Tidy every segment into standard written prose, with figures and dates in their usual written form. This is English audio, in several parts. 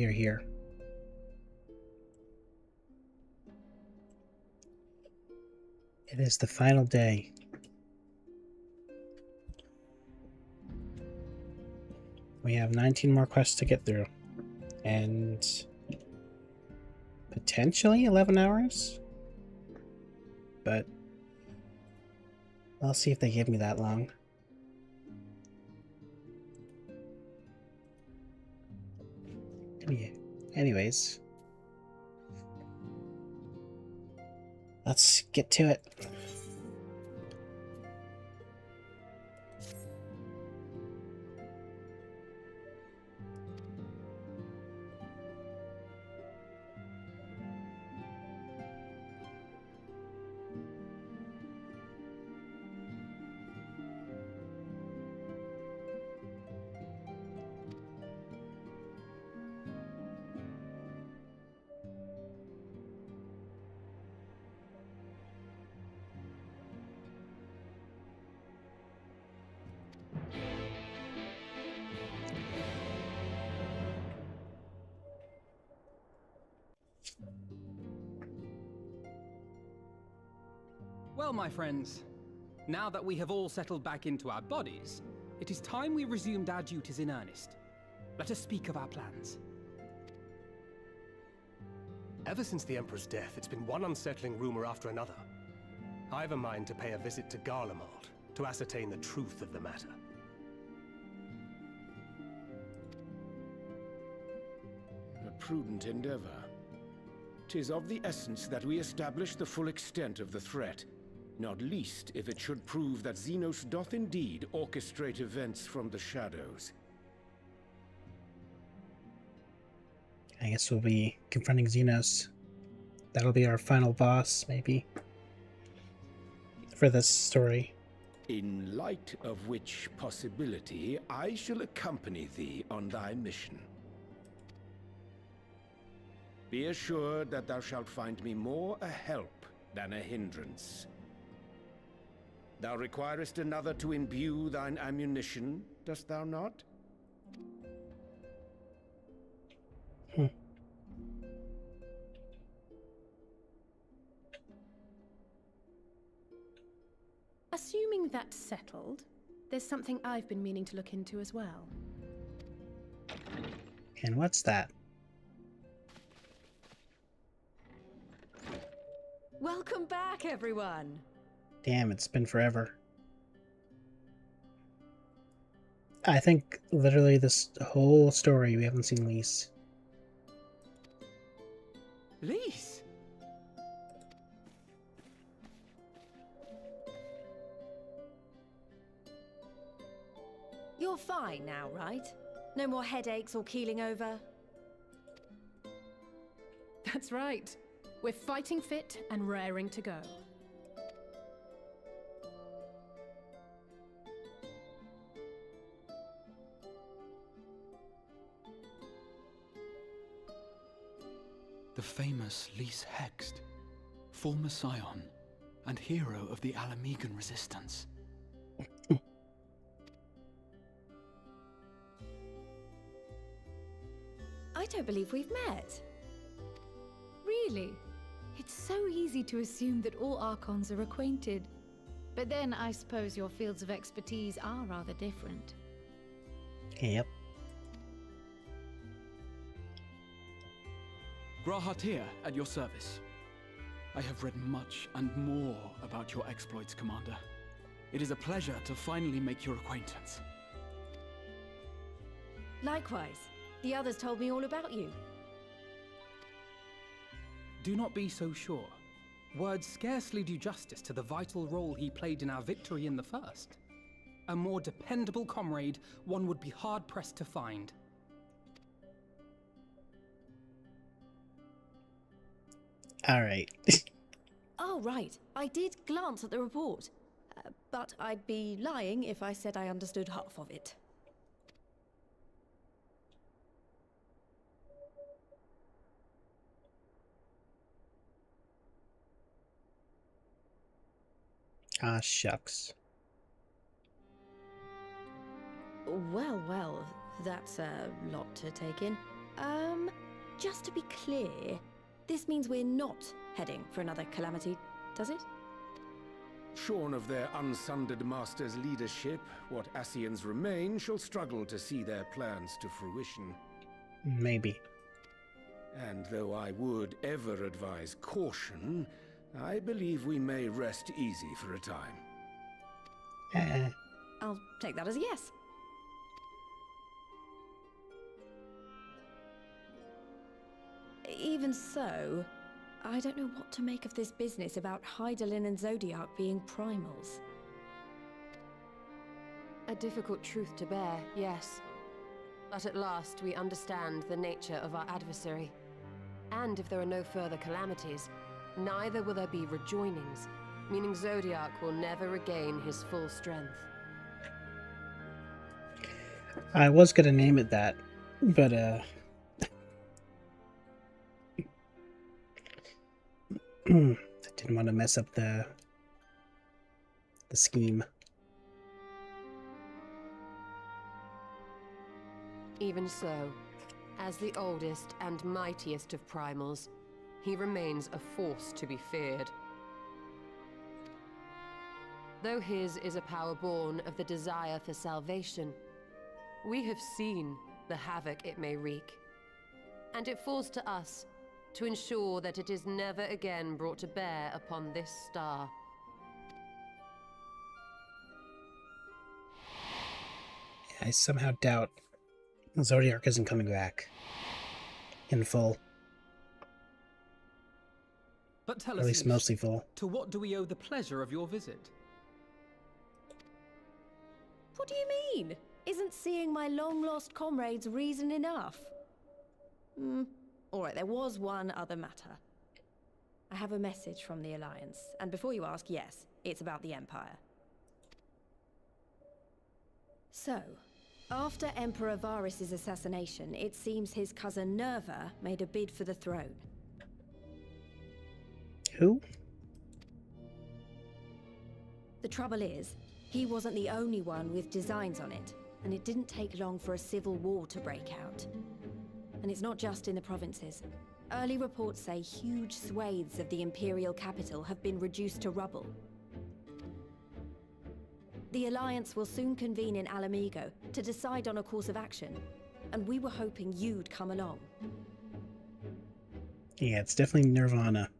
we are here. It is the final day. We have 19 more quests to get through. And potentially 11 hours? But I'll see if they give me that long. Anyways, let's get to it. Well, my friends, now that we have all settled back into our bodies, it is time we resumed our duties in earnest. Let us speak of our plans. Ever since the Emperor's death, it's been one unsettling rumor after another. I have a mind to pay a visit to Garlemald to ascertain the truth of the matter. A prudent endeavor. 'Tis of the essence that we establish the full extent of the threat, not least if it should prove that Xenos doth indeed orchestrate events from the shadows. I guess we'll be confronting Xenos. That'll be our final boss, maybe, for this story. In light of which possibility, I shall accompany thee on thy mission. Be assured that thou shalt find me more a help than a hindrance. Thou requirest another to imbue thine ammunition, dost thou not? Assuming that's settled, there's something I've been meaning to look into as well. And what's that? Welcome back, everyone! Damn, it's been forever. I think literally this whole story we haven't seen Lise. Lise! You're fine now, right? No more headaches or keeling over? That's right. We're fighting fit and raring to go. The famous Lise Hext, former scion and hero of the Alamegan resistance. I don't believe we've met. Really? It's so easy to assume that all Archons are acquainted. But then I suppose your fields of expertise are rather different. Yep. Grahatir, at your service. I have read much and more about your exploits, Commander. It is a pleasure to finally make your acquaintance. Likewise. The others told me all about you. Do not be so sure. Words scarcely do justice to the vital role he played in our victory in the first. A more dependable comrade one would be hard-pressed to find. Alright. Oh, right. I did glance at the report. But I'd be lying if I said I understood half of it. Ah, shucks. Well, well, that's a lot to take in. Just to be clear, this means we're not heading for another calamity, does it? Shorn of their unsundered master's leadership, what Ascians remain shall struggle to see their plans to fruition. Maybe. And though I would ever advise caution, I believe we may rest easy for a time. I'll take that as a yes. Even so, I don't know what to make of this business about Hydaelyn and Zodiac being primals. A difficult truth to bear, yes. But at last we understand the nature of our adversary. And if there are no further calamities, neither will there be rejoinings, meaning Zodiac will never regain his full strength. I was gonna name it that, but I didn't want to mess up the scheme. Even so, as the oldest and mightiest of primals, he remains a force to be feared. Though his is a power born of the desire for salvation, we have seen the havoc it may wreak, and it falls to us to ensure that it is never again brought to bear upon this star. I somehow doubt Zodiac isn't coming back in full. But tell Or us, at least Luce, mostly full. to what do we owe the pleasure of your visit? What do you mean? Isn't seeing my long-lost comrades reason enough? Alright, there was one other matter. I have a message from the Alliance, and before you ask, yes, it's about the Empire. So, after Emperor Varys' assassination, it seems his cousin Nerva made a bid for the throne. Who? The trouble is, he wasn't the only one with designs on it, and it didn't take long for a civil war to break out. And it's not just in the provinces. Early reports say huge swathes of the Imperial capital have been reduced to rubble. The Alliance will soon convene in Alamigo to decide on a course of action, and we were hoping you'd come along. Yeah, it's definitely Nirvana.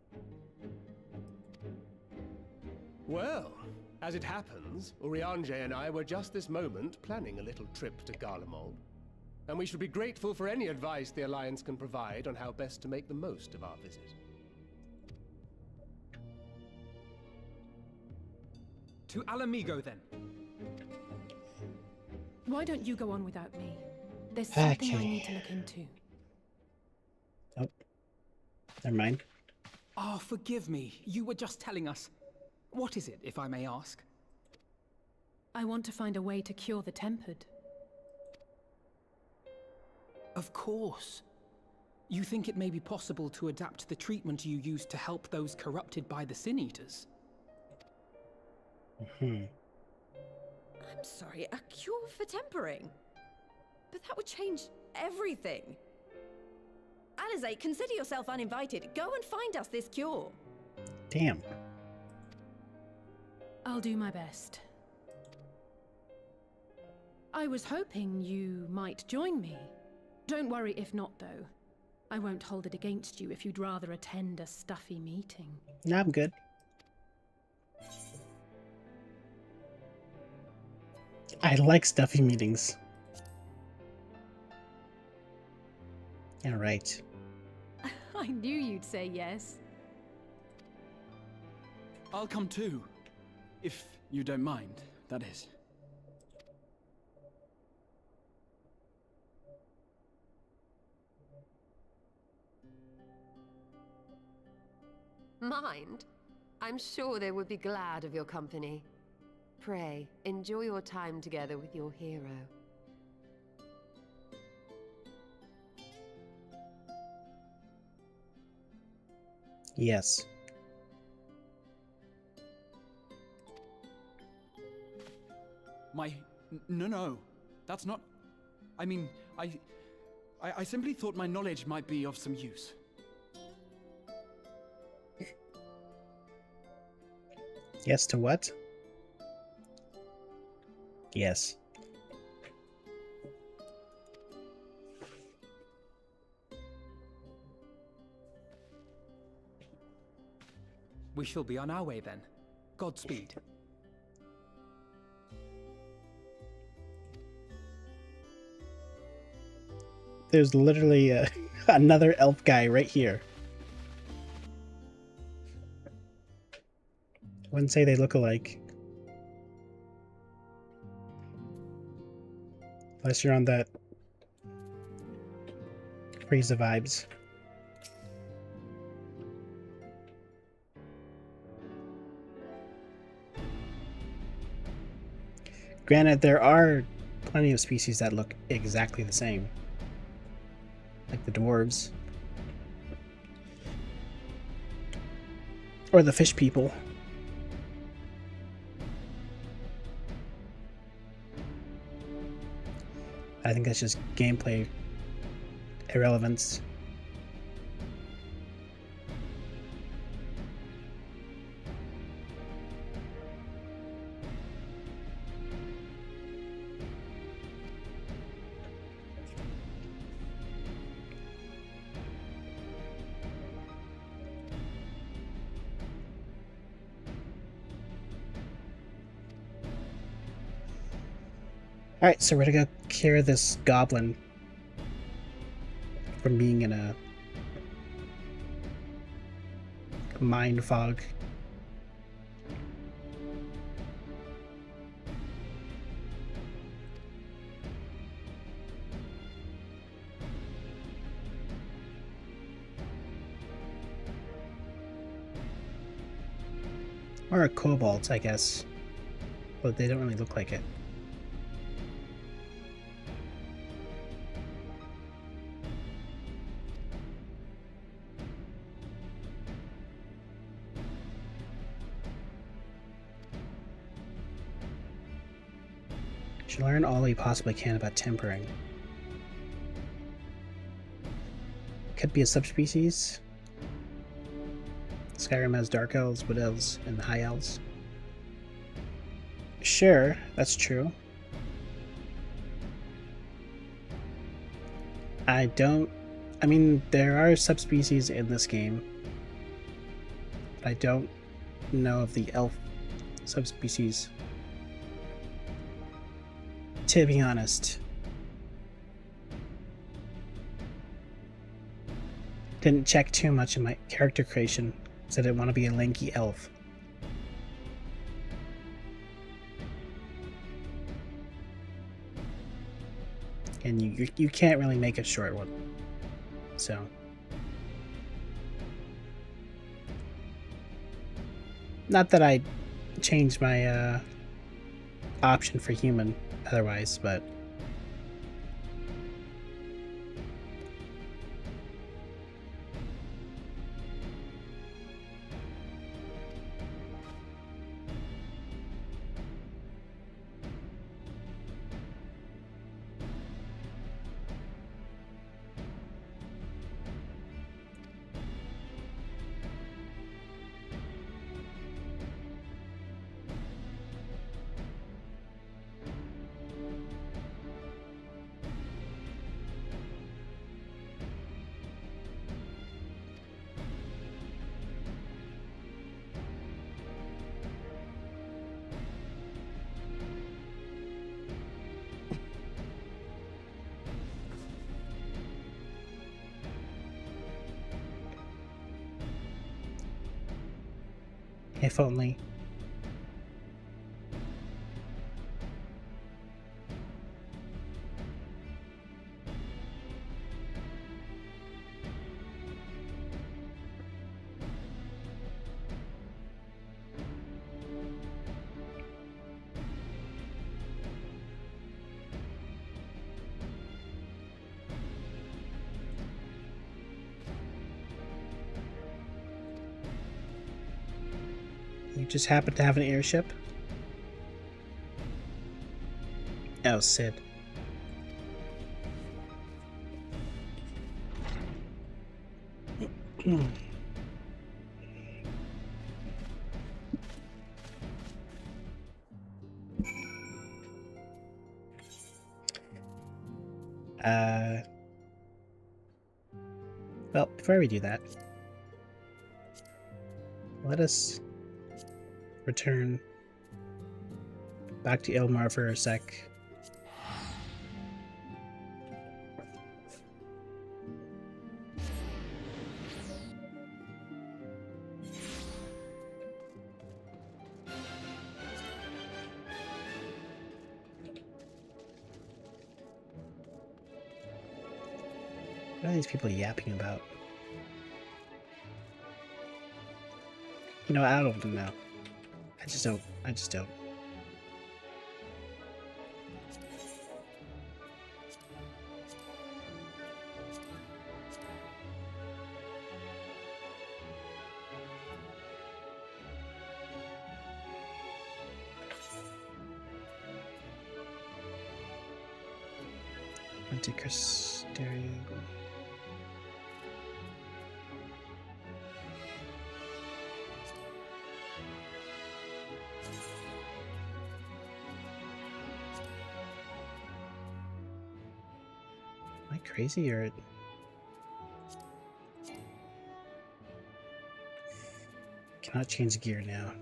Well, as it happens, Urianger and I were just this moment planning a little trip to Garlemald. And we should be grateful for any advice the Alliance can provide on how best to make the most of our visit. To Alamigo, then. Why don't you go on without me? There's something I need to look into. Oh. Never mind. Ah, forgive me. You were just telling us. What is it, if I may ask? I want to find a way to cure the Tempered. Of course. You think it may be possible to adapt the treatment you use to help those corrupted by the Sin Eaters? I'm sorry, a cure for tempering? But that would change everything. Alizé, consider yourself uninvited. Go and find us this cure. Damn. I'll do my best. I was hoping you might join me. Don't worry if not, though. I won't hold it against you if you'd rather attend a stuffy meeting. No, I'm good. I like stuffy meetings. All right. I knew you'd say yes. I'll come too. If you don't mind, that is. Mind? I'm sure they would be glad of your company. Pray, enjoy your time together with your hero. Yes. No, that's not... I mean, I simply thought my knowledge might be of some use. Yes to what? Yes. We shall be on our way then. Godspeed. There's literally another elf guy right here. I wouldn't say they look alike. Unless you're on that Frieza vibes. Granted, there are plenty of species that look exactly the same. Like the dwarves. Or the fish people. I think that's just gameplay irrelevance. Alright, so we're gonna go cure this goblin from being in a mind fog. Or a cobalt, I guess. But they don't really look like it. Should learn all he possibly can about tempering. Could be a subspecies. Skyrim has dark elves, wood elves, and high elves. Sure, that's true. I mean, there are subspecies in this game. But I don't know of the elf subspecies. To be honest. Didn't check too much in my character creation, so I didn't want to be a lanky elf. And you can't really make a short one. So. Not that I changed my option for human otherwise, but if only. You just happen to have an airship? Oh, Sid. Well, before we do that, let us return back to Ilmar for a sec. What are these people yapping about? You know, I don't know. I just don't. Stereo. Am I crazy or cannot change gear now?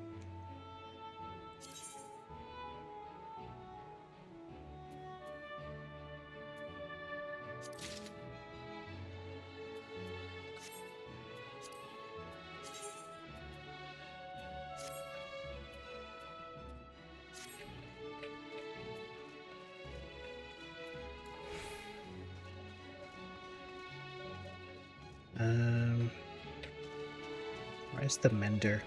Where's the mender?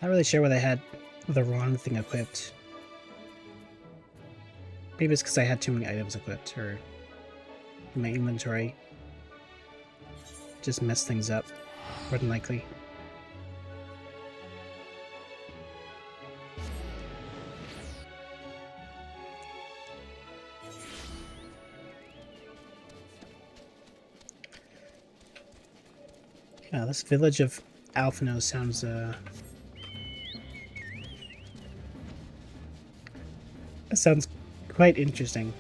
Not really sure why they had the wrong thing equipped. Maybe it's because I had too many items equipped, or in my inventory. Just messed things up, more than likely. Yeah, this village of Alphino sounds, that sounds quite interesting.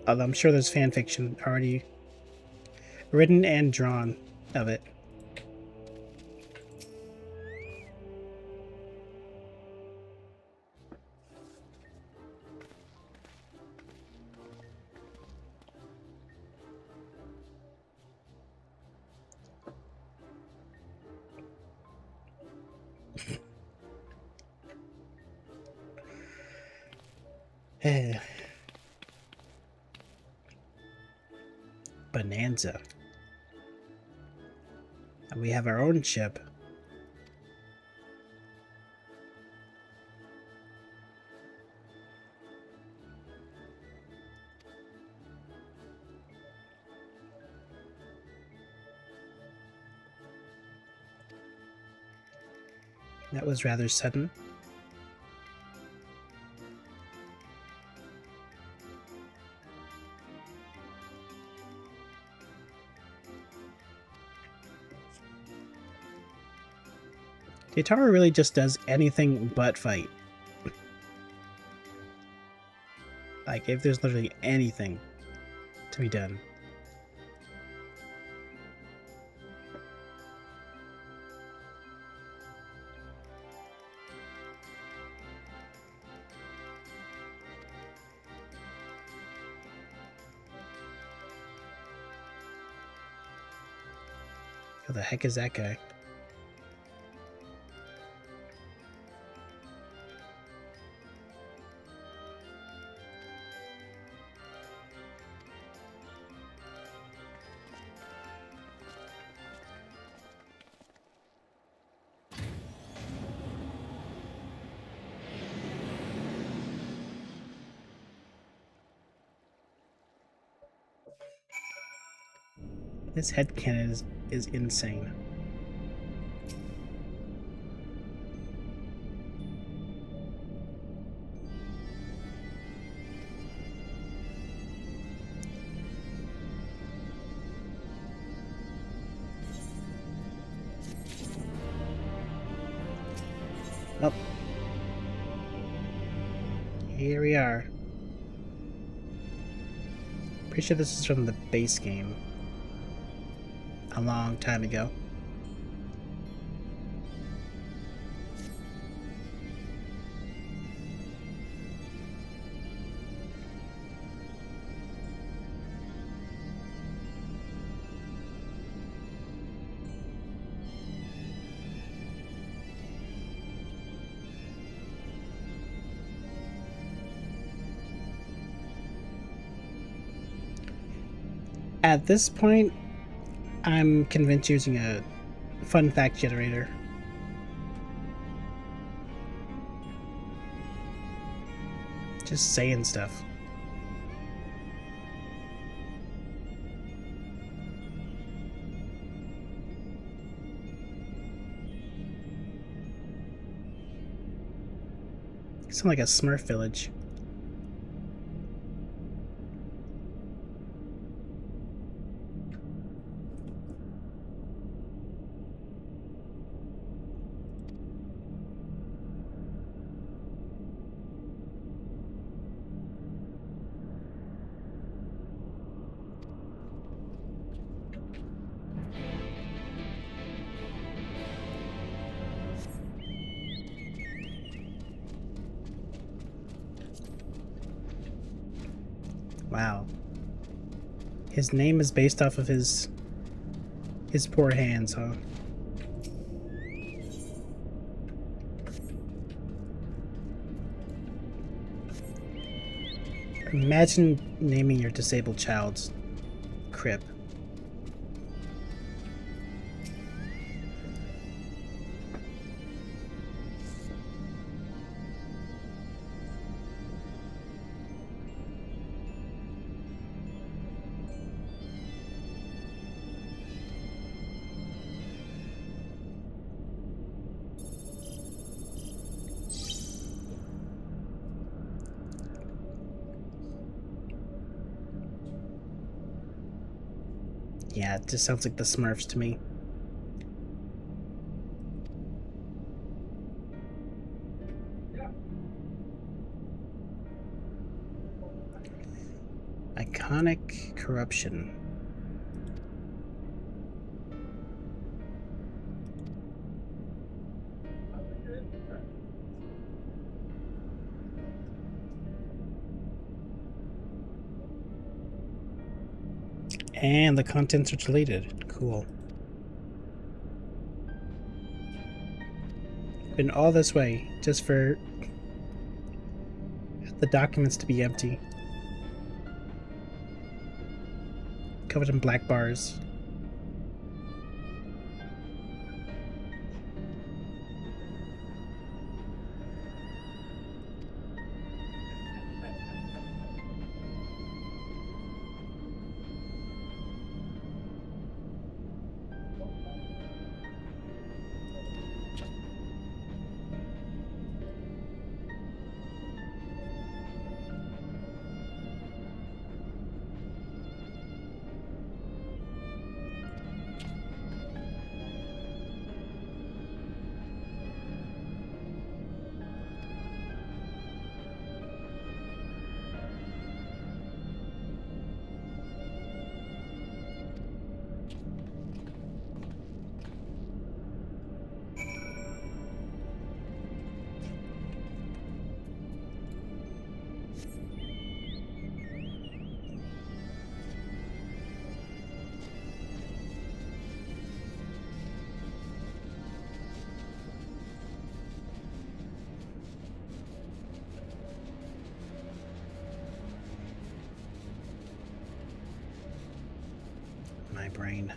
Although I'm sure there's fanfiction already written and drawn of it. Bonanza. And we have our own ship. That was rather sudden. Yatara really just does anything but fight. Like, if there's literally anything to be done. Who the heck is that guy? This headcanon is insane. Oh. Here we are. Pretty sure this is from the base game. A long time ago. At this point, I'm convinced using a fun fact generator. Just saying stuff. Sound like a Smurf village. Wow. His name is based off of his poor hands, huh? Imagine naming your disabled child Crip. Yeah, it just sounds like the Smurfs to me. Iconic corruption. And the contents are deleted. Cool. Been all this way just for the documents to be empty. Covered in black bars. My brain.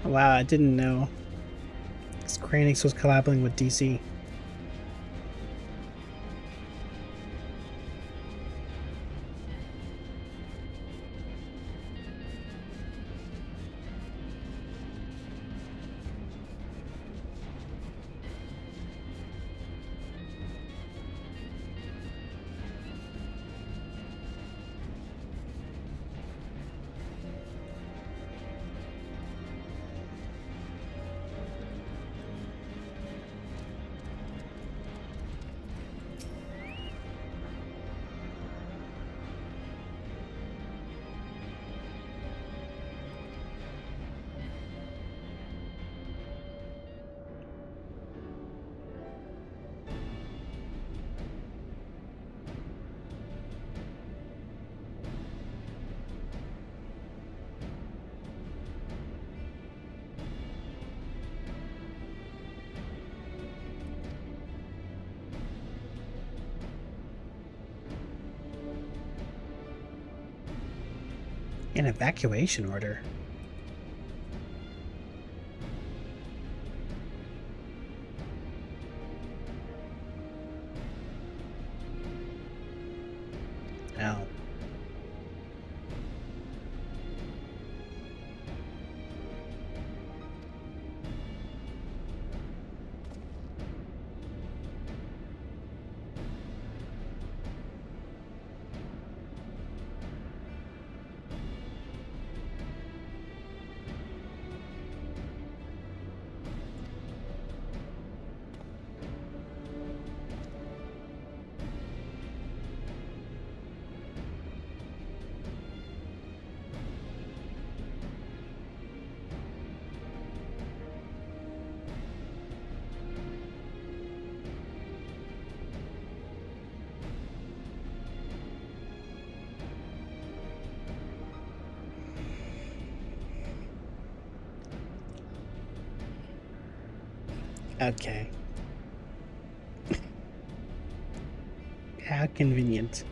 Wow, I didn't know Square Enix was collabing with DC. An evacuation order. Ow. Okay. How convenient.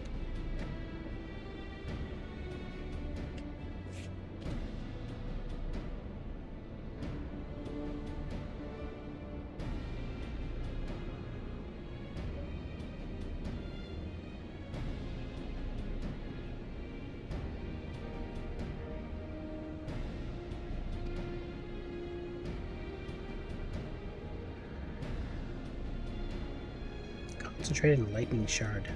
Concentrated lightning shard.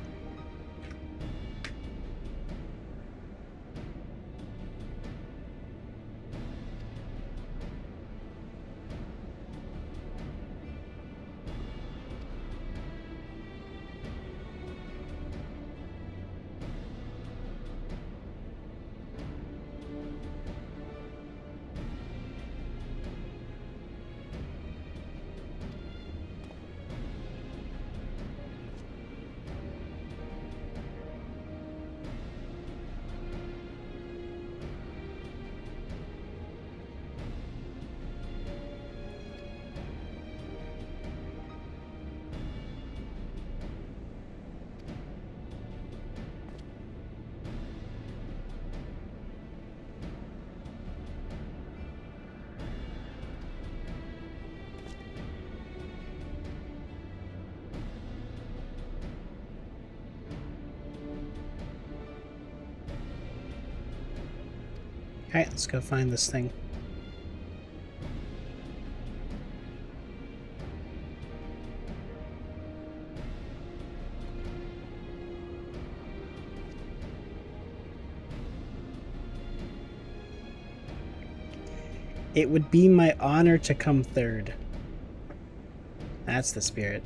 Alright, let's go find this thing. It would be my honor to come third. That's the spirit.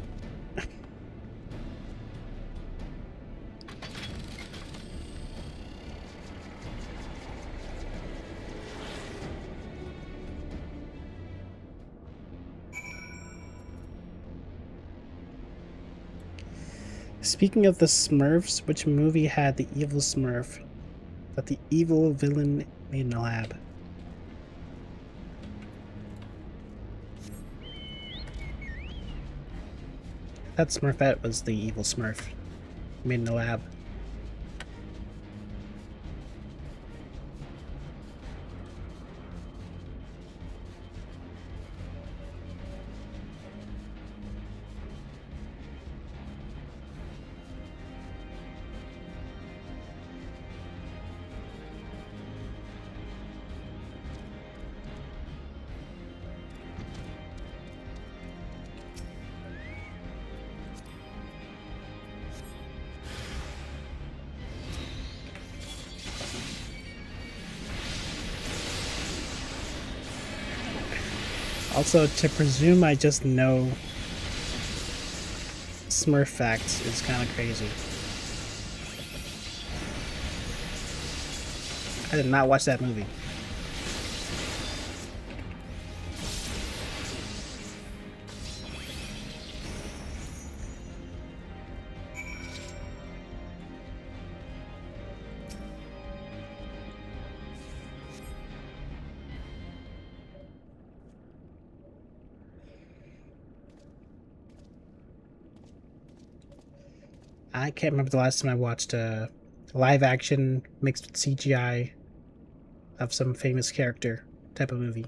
Speaking of the Smurfs, which movie had the evil Smurf that the evil villain made in a lab? That Smurfette was the evil Smurf made in a lab. Also, to presume I just know Smurf facts is kind of crazy. I did not watch that movie. I can't remember the last time I watched a live action mixed with CGI of some famous character type of movie.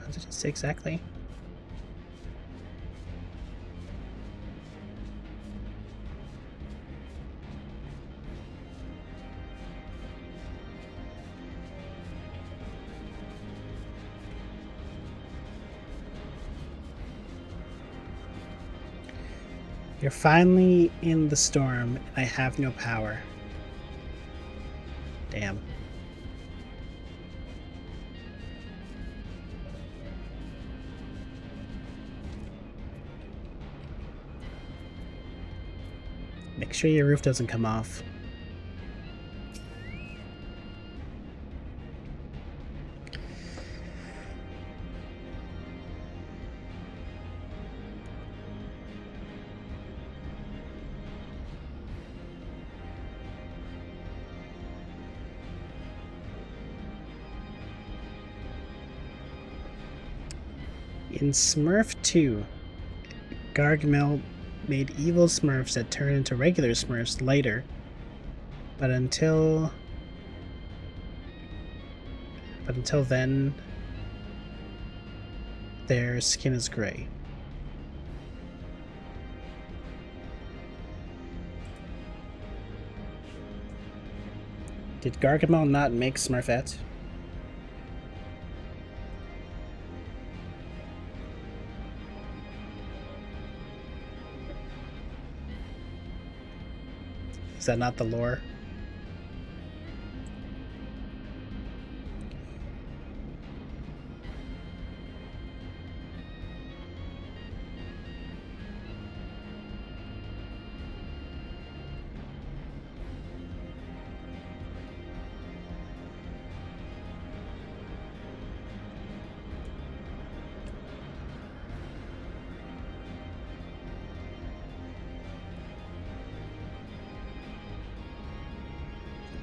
What did it say exactly? You're finally in the storm, and I have no power. Damn. Make sure your roof doesn't come off. In Smurf 2, Gargamel made evil Smurfs that turn into regular Smurfs later, but until then, their skin is gray. Did Gargamel not make Smurfette? Is that not the lore?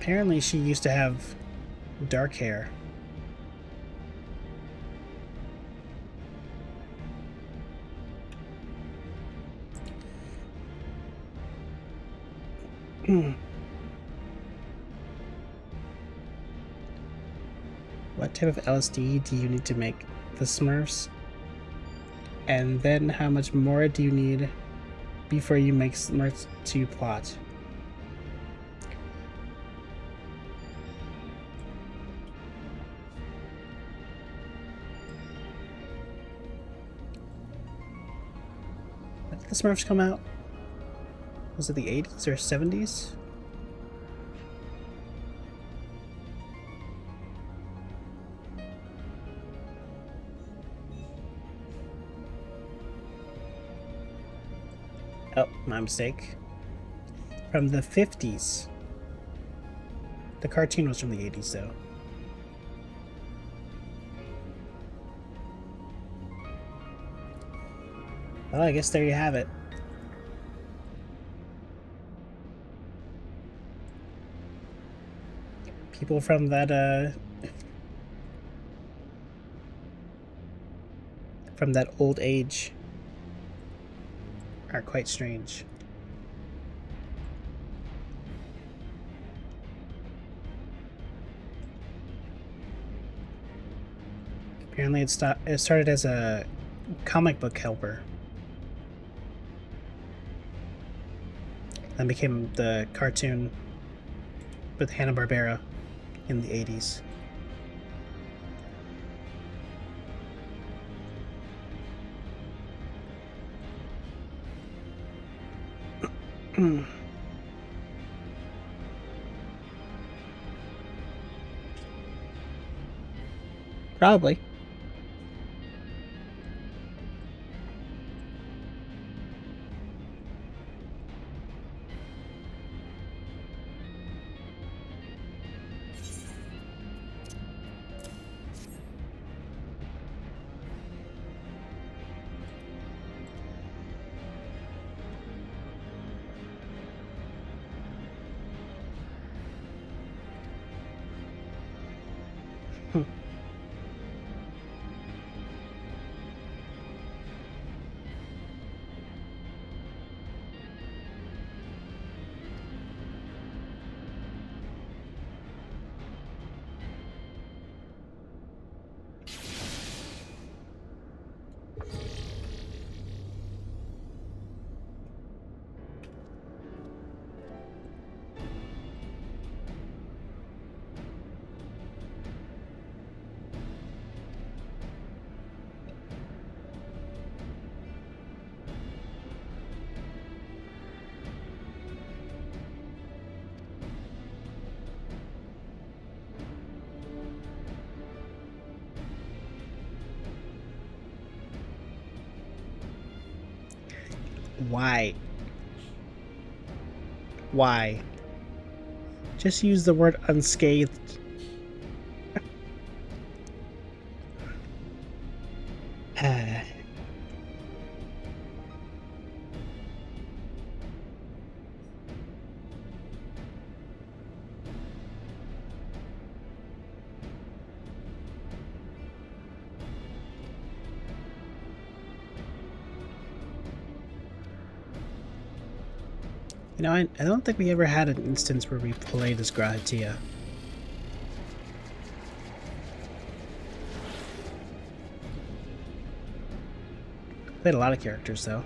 Apparently she used to have dark hair. What type of LSD do you need to make the Smurfs? And then how much more do you need before you make smart to plot? When did the Smurfs come out? Was it the 80s or 70s? Oh, my mistake. From the 50s. The cartoon was from the 80s, though. Well, I guess there you have it. People from that old age are quite strange. Apparently it started as a comic book helper. Then became the cartoon with Hanna-Barbera in the 80s. Probably. Why? Why? Just use the word unscathed. You know, I don't think we ever had an instance where we played as Grahatia. Played a lot of characters, though.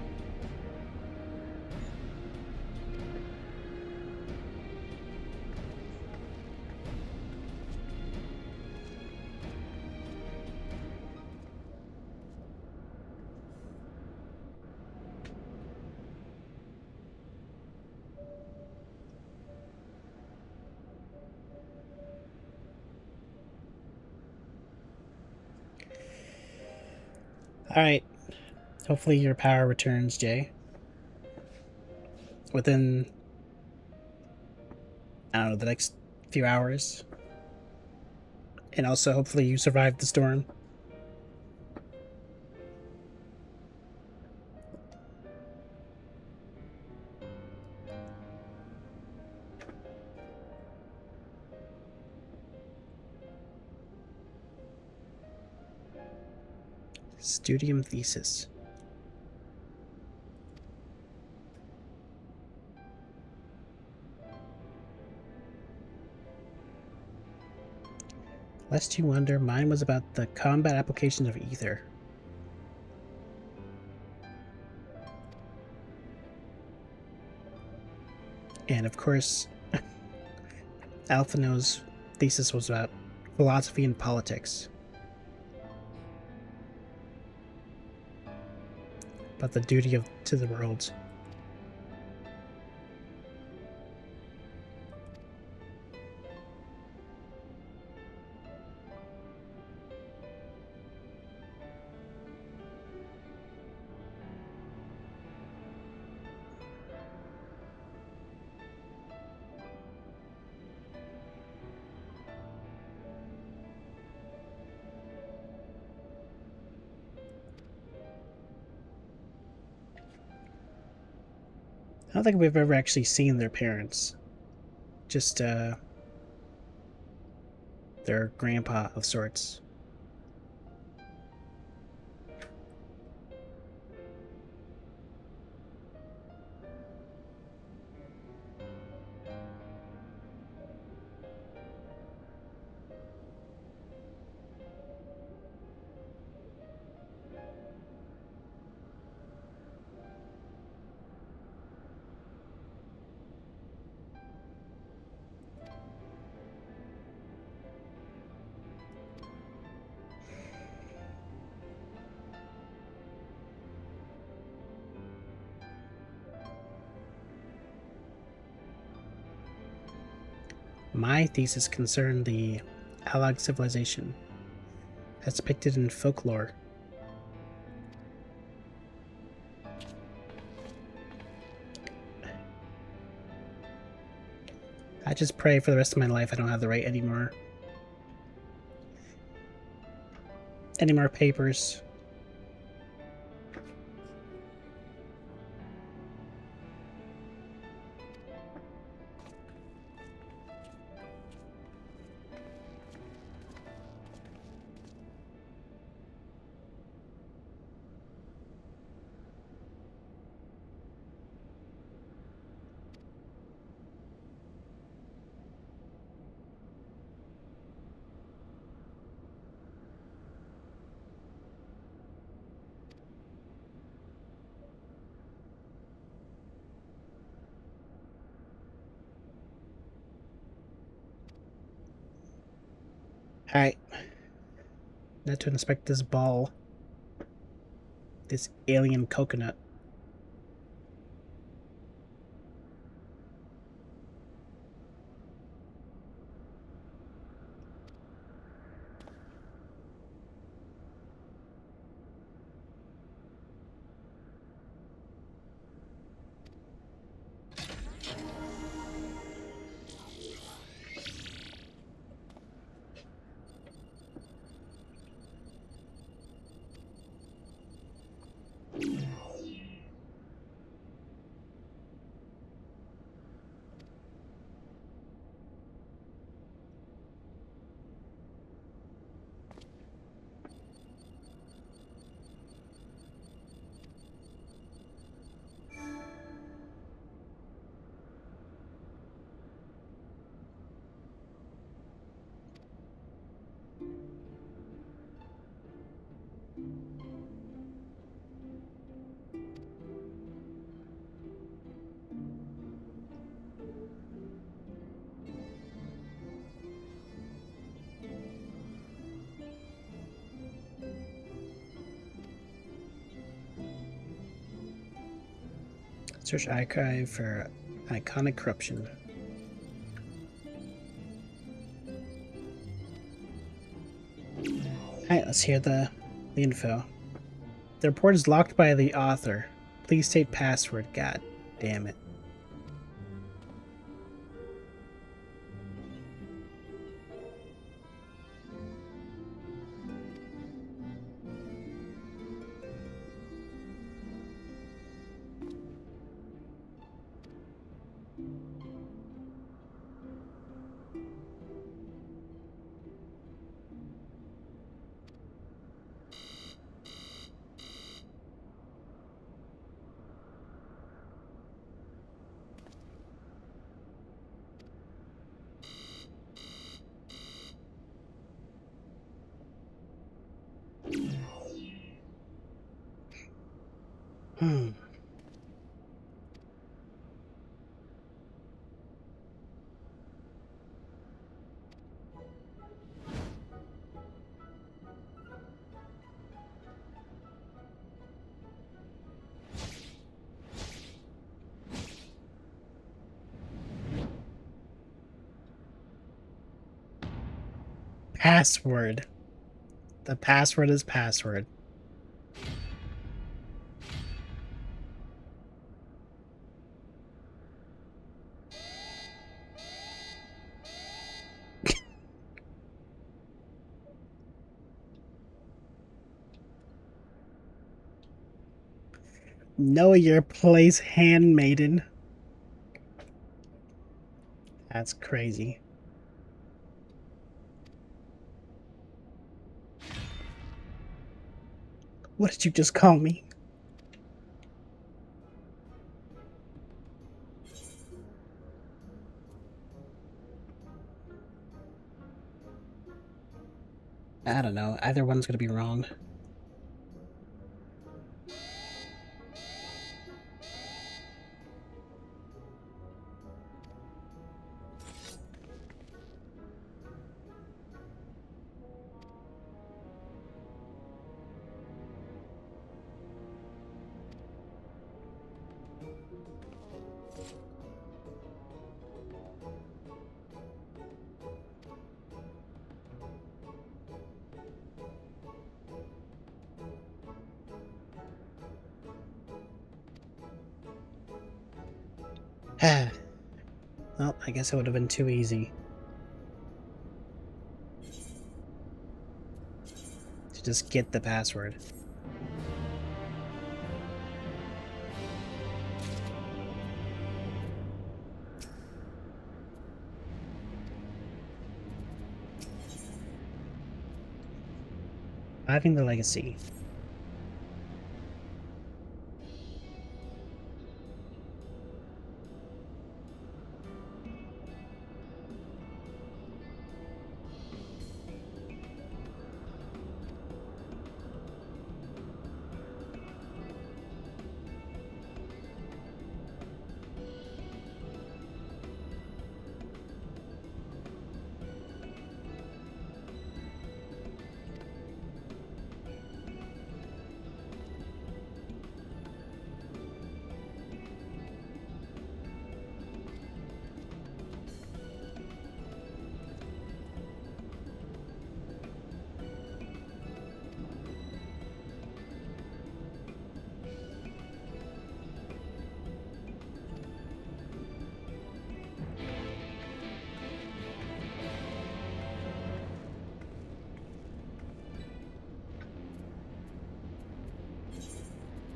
Alright. Hopefully your power returns, Jay. Within, I don't know, the next few hours. And also, hopefully you survive the storm. Studium thesis. Lest you wonder, mine was about the combat applications of ether. And of course, Alphino's thesis was about philosophy and politics. About the duty to the world. I don't think we've ever actually seen their parents. Just, their grandpa of sorts. My thesis concerned the Allied civilization, as depicted in folklore. I just pray for the rest of my life I don't have to write any more papers. Alright. Now to inspect this ball. This alien coconut. Search archive for iconic corruption. Alright, let's hear the info. The report is locked by the author. Please state password. God damn it. password. The password is password. Know your place, handmaiden. That's crazy. What did you just call me? I don't know. Either one's gonna be wrong. Well, I guess it would have been too easy. To just get the password. Having the legacy.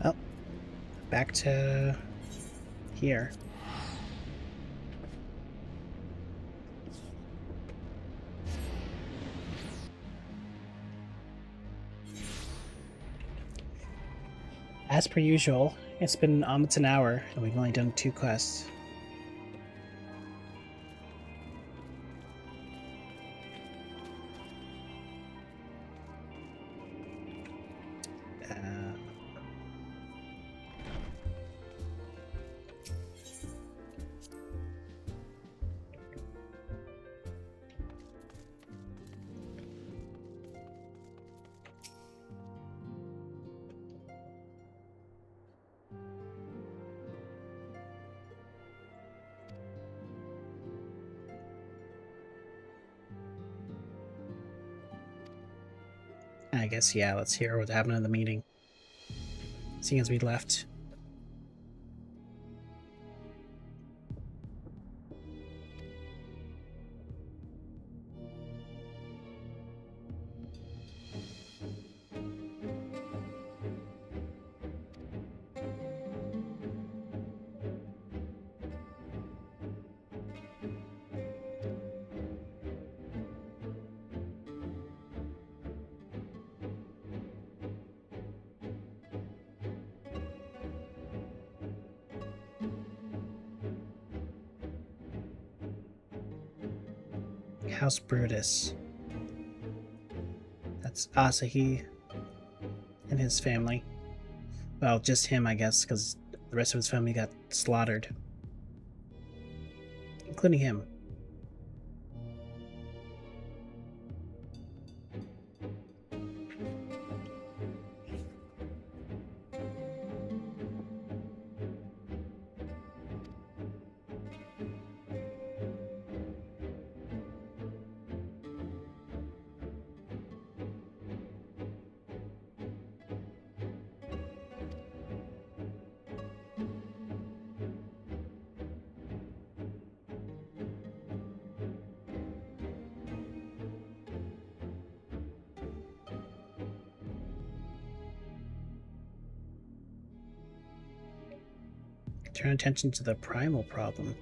Oh, back to here. As per usual, it's been almost an hour and we've only done 2 quests. I guess, yeah, let's hear what happened in the meeting. Seeing as we left. House Brutus. That's Asahi and his family. Well, just him, I guess, because the rest of his family got slaughtered. Including him. Turn attention to the primal problem.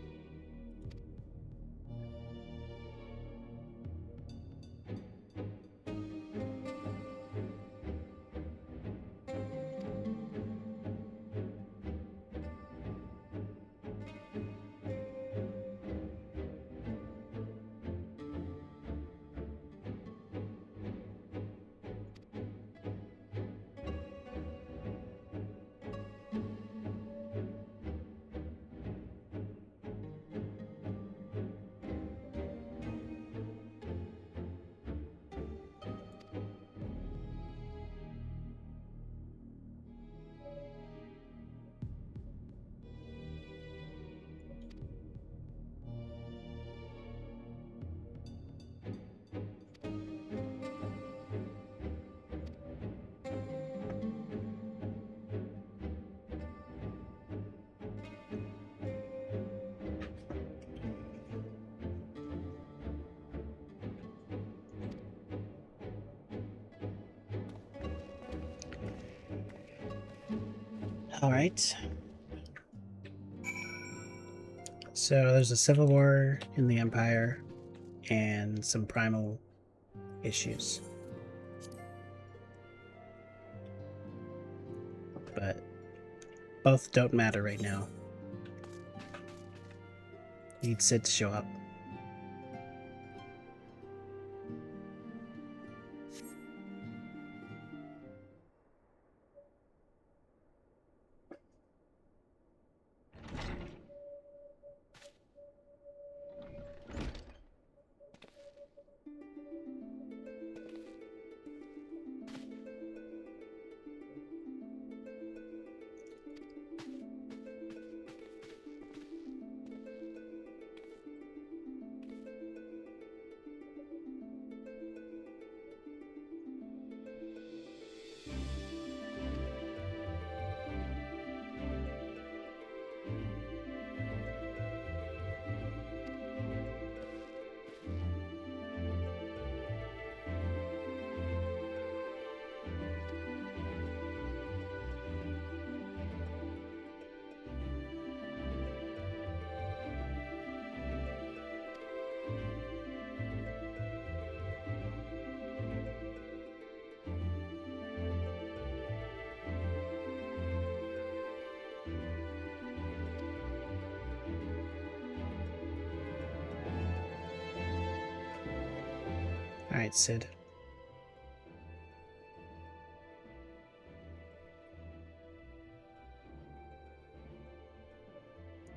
All right. So there's a civil war in the Empire and some primal issues. But both don't matter right now. Need Sid to show up. All right, Sid.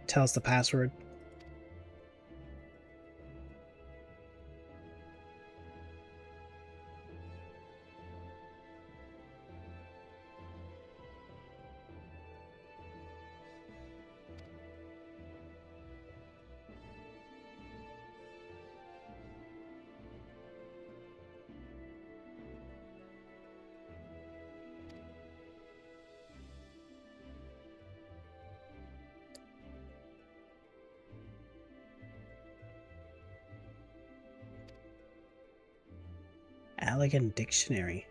Tell us the password. Elegant dictionary.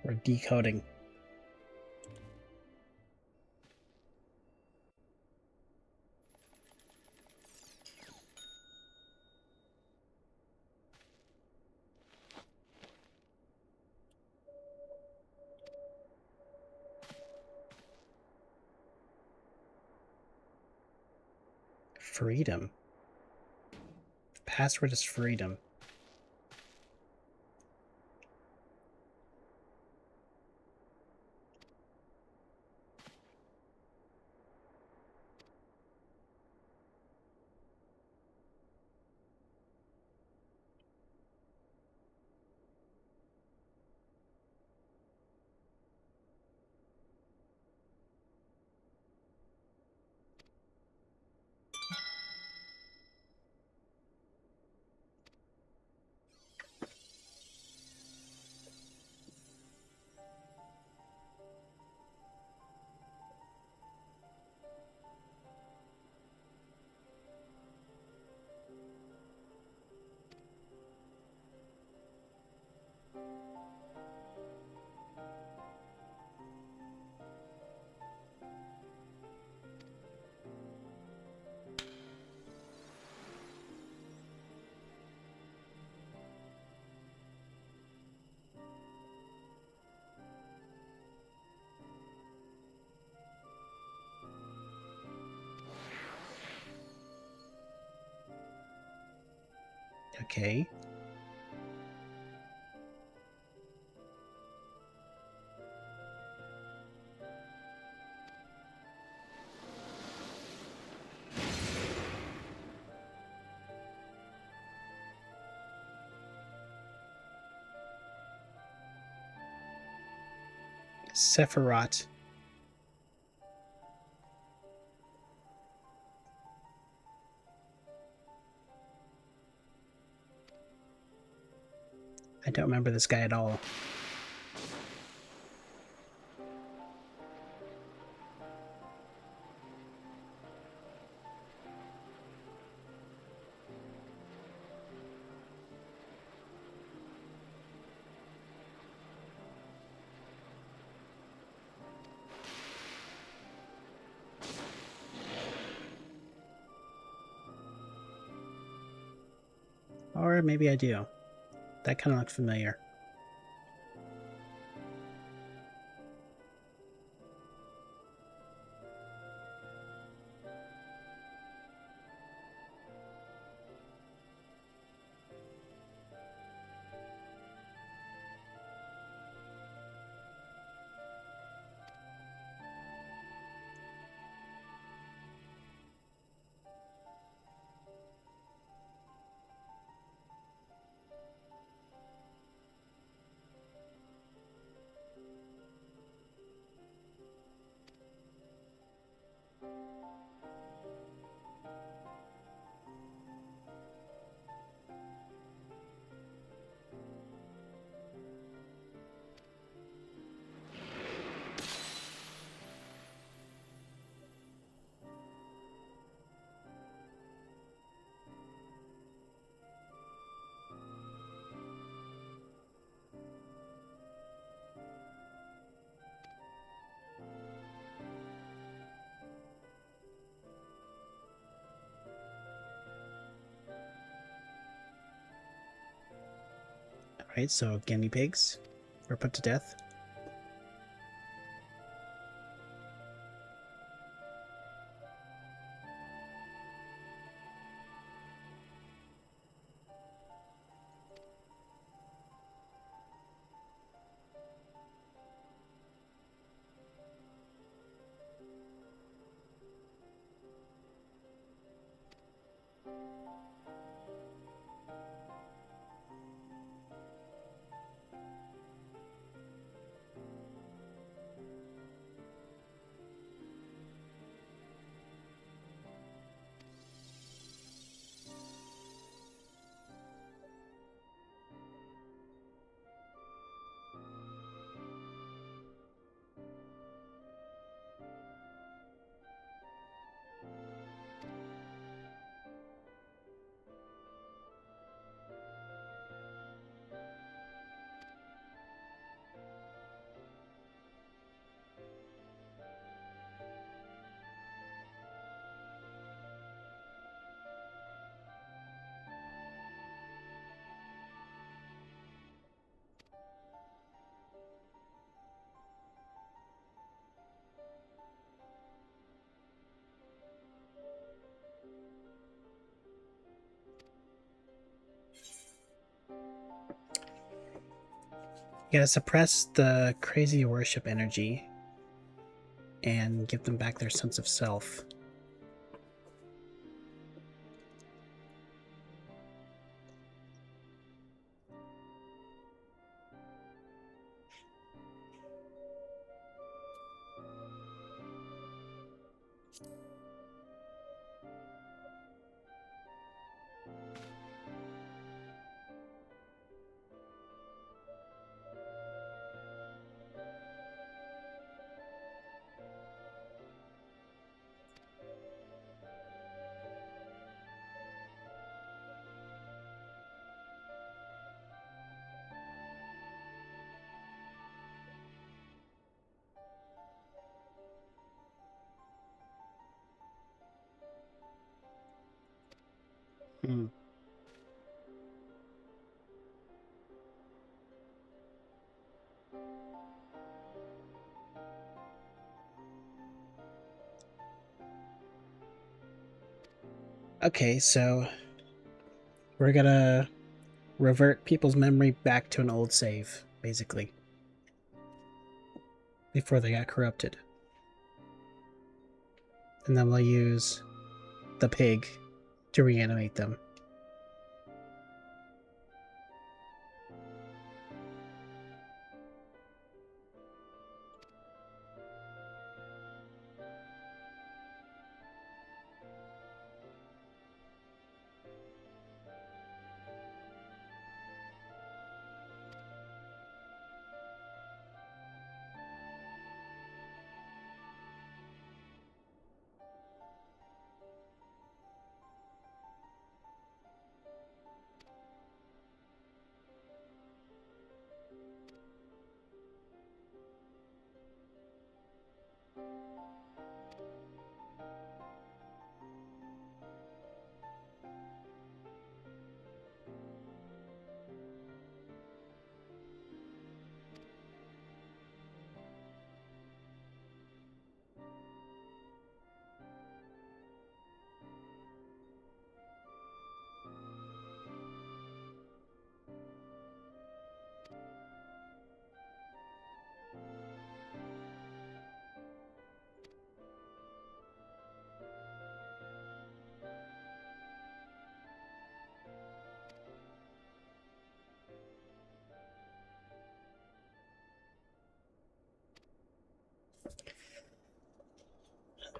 We're decoding. Freedom. Password is freedom. Okay. Sephiroth. I don't remember this guy at all. Or maybe I do. That kind of looks familiar. Alright, so guinea pigs were put to death. You gotta suppress the crazy worship energy and give them back their sense of self. Hmm. Okay, so We're gonna revert people's memory back to an old save, basically. Before they got corrupted. And then we'll use the pig to reanimate them.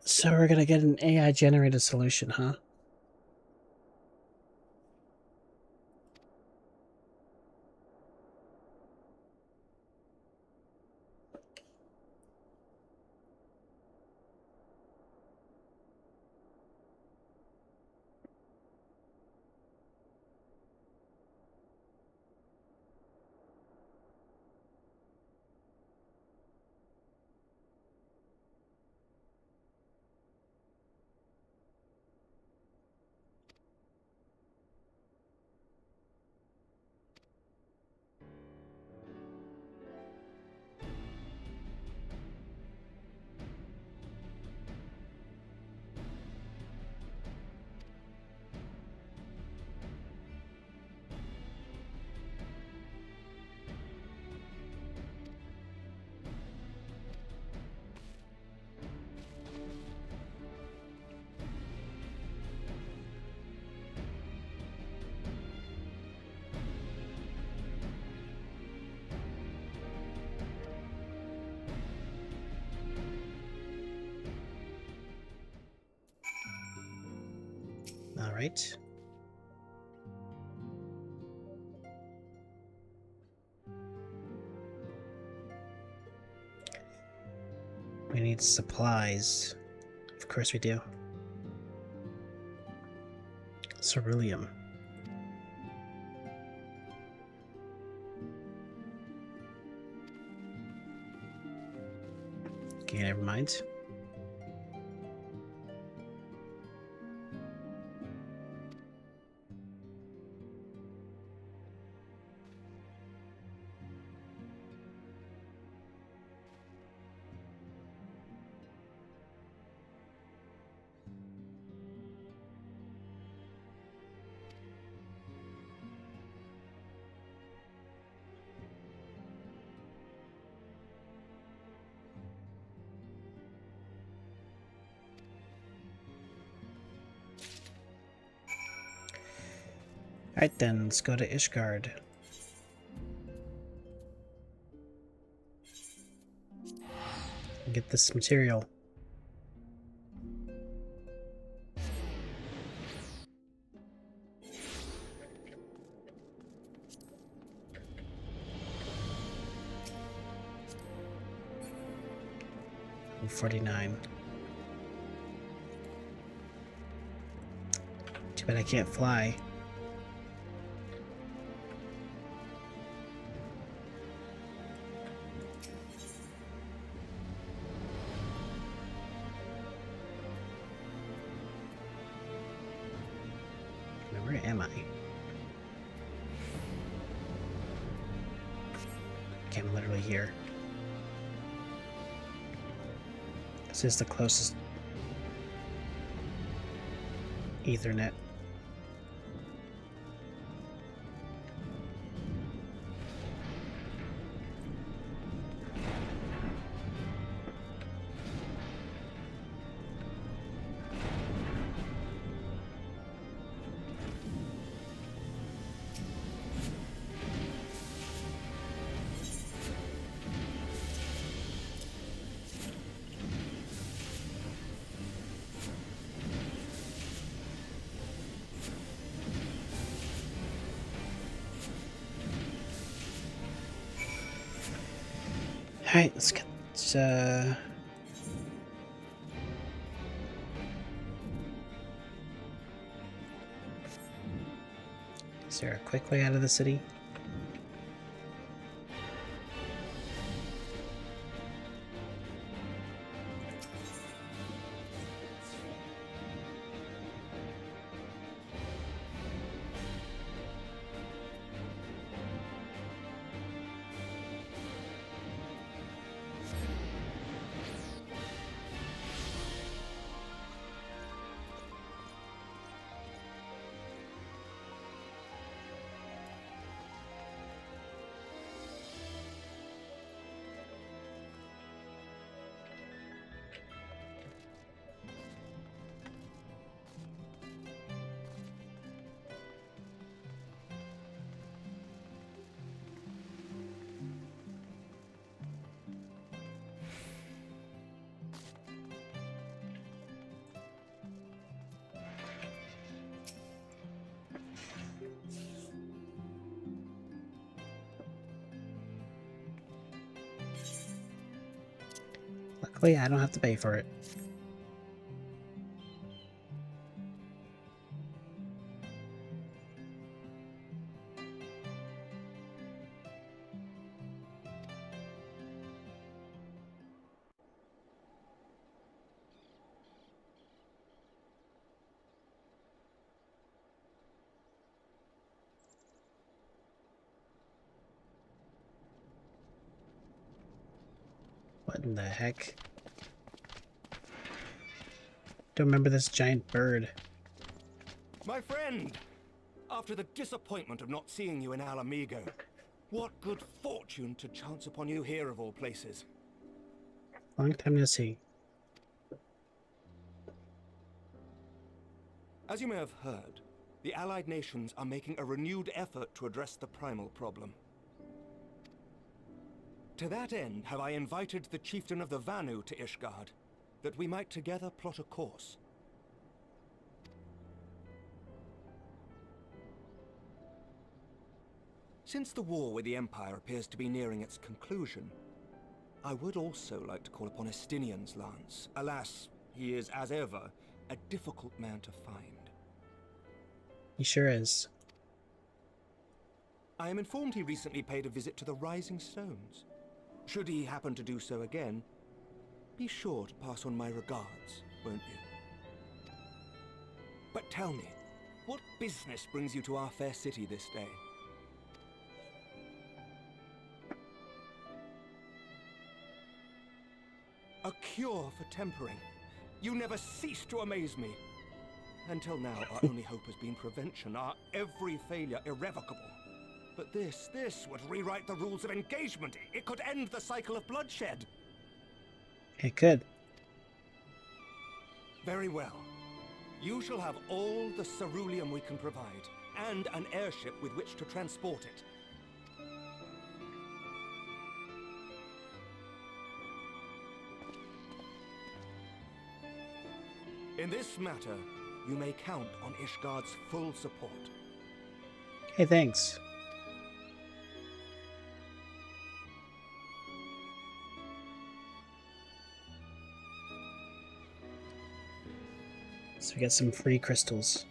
So we're gonna get an AI generated solution, huh? All right. We need supplies. Of course we do. Ceruleum. Okay, never mind. Alright then, let's go to Ishgard. And get this material. I'm 49. Too bad I can't fly. Where am I? Okay, I'm literally here. This is the closest Ethernet. Alright, let's get is there a quick way out of the city? Luckily, I don't have to pay for it. What in the heck? Don't remember this giant bird. My friend! After the disappointment of not seeing you in Alamigo, what good fortune to chance upon you here of all places. Long time no see. As you may have heard, the Allied nations are making a renewed effort to address the primal problem. To that end, have I invited the chieftain of the Vanu to Ishgard, that we might together plot a course. Since the war with the Empire appears to be nearing its conclusion, I would also like to call upon Estinian's lance. Alas, he is, as ever, a difficult man to find. He sure is. I am informed he recently paid a visit to the Rising Stones. Should he happen to do so again, be sure to pass on my regards, won't you? But tell me, what business brings you to our fair city this day? A cure for tempering. You never cease to amaze me. Until now, our only hope has been prevention, our every failure irrevocable. But this would rewrite the rules of engagement. It could end the cycle of bloodshed. It could. Very well. You shall have all the ceruleum we can provide, and an airship with which to transport it. In this matter, you may count on Ishgard's full support. Hey, thanks. So we got some free crystals.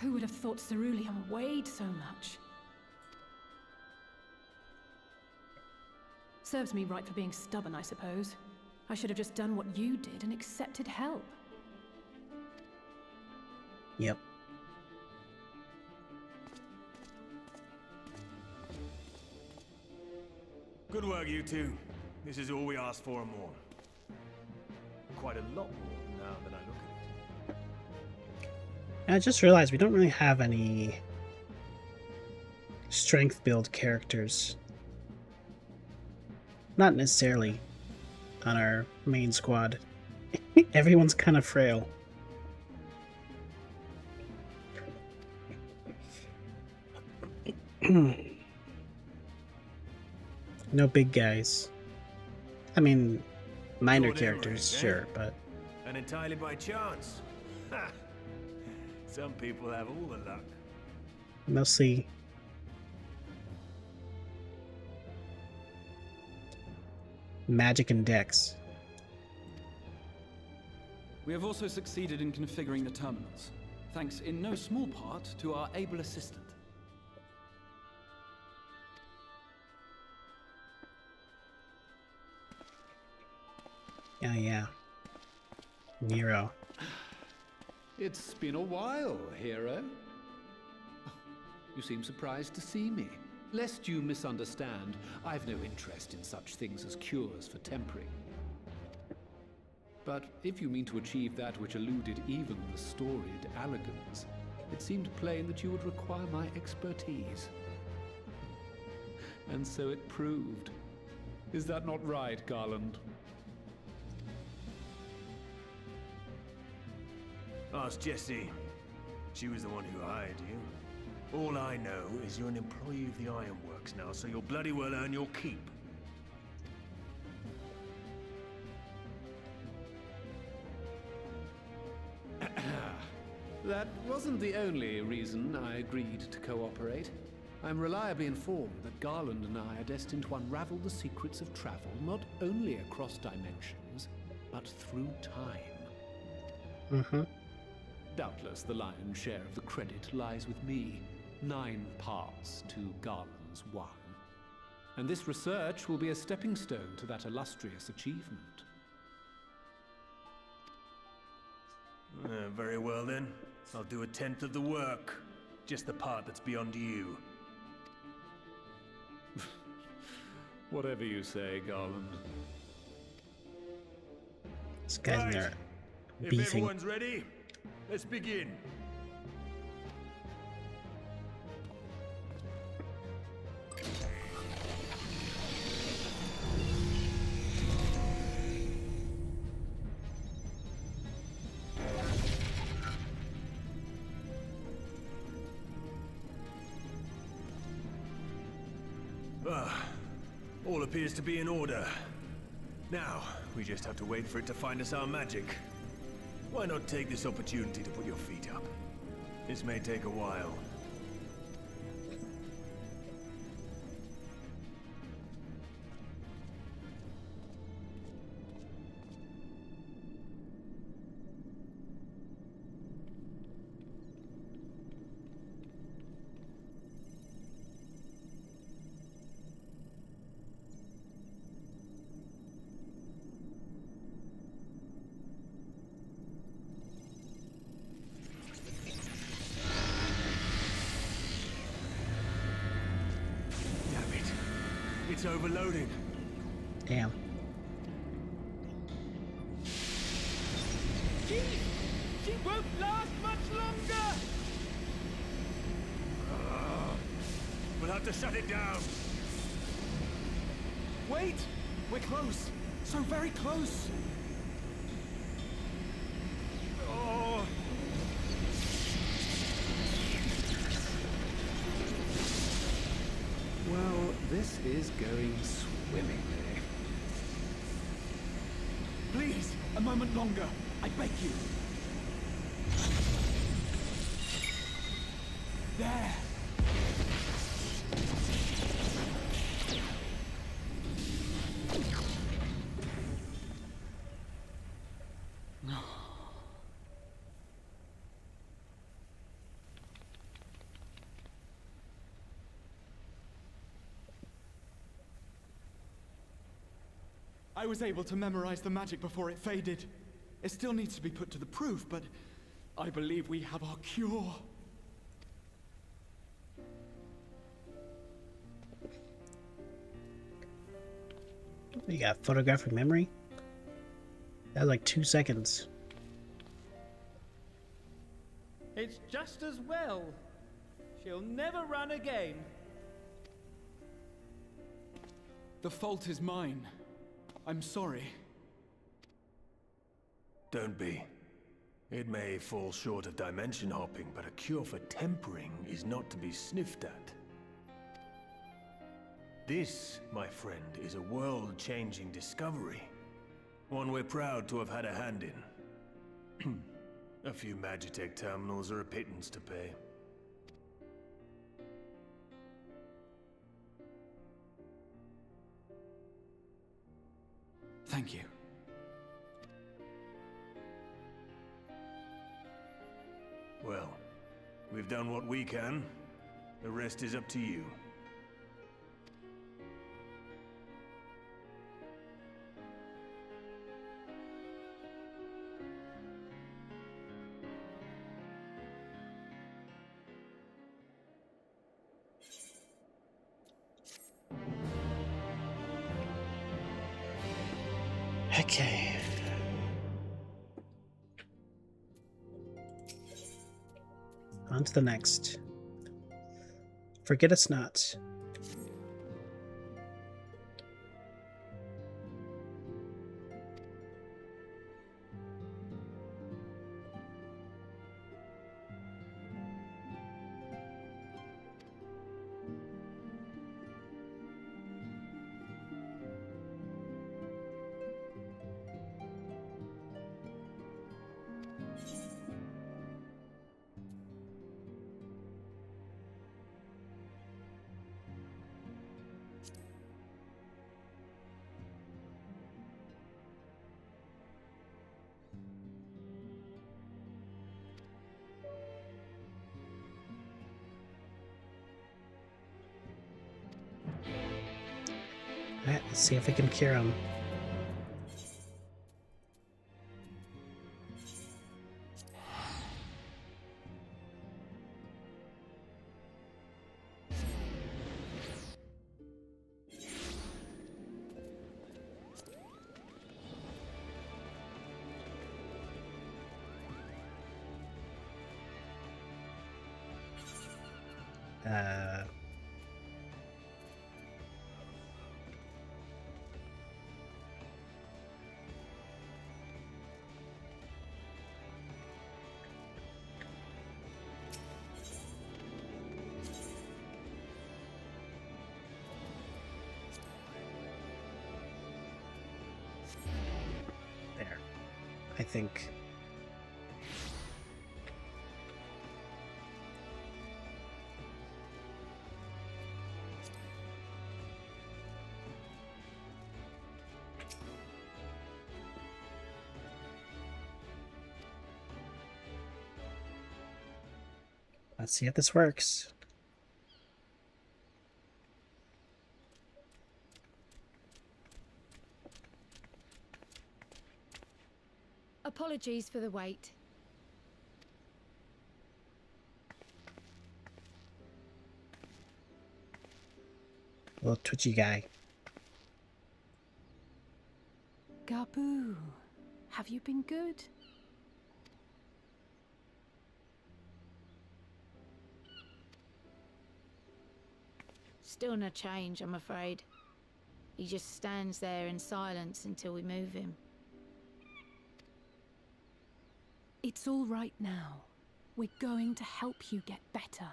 Who would have thought ceruleum weighed so much? Serves me right for being stubborn, I suppose. I should have just done what you did and accepted help. Yep. Good work, you two. This is all we asked for and more. Quite a lot more now that I look at it. And I just realized we don't really have any strength build characters. Not necessarily on our main squad. Everyone's kind of frail. No big guys. I mean, minor characters, sure, but... And entirely by chance. Ha! Some people have all the luck. Mostly... magic and dex. We have also succeeded in configuring the terminals, thanks in no small part to our able assistant. Oh yeah. Nero. It's been a while, hero. You seem surprised to see me. Lest you misunderstand, I've no interest in such things as cures for tempering. But if you mean to achieve that which eluded even the storied Allagans, it seemed plain that you would require my expertise. And so it proved. Is that not right, Garland? Ask Jessie. She was the one who hired you. All I know is you're an employee of the Ironworks now, so you'll bloody well earn your keep. That wasn't the only reason I agreed to cooperate. I'm reliably informed that Garland and I are destined to unravel the secrets of travel, not only across dimensions, but through time. Mm-hmm. Doubtless the lion's share of the credit lies with me. 9 parts to Garland's 1. And this research will be a stepping stone to that illustrious achievement. Very well then. I'll do 1/10 of the work. Just the part that's beyond you. Whatever you say, Garland. This guy's in there If beefing. everyone's ready, let's begin. All appears to be in order. Now, we just have to wait for it to find us our magic. Why not take this opportunity to put your feet up? This may take a while. It's overloading. Damn. She won't last much longer! We'll have to shut it down. Wait! We're close! So very close! Oh. Well, this is going swimmingly. Please, a moment longer. I beg you. There. I was able to memorize the magic before it faded. It still needs to be put to the proof, but I believe we have our cure. You got photographic memory? That was like 2 seconds. It's just as well. She'll never run again. The fault is mine. I'm sorry. Don't be. It may fall short of dimension hopping, but a cure for tempering is not to be sniffed at. This, my friend, is a world-changing discovery. One we're proud to have had a hand in. A few Magitech terminals are a pittance to pay. Thank you. Well, we've done what we can. The rest is up to you. Okay. On to the next. Forget us not. Alright, let's see if we can cure him. There. I think. Let's see if this works. Apologies for the wait. Little twitchy guy. Gabu, have you been good? Still no change, I'm afraid. He just stands there in silence until we move him. It's all right now. We're going to help you get better.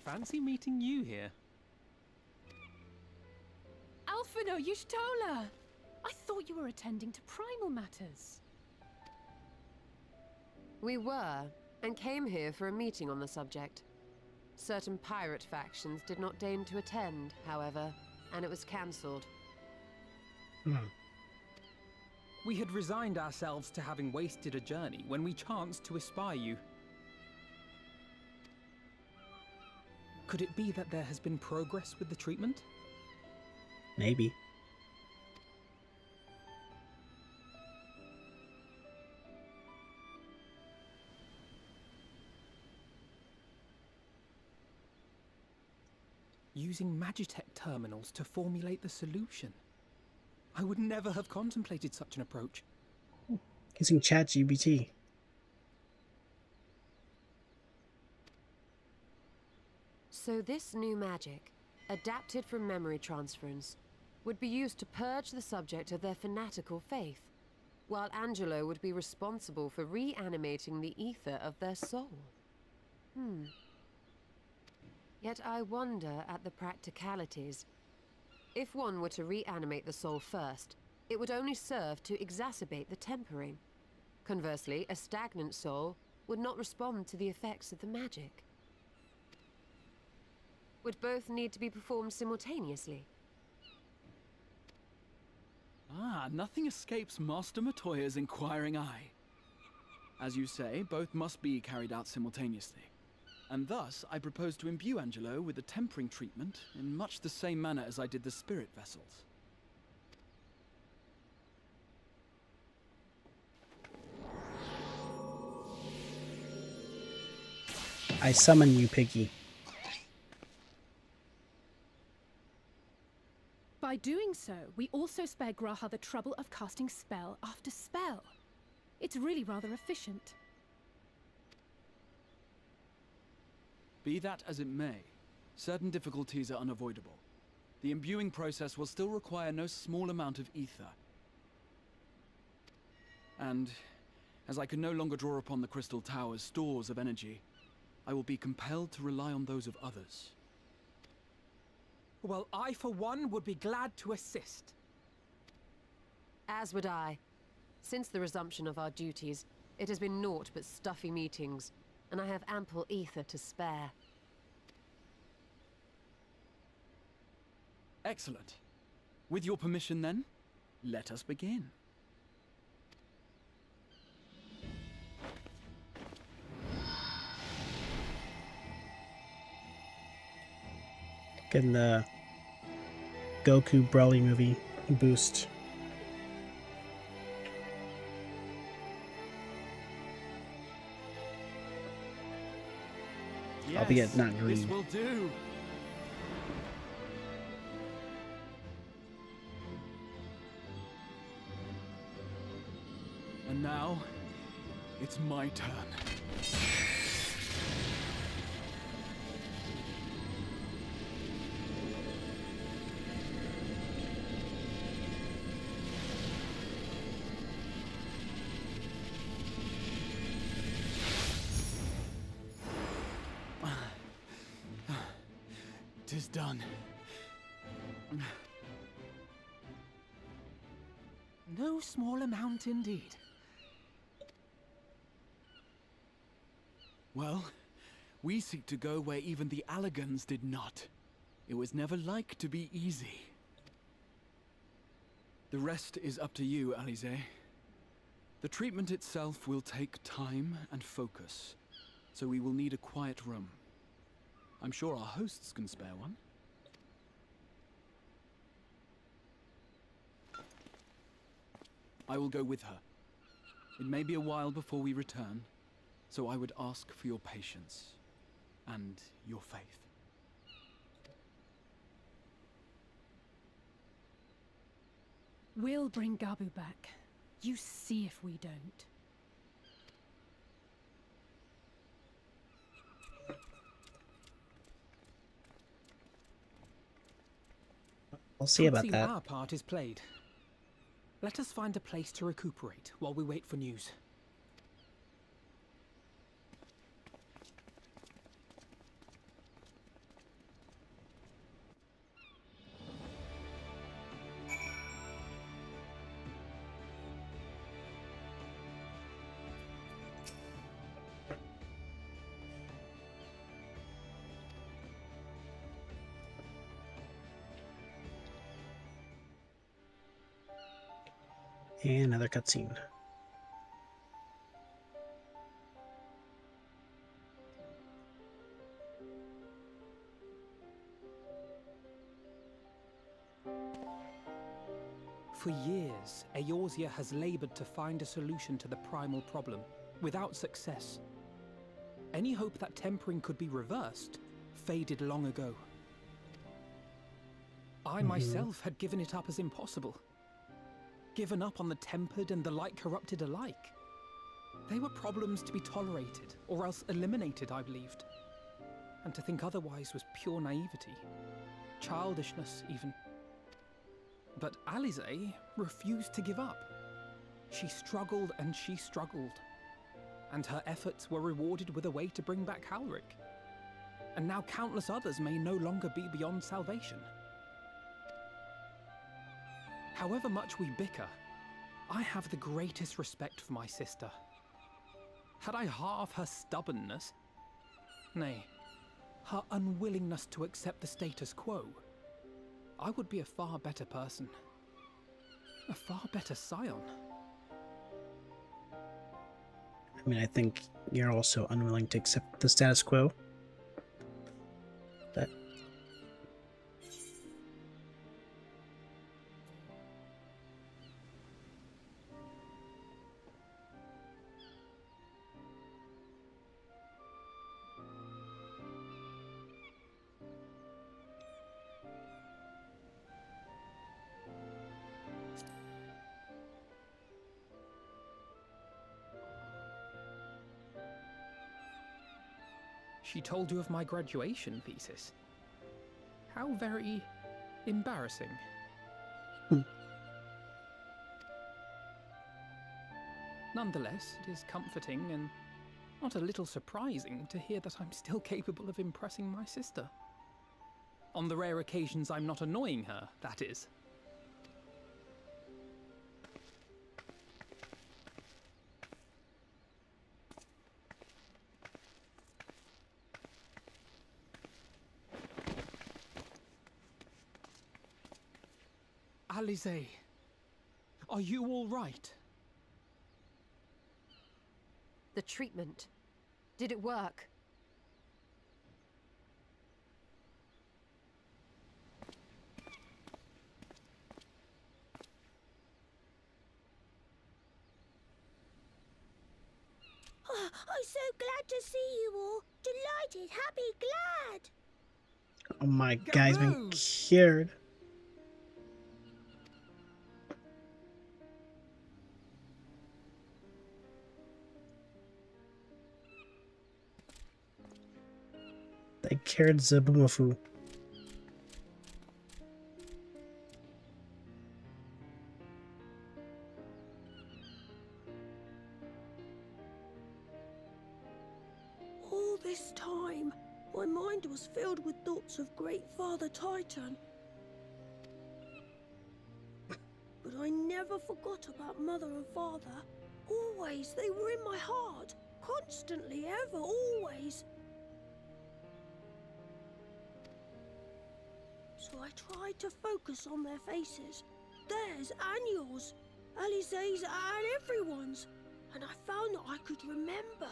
Fancy meeting you here. Alphino Yushtola! I thought you were attending to primal matters. We were, and came here for a meeting on the subject. Certain pirate factions did not deign to attend, however, and it was cancelled. We had resigned ourselves to having wasted a journey when we chanced to espy you. Could it be that there has been progress with the treatment? Maybe. Using Magitech terminals to formulate the solution. I would never have contemplated such an approach. Using ChatGPT. So this new magic, adapted from memory transference, would be used to purge the subject of their fanatical faith, while Angelo would be responsible for reanimating the ether of their soul. Yet I wonder at the practicalities. If one were to reanimate the soul first, it would only serve to exacerbate the tempering. Conversely, a stagnant soul would not respond to the effects of the magic. Would both need to be performed simultaneously? Ah, nothing escapes Master Matoya's inquiring eye. As you say, both must be carried out simultaneously. And thus, I propose to imbue Angelo with the tempering treatment in much the same manner as I did the spirit vessels. I summon you, Piggy. By doing so, we also spare Graha the trouble of casting spell after spell. It's really rather efficient. Be that as it may, certain difficulties are unavoidable. The imbuing process will still require no small amount of ether. And, as I can no longer draw upon the Crystal Tower's stores of energy, I will be compelled to rely on those of others. Well, I for one would be glad to assist. As would I. Since the resumption of our duties, it has been naught but stuffy meetings, and I have ample ether to spare. Excellent. With your permission then, let us begin. Getting the Goku Broly movie boost. Yes, Albeit not green. This will do. And now, it's my turn. Tis done. No small amount indeed. Well, we seek to go where even the Allagans did not. It was never like to be easy. The rest is up to you, Alize. The treatment itself will take time and focus, so we will need a quiet room. I'm sure our hosts can spare one. I will go with her. It may be a while before we return, so I would ask for your patience and your faith. We'll bring Gabu back. You see if we don't. We'll see about Fancy that. Our part is played. Let us find a place to recuperate while we wait for news. And another cutscene. For years, Eorzea has labored to find a solution to the primal problem, without success. Any hope that tempering could be reversed faded long ago. I myself had given it up as impossible. Given up on the tempered and the light corrupted alike. They were problems to be tolerated, or else eliminated, I believed. And to think otherwise was pure naivety. Childishness, even. But Alisaie refused to give up. She struggled and she struggled. And her efforts were rewarded with a way to bring back Halric. And now countless others may no longer be beyond salvation. However much we bicker, I have the greatest respect for my sister. Had I half her stubbornness, nay, her unwillingness to accept the status quo, I would be a far better person. A far better scion. I mean, I think you're also unwilling to accept the status quo. But she told you of my graduation thesis. How very embarrassing. Nonetheless, it is comforting and not a little surprising to hear that I'm still capable of impressing my sister. On the rare occasions I'm not annoying her, that is. Alisaie, are you all right? The treatment. Did it work? Oh, I'm so glad to see you all. Delighted, happy, glad. oh my guy's been cured. They cured Zabumafu. All this time, my mind was filled with thoughts of Great Father Titan. But I never forgot about Mother and Father. Always, they were in my heart. Constantly, ever, always. So I tried to focus on their faces. Theirs and yours. Alisaie's and everyone's. And I found that I could remember.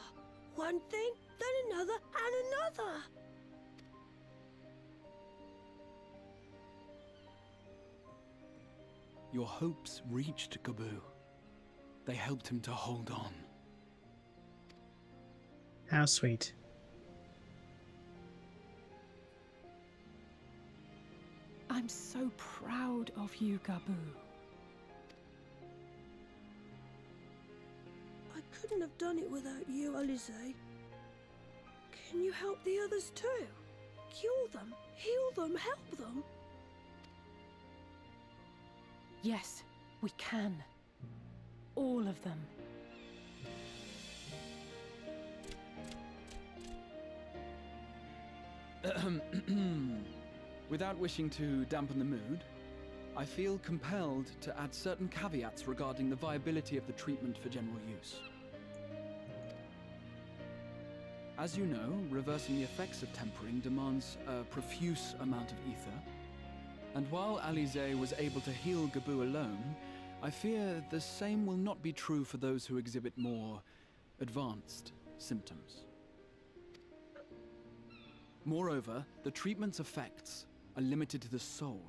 One thing, then another, and another. Your hopes reached Gabu. They helped him to hold on. How sweet. I'm so proud of you, Gabu. I couldn't have done it without you, Alisaie. Can you help the others too? Cure them, heal them, help them? Yes, we can. All of them. Without wishing to dampen the mood, I feel compelled to add certain caveats regarding the viability of the treatment for general use. As you know, reversing the effects of tempering demands a profuse amount of ether, and while Alisaie was able to heal Gabu alone, I fear the same will not be true for those who exhibit more advanced symptoms. Moreover, the treatment's effects are limited to the soul.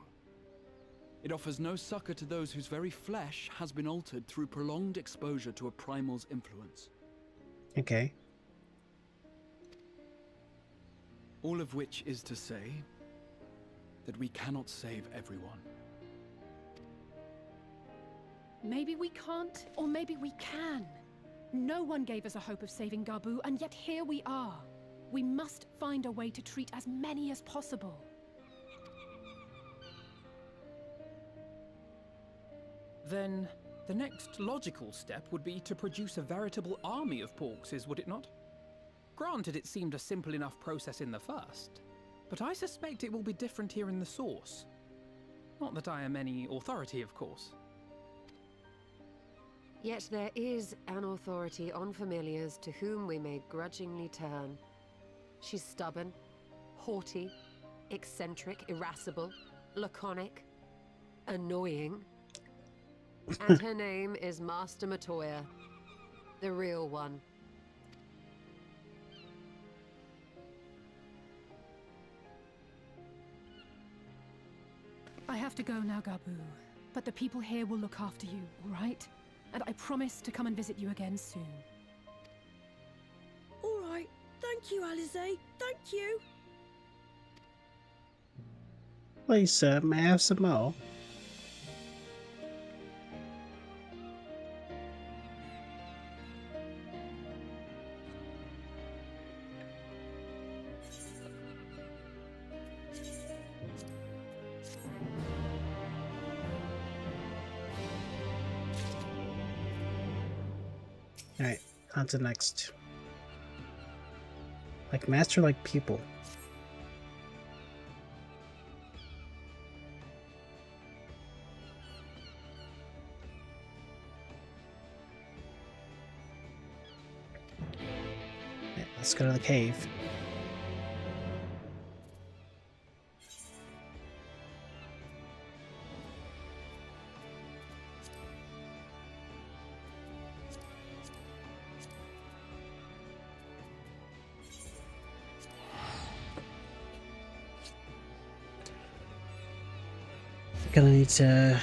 It offers no succor to those whose very flesh has been altered through prolonged exposure to a primal's influence. Okay. All of which is to say that we cannot save everyone. Maybe we can't, or maybe we can. No one gave us a hope of saving Gabu, and yet here we are. We must find a way to treat as many as possible. Then, the next logical step would be to produce a veritable army of Porkses, would it not? Granted, it seemed a simple enough process in the first, but I suspect it will be different here in the source. Not that I am any authority, of course. Yet there is an authority on familiars to whom we may grudgingly turn. She's stubborn, haughty, eccentric, irascible, laconic, annoying. And her name is Master Matoya, the real one. I have to go now, Gabu, but the people here will look after you, all right? And I promise to come and visit you again soon. All right. Thank you, Alize. Thank you. Please, sir, may I have some more? Alright, on to the next. Like master, like pupil. Yeah, let's go to the cave. Gonna need to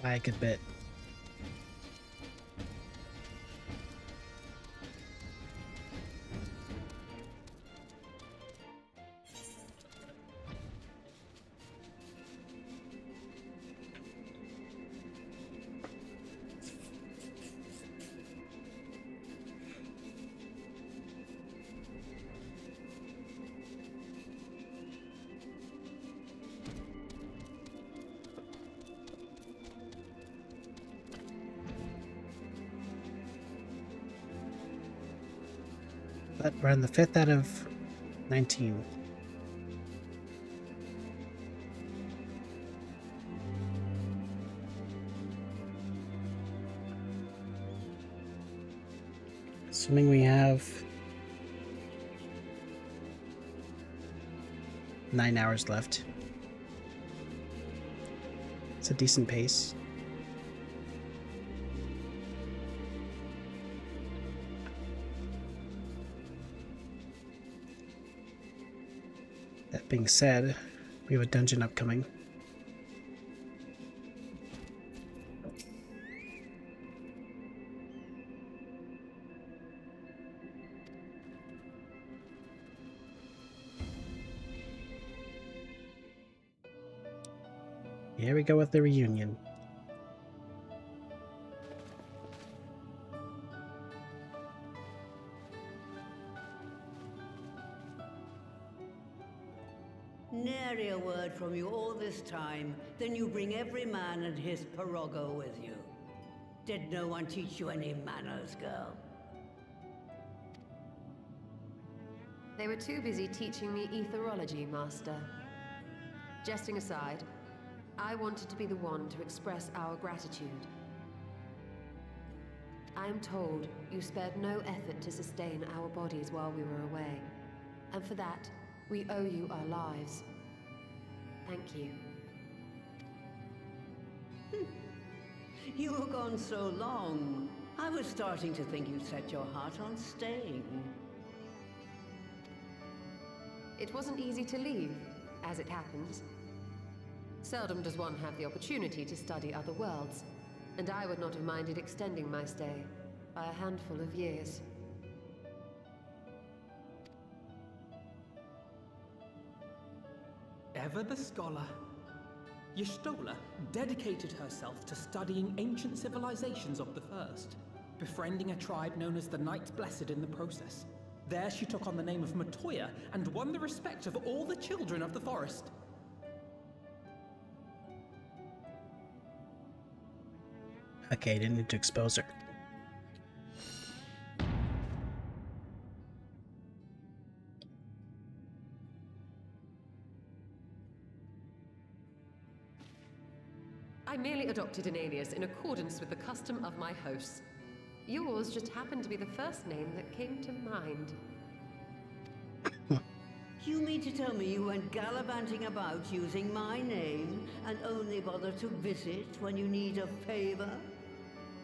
buy a good bit. But we're on the 5th out of 19. Assuming we have 9 hours left. It's a decent pace. That being said, we have a dungeon upcoming. Here we go with the reunion. Nary a word from you all this time, then you bring every man and his pirogo with you. Did no one teach you any manners, girl? They were too busy teaching me etherology, Master. Jesting aside, I wanted to be the one to express our gratitude. I am told you spared no effort to sustain our bodies while we were away. And for that, we owe you our lives. Thank you. You were gone so long. I was starting to think you'd set your heart on staying. It wasn't easy to leave, as it happens. Seldom does one have the opportunity to study other worlds, and I would not have minded extending my stay by a handful of years. Ever the scholar. Y'shtola dedicated herself to studying ancient civilizations of the First, befriending a tribe known as the Knights Blessed in the process. There she took on the name of Matoya and won the respect of all the children of the forest. Okay, didn't need to expose her. I merely adopted an alias in accordance with the custom of my hosts. Yours just happened to be the first name that came to mind. You mean to tell me you went gallivanting about using my name and only bother to visit when you need a favor?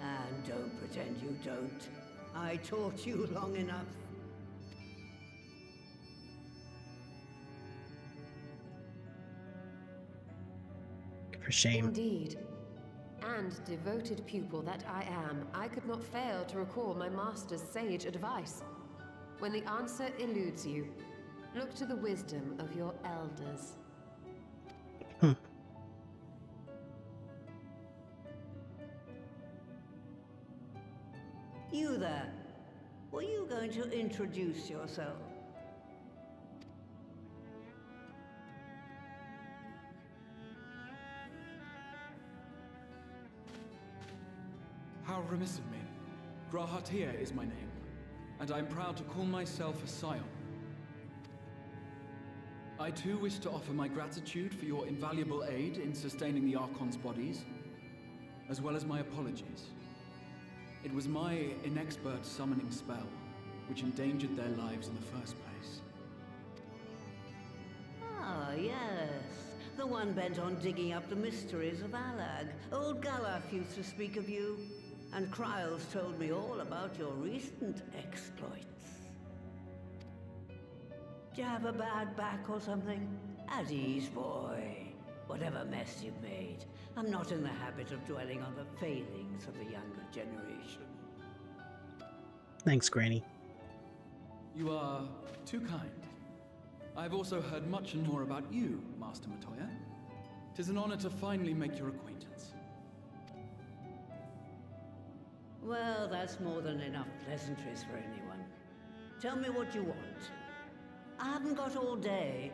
And don't pretend you don't. I taught you long enough. For shame. Indeed. And devoted pupil that I am, I could not fail to recall my master's sage advice. When the answer eludes you, look to the wisdom of your elders. You there. Were you going to introduce yourself? How remiss of me. Grahatia is my name, and I'm proud to call myself a scion. I too wish to offer my gratitude for your invaluable aid in sustaining the Archon's bodies, as well as my apologies. It was my inexpert summoning spell which endangered their lives in the first place. Ah, yes. The one bent on digging up the mysteries of Alag. Old Galaf used to speak of you, and Kryles told me all about your recent exploits. Do you have a bad back or something? At ease, boy. Whatever mess you've made, I'm not in the habit of dwelling on the failings of the younger generation. Thanks, Granny. You are too kind. I've also heard much and more about you, Master Matoya. 'Tis an honor to finally make your acquaintance. Well, that's more than enough pleasantries for anyone. Tell me what you want. I haven't got all day.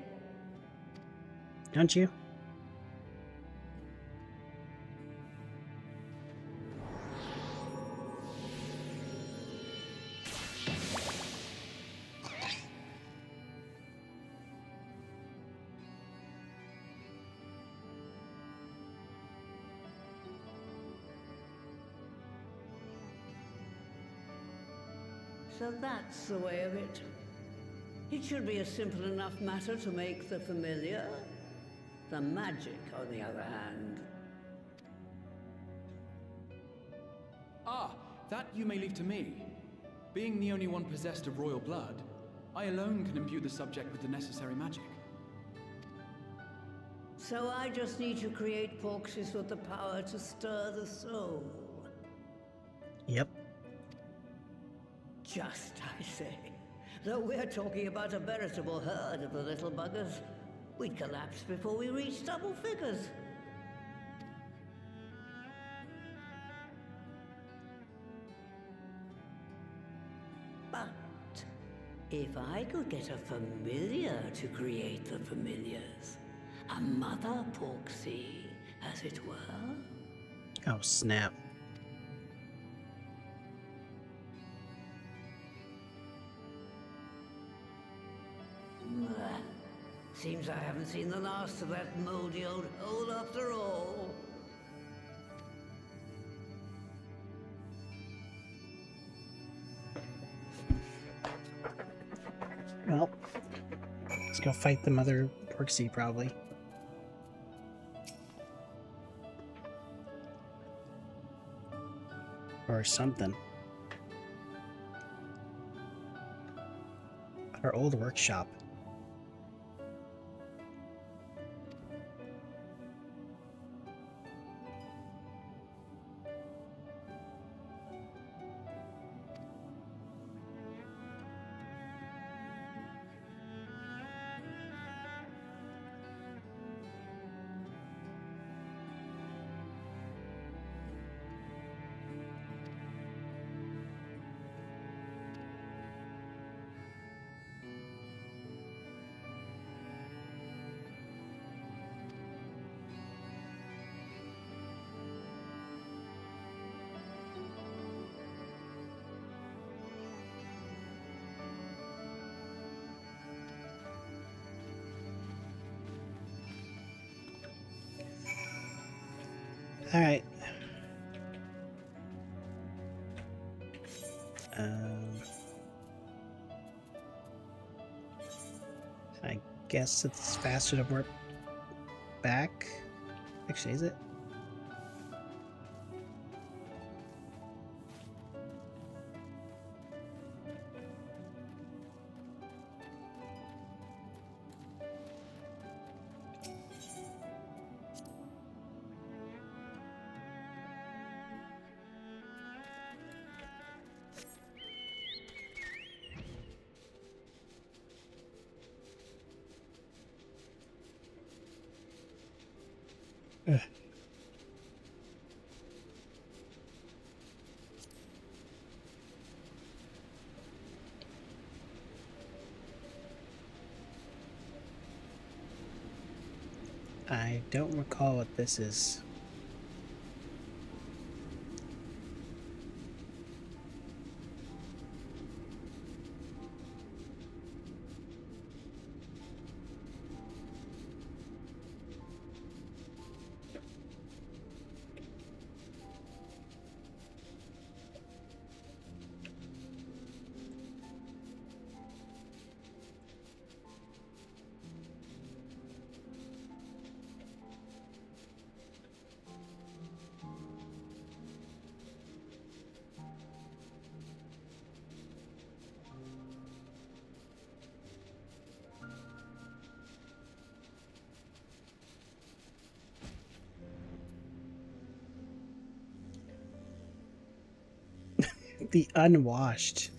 Don't you? So that's the way of it. It should be a simple enough matter to make the familiar. The magic, on the other hand. Ah, that you may leave to me. Being the only one possessed of royal blood, I alone can imbue the subject with the necessary magic. So I just need to create porxes with the power to stir the soul. Yep. Just, I say. Though we're talking about a veritable herd of the little buggers, we'd collapse before we reached double figures. But if I could get a familiar to create the familiars, a mother porxie, as it were. Oh, snap. Seems I haven't seen the last of that moldy old hole after all. Well, let's go fight the mother Porksy, probably. Or something. Our old workshop. All right. I guess it's faster to work back. Actually, is it? Ugh. I don't recall what this is. The unwashed.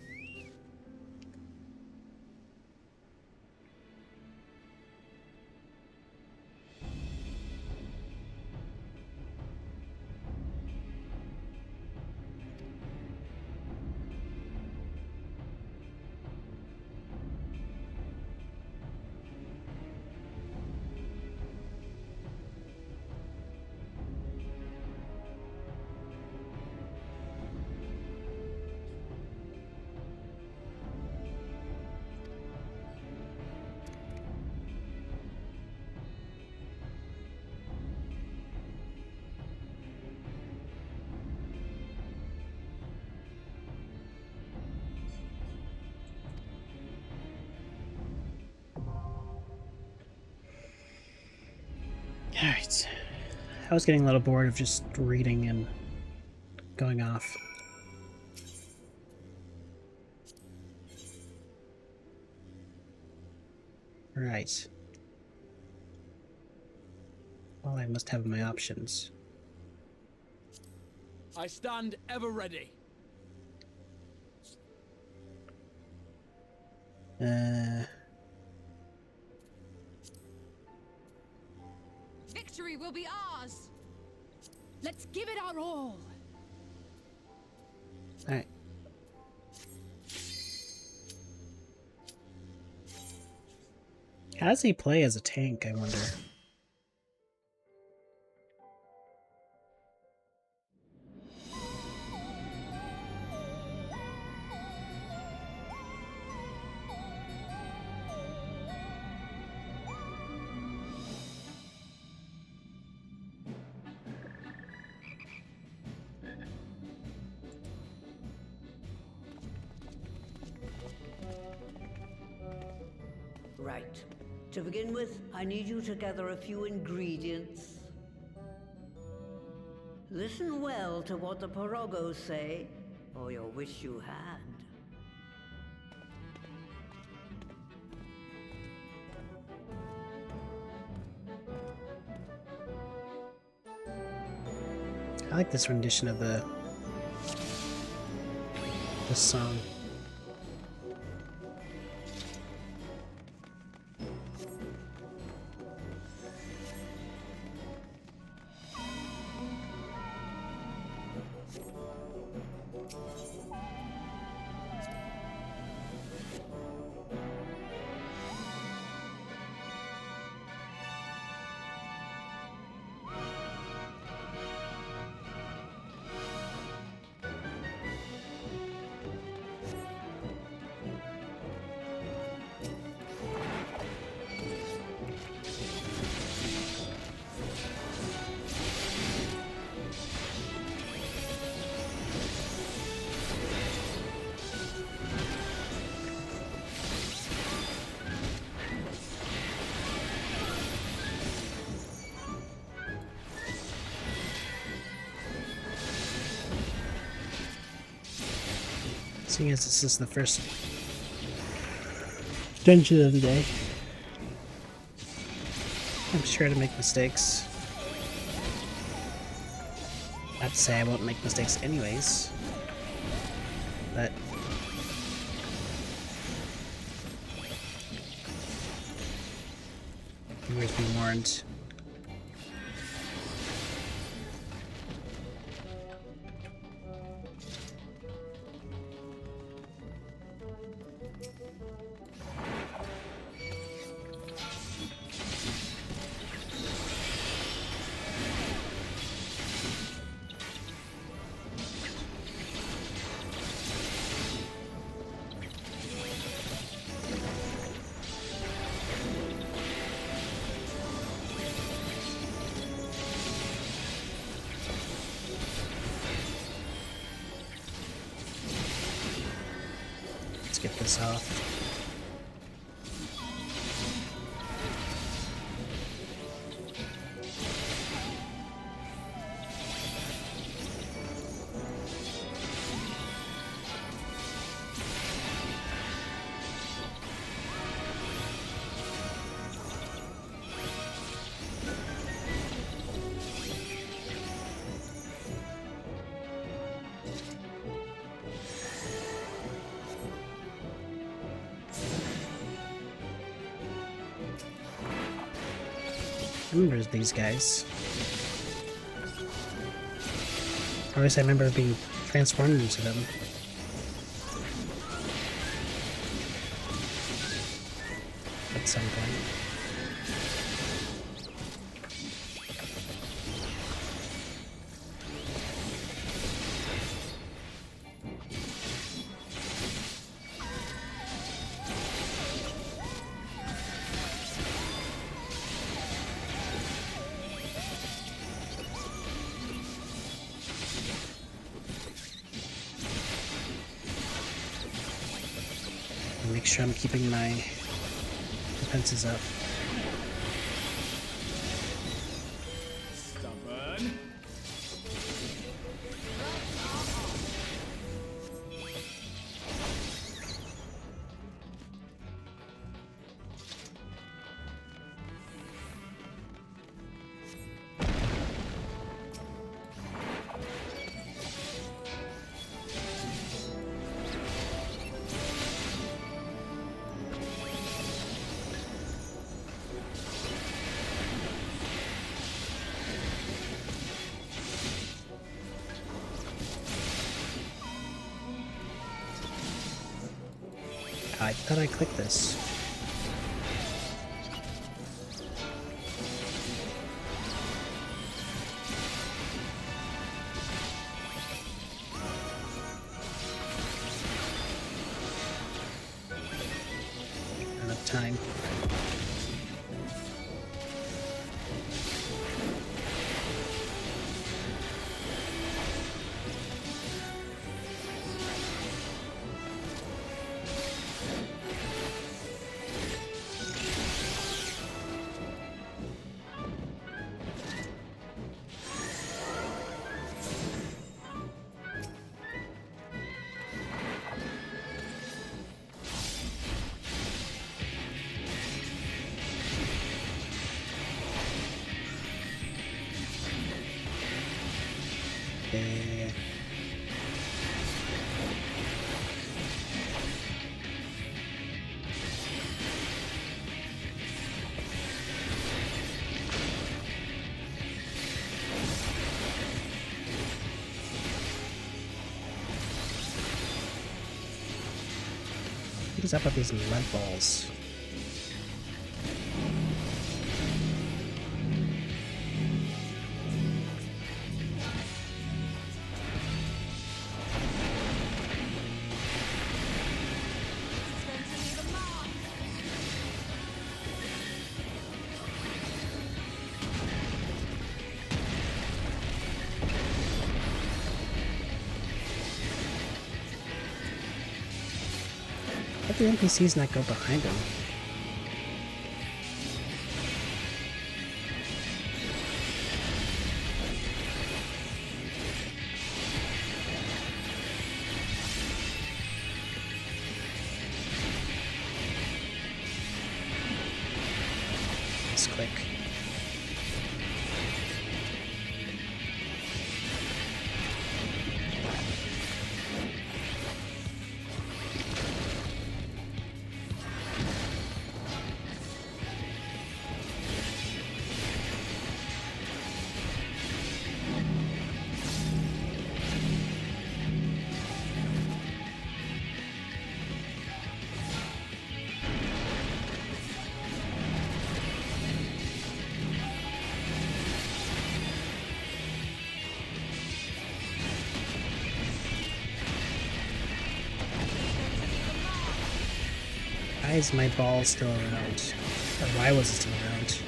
Alright. I was getting a little bored of just reading and going off. Right. Well, I must have my options. I stand ever ready. Victory will be ours! Let's give it our all! Alright. How does he play as a tank, I wonder? Right. To begin with, I need you to gather a few ingredients. Listen well to what the Porogos say, or you'll wish you had. I like this rendition of the song. Seeing as this is the first dungeon of the day, I'm sure to make mistakes. Not to say I won't make mistakes anyways, but viewers be warned. Get this off. I remember these guys. Or at least I remember being transformed into them. At some point. Make sure I'm keeping my defenses up. Stubborn. I thought I clicked this. Enough time. What is up with these lead balls? Let the NPCs not go behind him. Let's click. Why is my ball still around? Or why was it still around?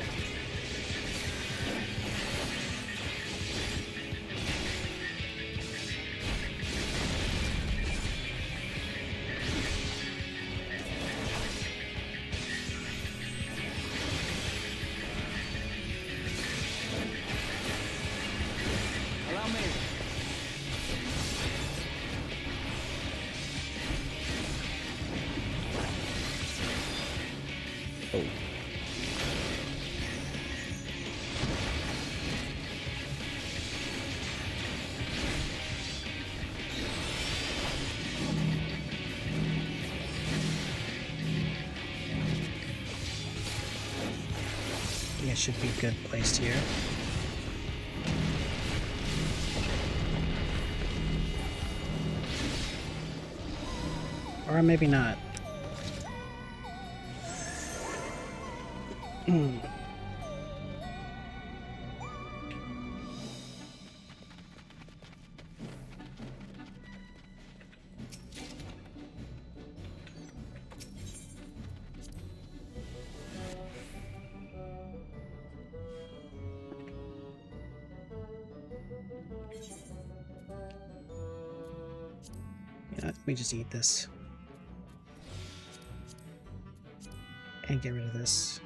Allow me. Oh. I think it should be good placed here. Or maybe not. Yeah, let me just eat this. And get rid of this.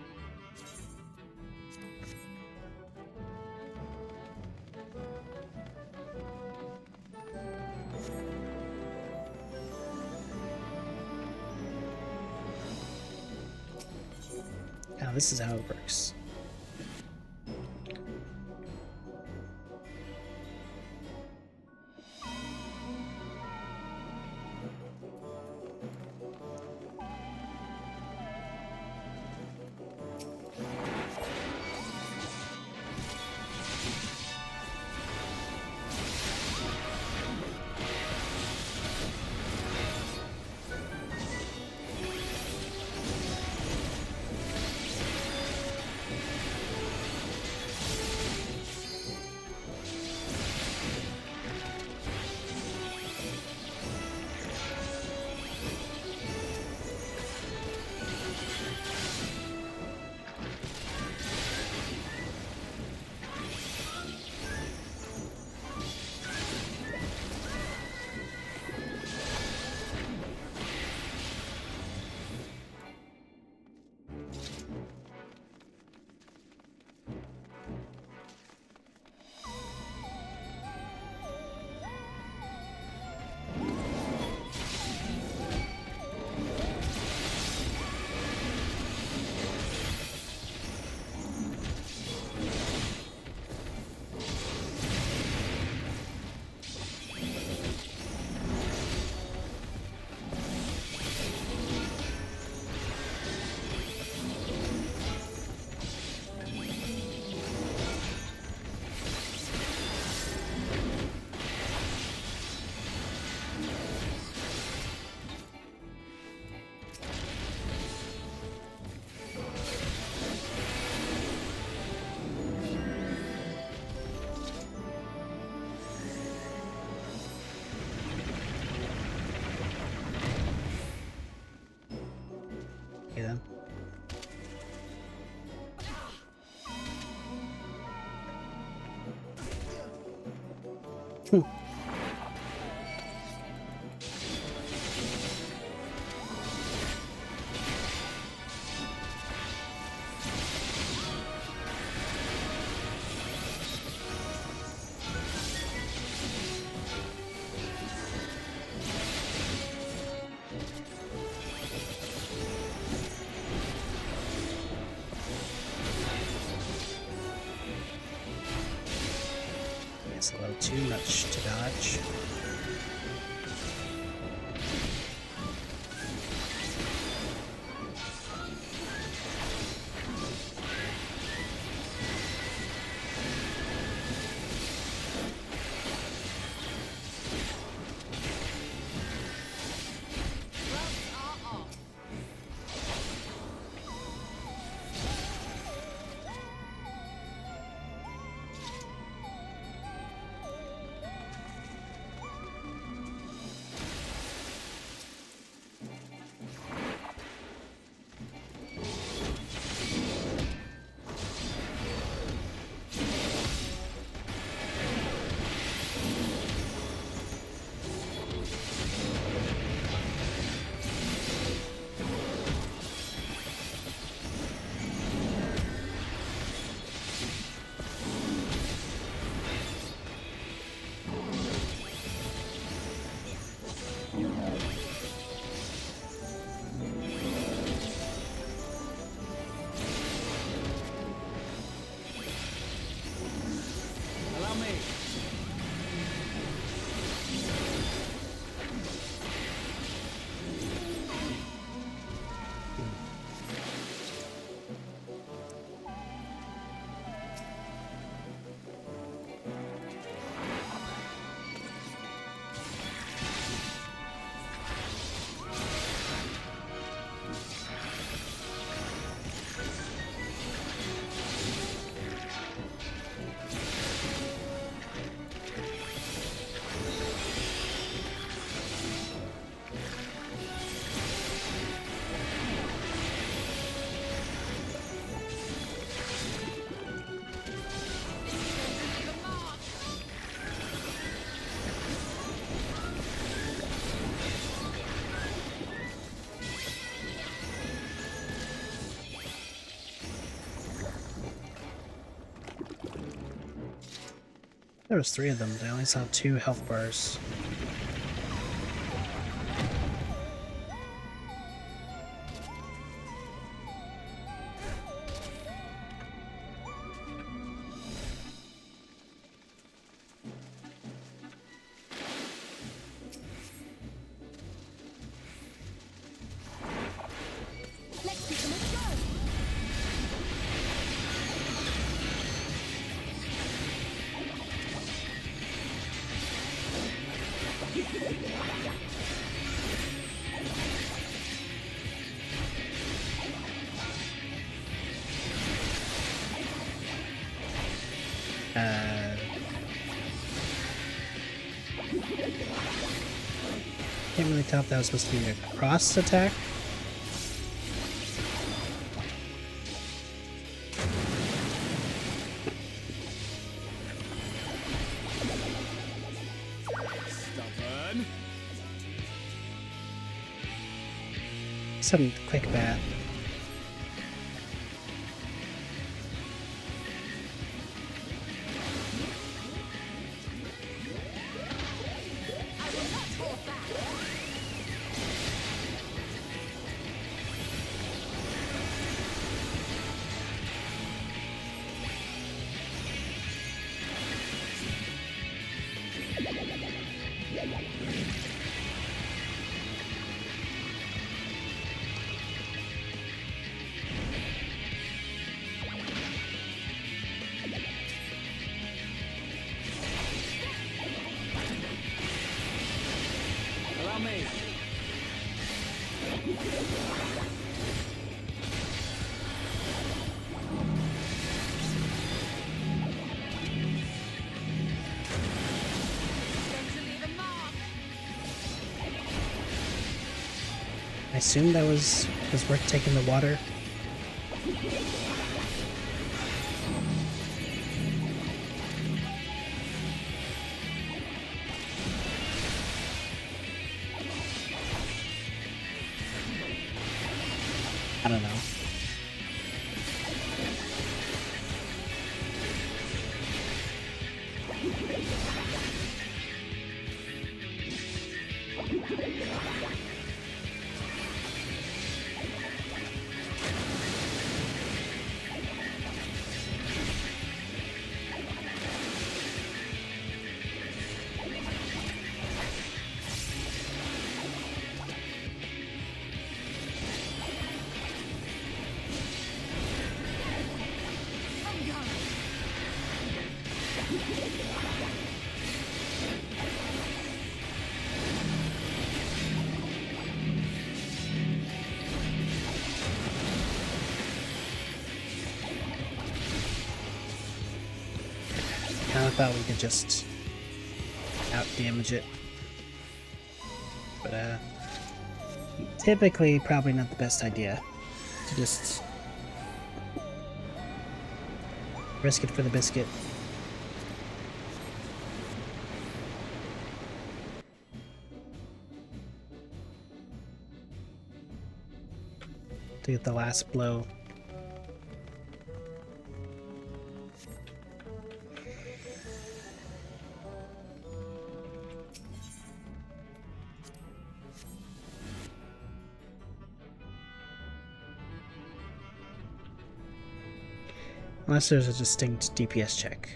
Now this is how it works. then. It's a little too much to dodge. There was 3 of them, but I only saw 2 health bars. Can't really tell if that was supposed to be a cross attack. Stubborn. Some quick bat. I assume that was worth taking the water. I don't know. I thought we could just out-damage it. But, typically probably not the best idea to just risk it for the biscuit. To get the last blow. Unless there's a distinct DPS check.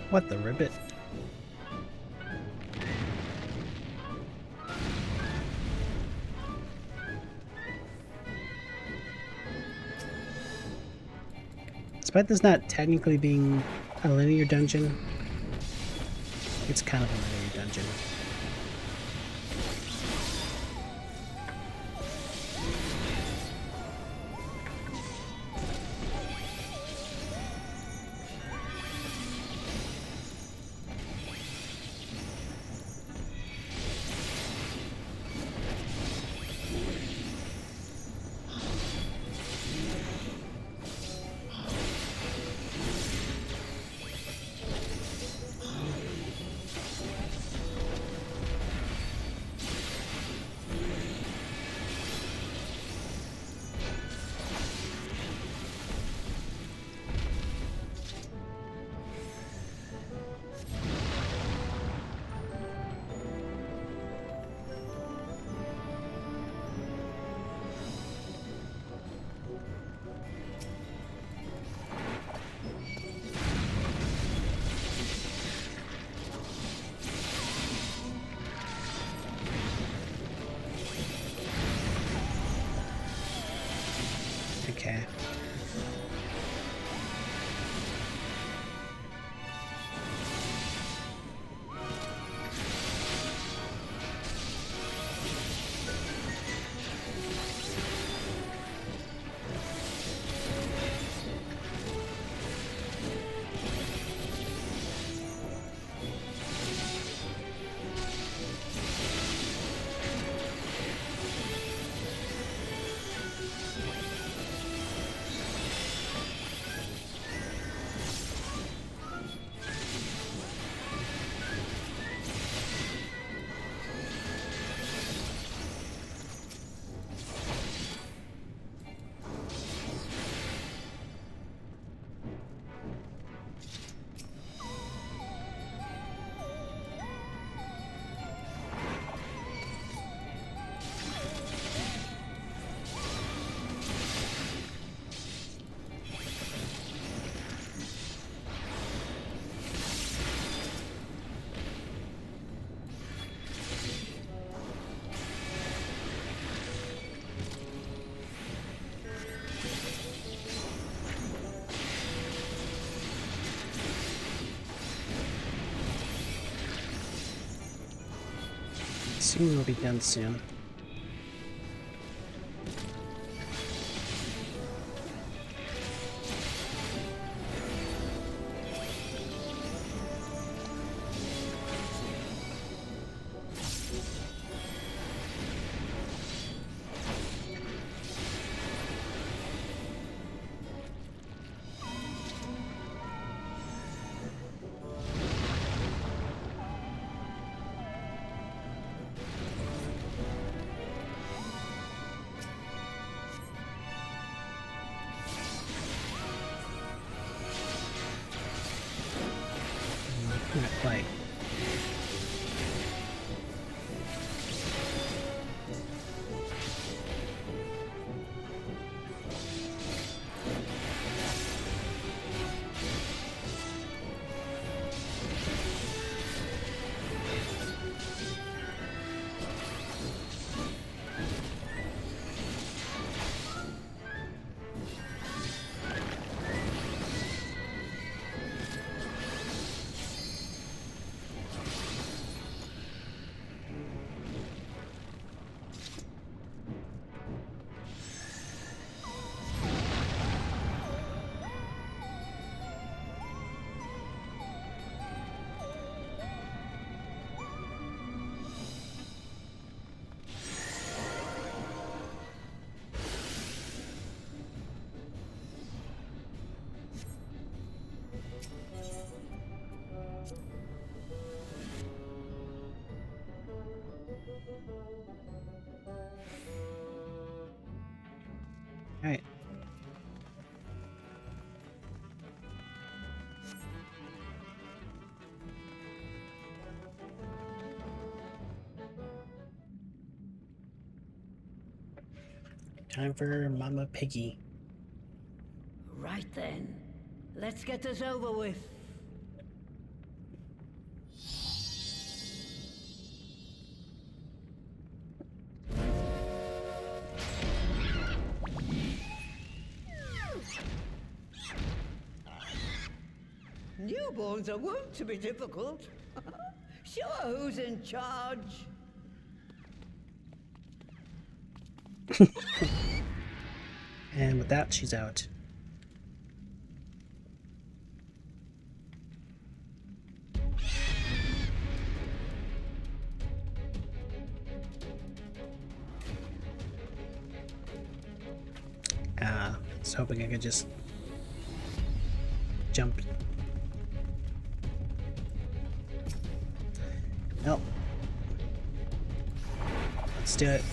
What the ribbit? Despite this not technically being a linear dungeon, it's kind of a linear dungeon. assume we'll be done soon. Not quite. Alright. Time for Mama Piggy. Right then. Let's get this over with. Newborns are wont to be difficult. Sure, who's in charge? And with that, she's out. I was hoping I could just jump. Nope. Let's do it.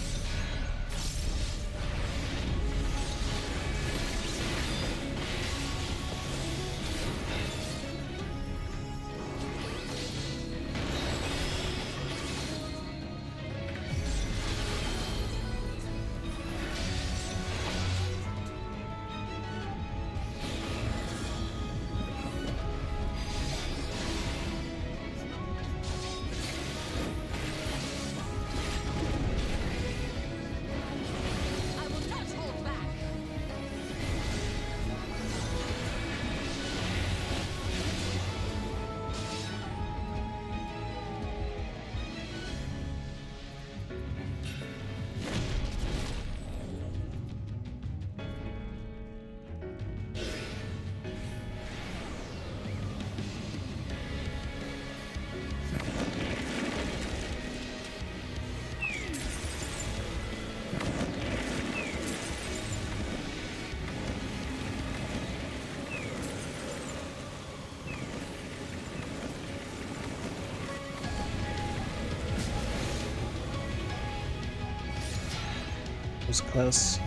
Was close.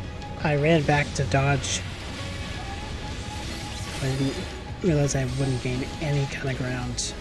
I ran back to dodge. I didn't realize I wouldn't gain any kind of ground.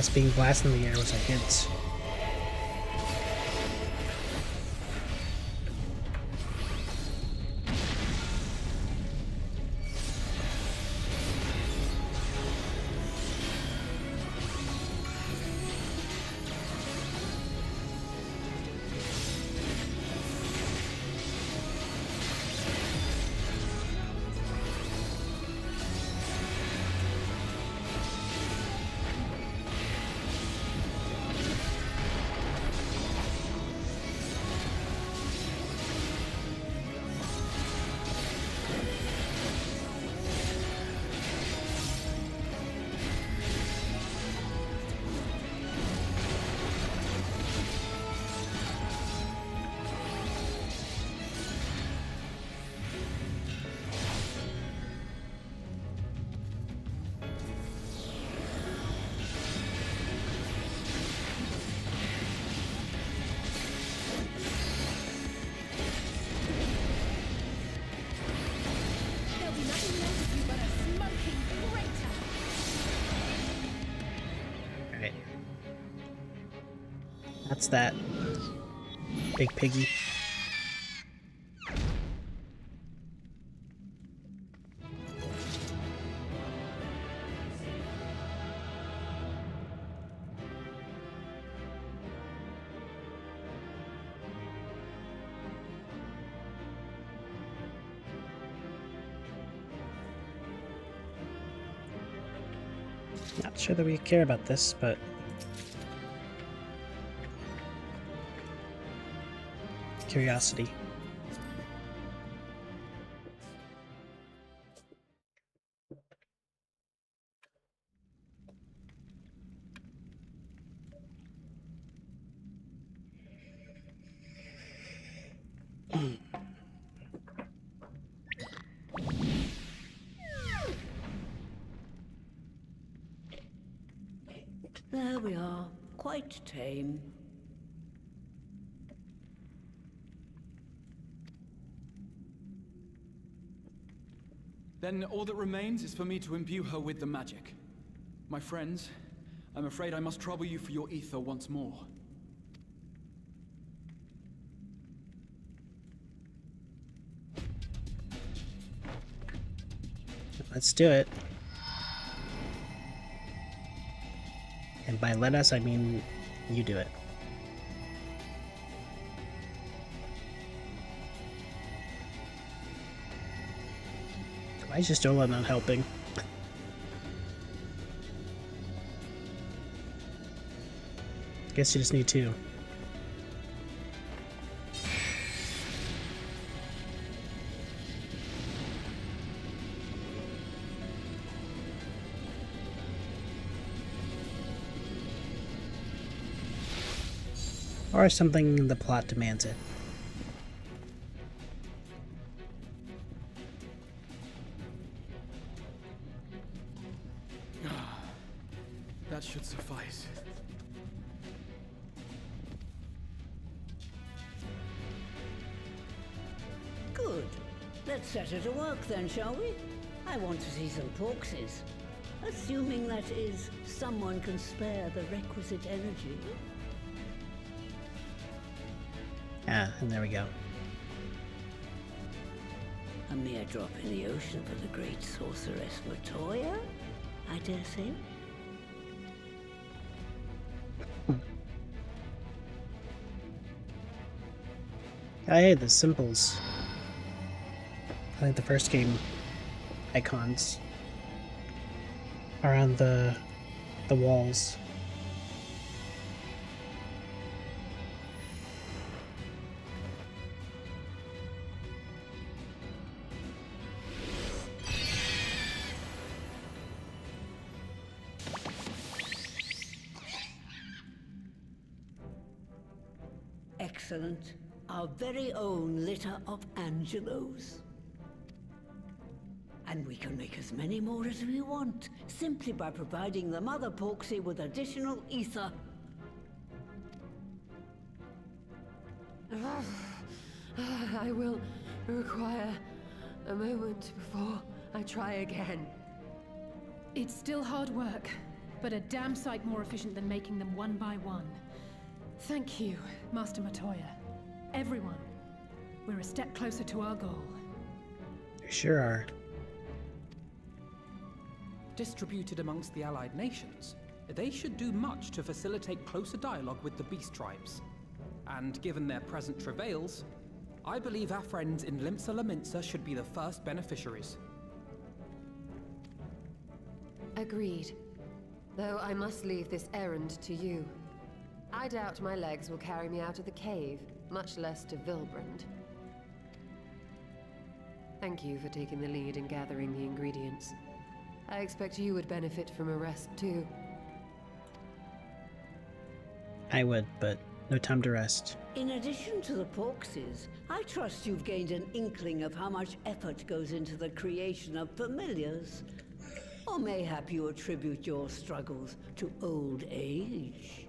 guess being blasted in the air was a hint. That's that. Big piggy. Not sure that we care about this, but curiosity. There we are, quite tame. Then all that remains is for me to imbue her with the magic. My friends, I'm afraid I must trouble you for your ether once more. Let's do it. And by let us, I mean you do it. Why is Jola not helping? Guess you just need two. Or something in the plot demands it. That should suffice. Good. Let's set her to work then, shall we? I want to see some porkses. Assuming that is, someone can spare the requisite energy. Ah, and there we go. A mere drop in the ocean for the great sorceress Matoya, I dare say. Oh, hey, the symbols. I think the first game icons are on the walls. Excellent. Our very own litter of Angelos. And we can make as many more as we want, simply by providing the Mother Porksy with additional ether. I will require a moment before I try again. It's still hard work. but a damn sight more efficient than making them one by one. Thank you, Master Matoya. Everyone, we're a step closer to our goal. We sure are. Distributed amongst the allied nations, they should do much to facilitate closer dialogue with the beast tribes. And given their present travails, I believe our friends in Limsa Laminsa should be the first beneficiaries. Agreed. Though I must leave this errand to you. I doubt my legs will carry me out of the cave, much less to Vilbrand. Thank you for taking the lead in gathering the ingredients. I expect you would benefit from a rest too. I would, but no time to rest. In addition to the Porkses, I trust you've gained an inkling of how much effort goes into the creation of familiars. Or mayhap you attribute your struggles to old age.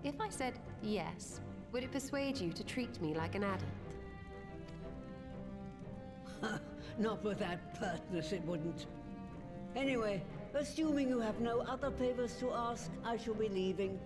If I said yes, would it persuade you to treat me like an adult? Not with that pertness, it wouldn't. Anyway, assuming you have no other favors to ask, I shall be leaving.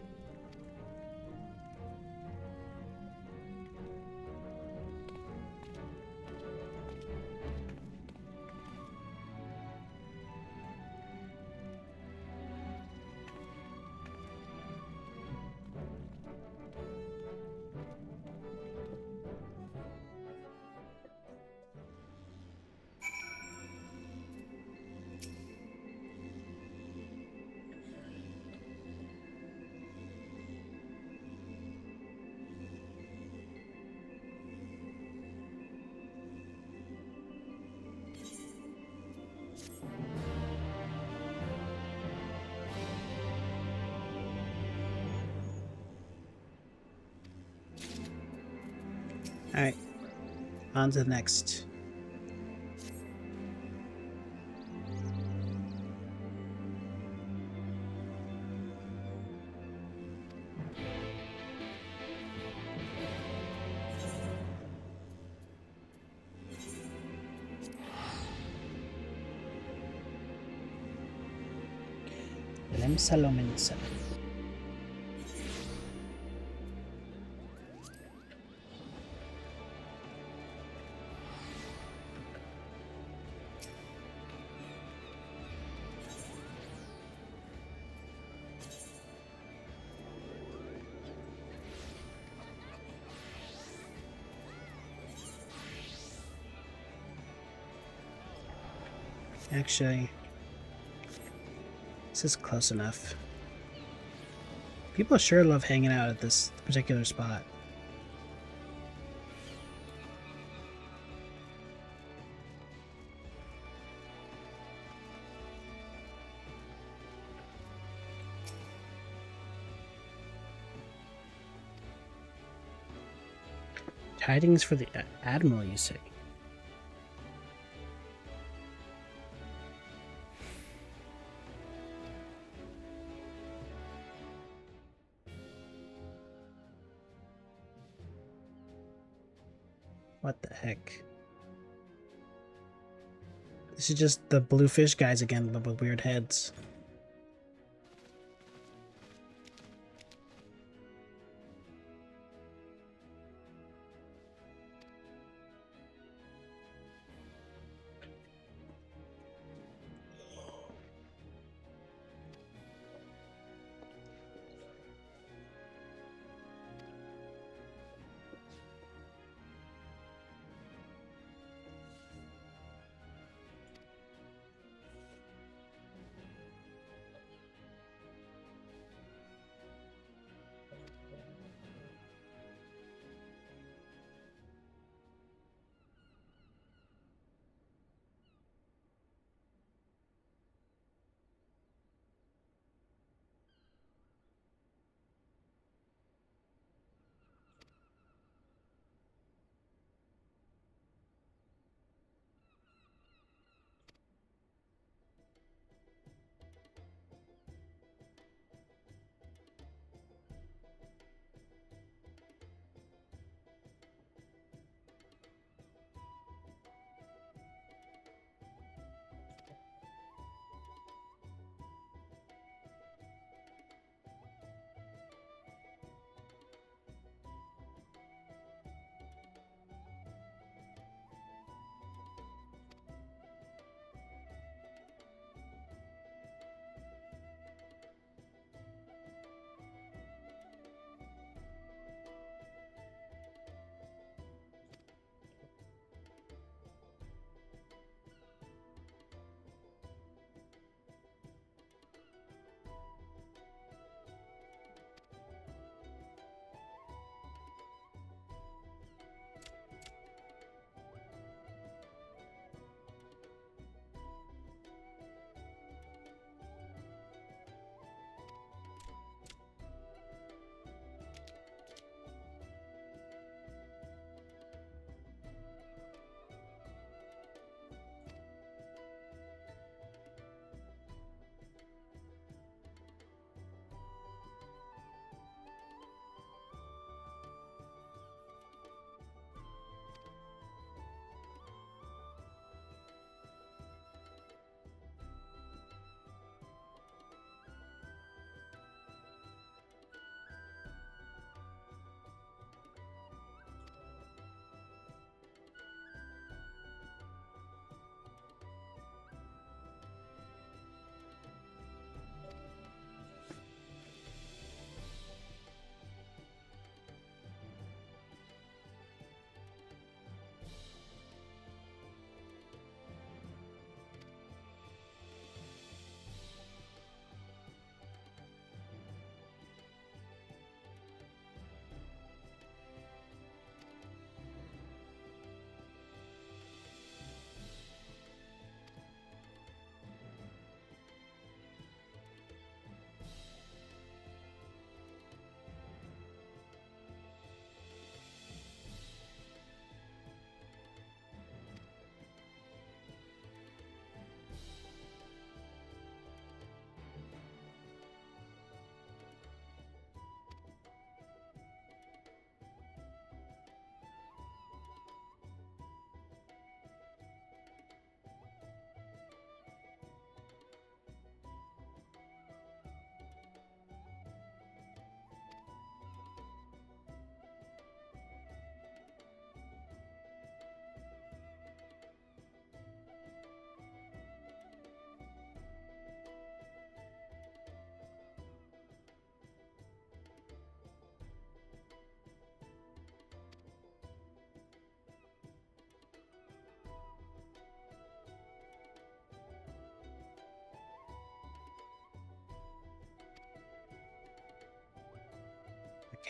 Alright, on to the next. Limsa Lominsa. Actually, this is close enough. People sure love hanging out at this particular spot. Tidings for the Admiral, you say? What the heck? This is just the blue fish guys again, but with weird heads.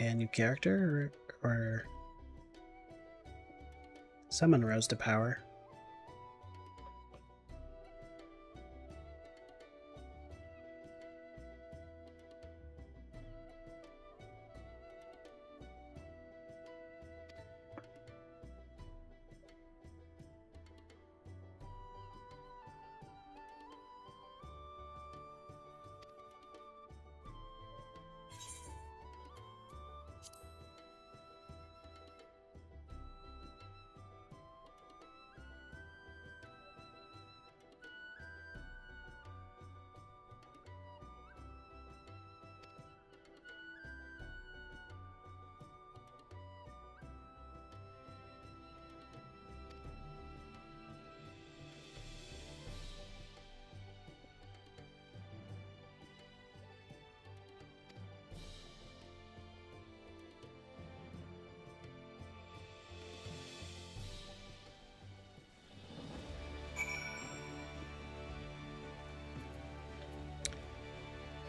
Okay, a new character, or someone rose to power.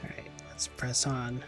Alright, let's press on.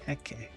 Okay.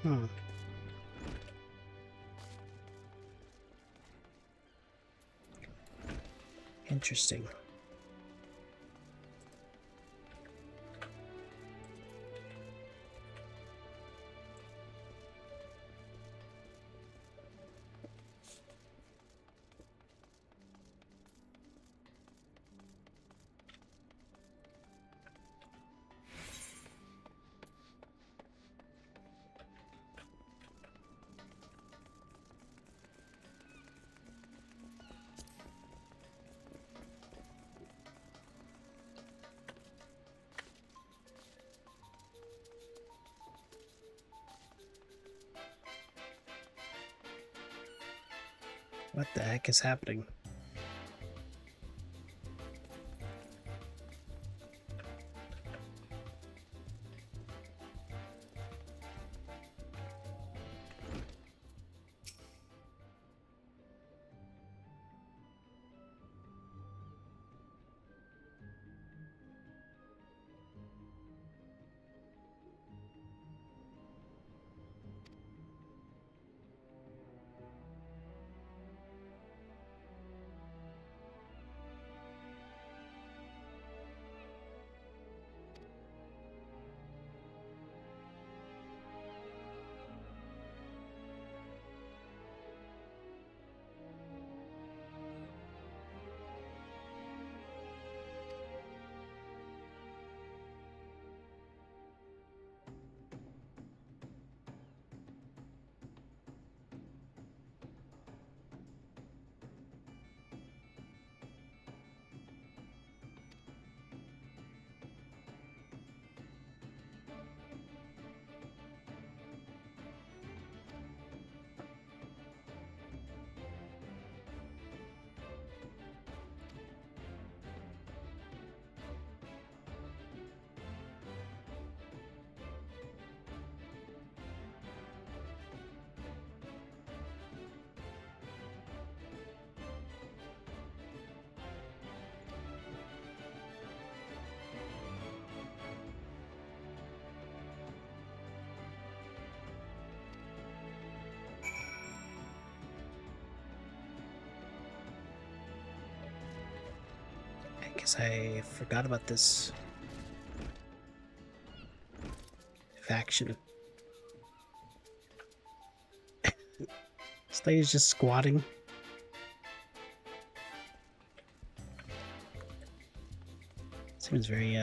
Hmm. Interesting. What the heck is happening? Guess I forgot about this faction. This lady's just squatting. Seems very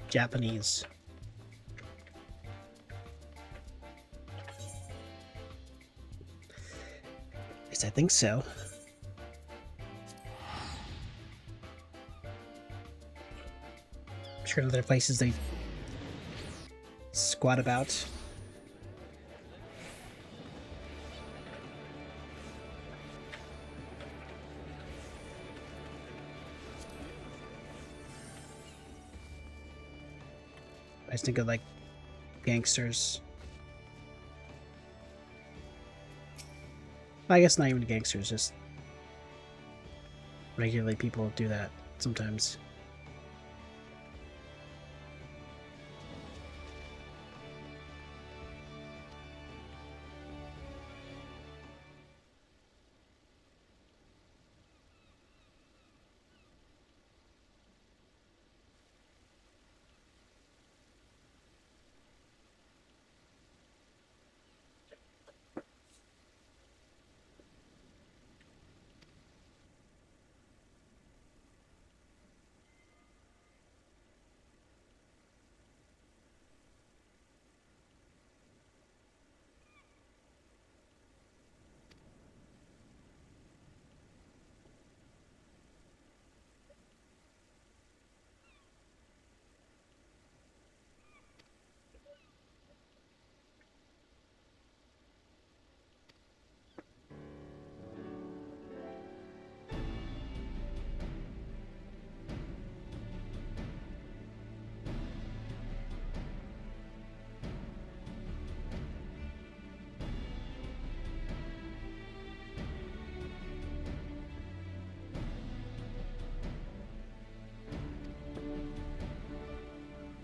Japanese. At least I think so. I'm sure in other places they squat about. I just think of like gangsters. I guess not even gangsters, just regularly people do that sometimes.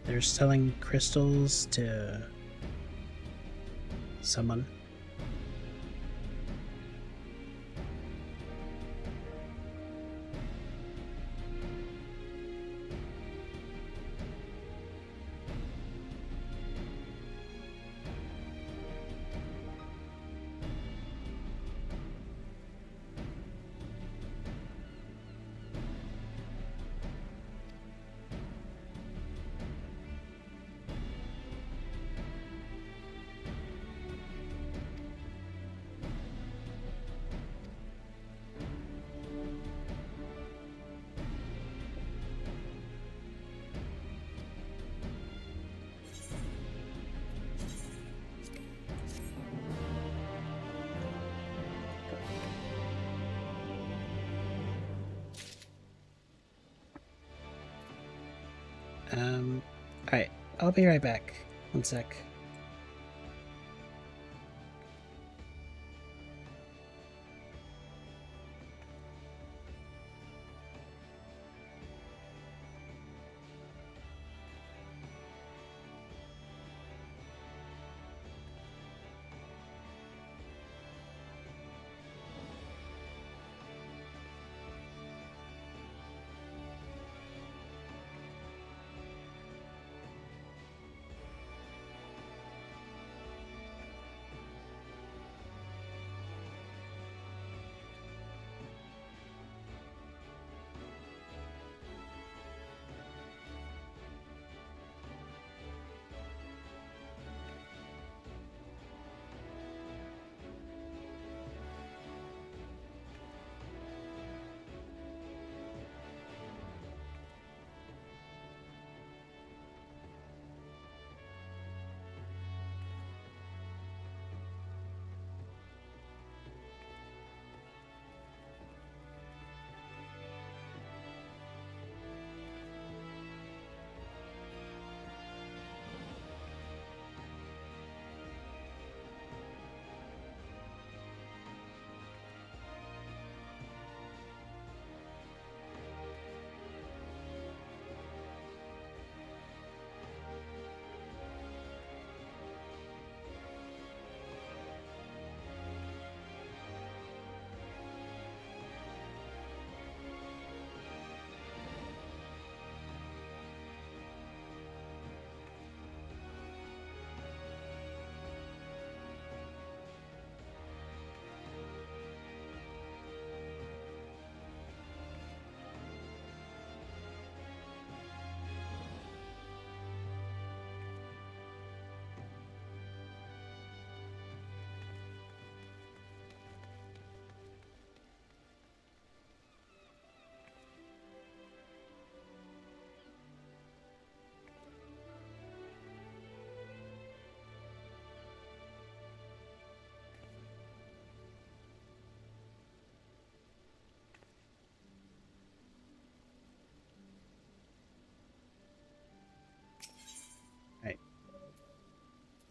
They're selling crystals to someone. Alright, I'll be right back. One sec.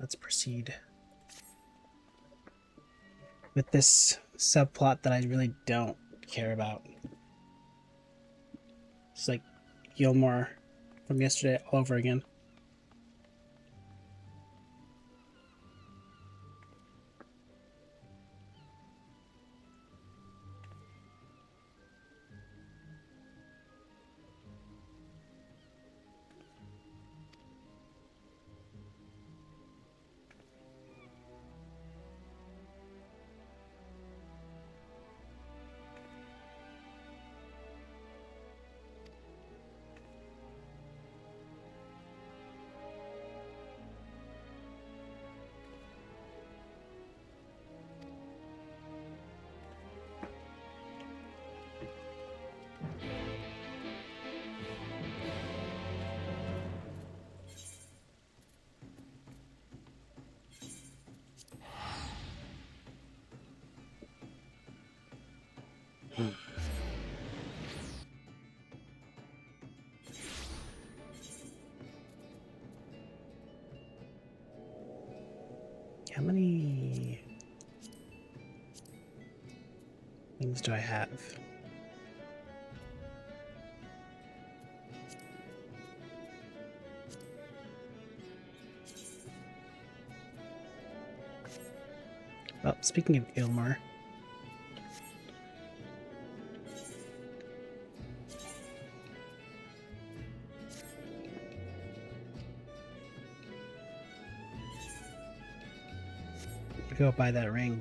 let's proceed with this subplot that I really don't care about. It's like Gilmore from yesterday all over again. How many things do I have? Well, speaking of Ilmar, go buy that ring.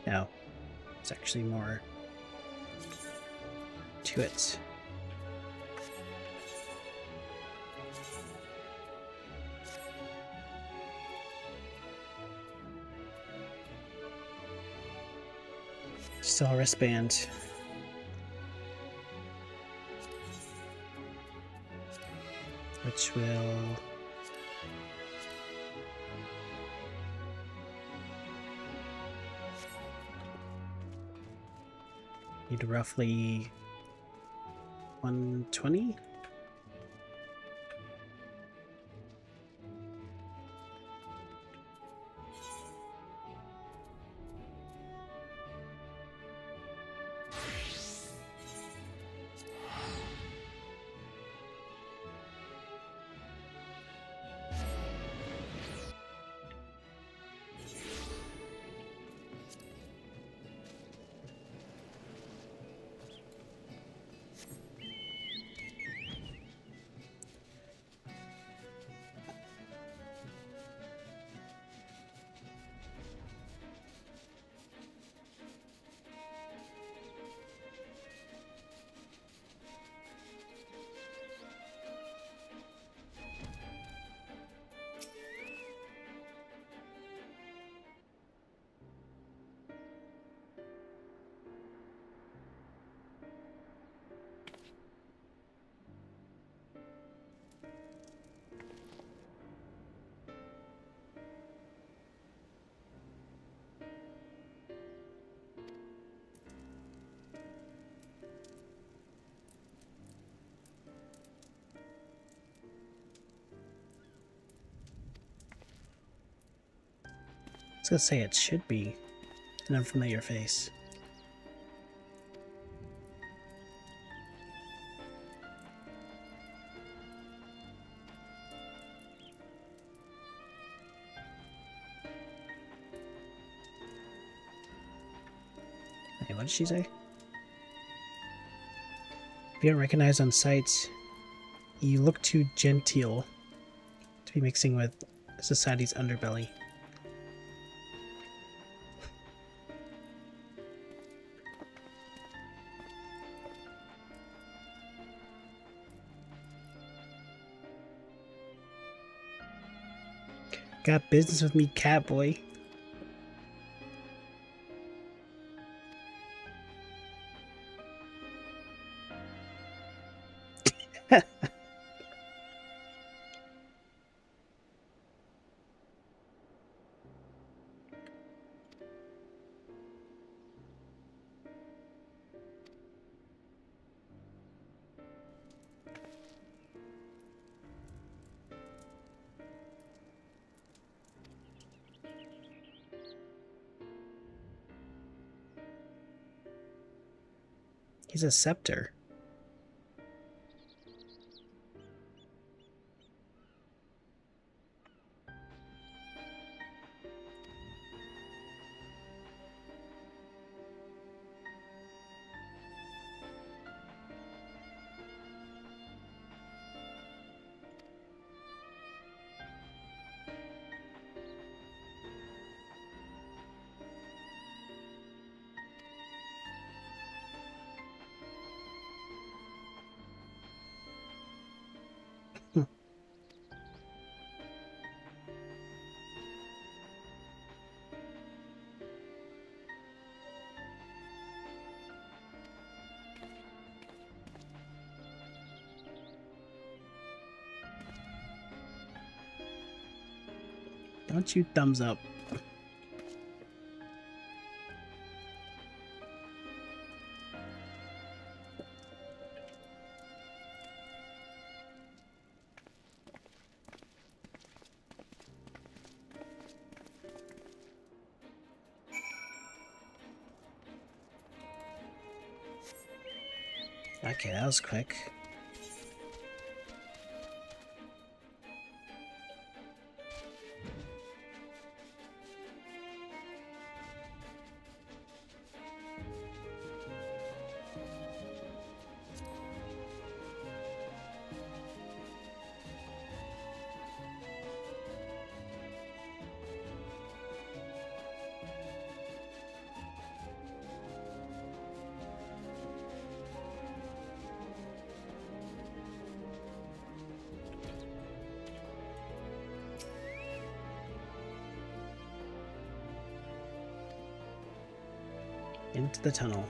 No, it's actually more to it. Still a wristband. Which will need roughly 120. I was gonna say it should be an unfamiliar face. Hey, what did she say? If you don't recognize on sight, you look too genteel to be mixing with society's underbelly. Got business with me, Catboy. He's a scepter. Don't you thumbs up. Okay, that was quick. Into the tunnel.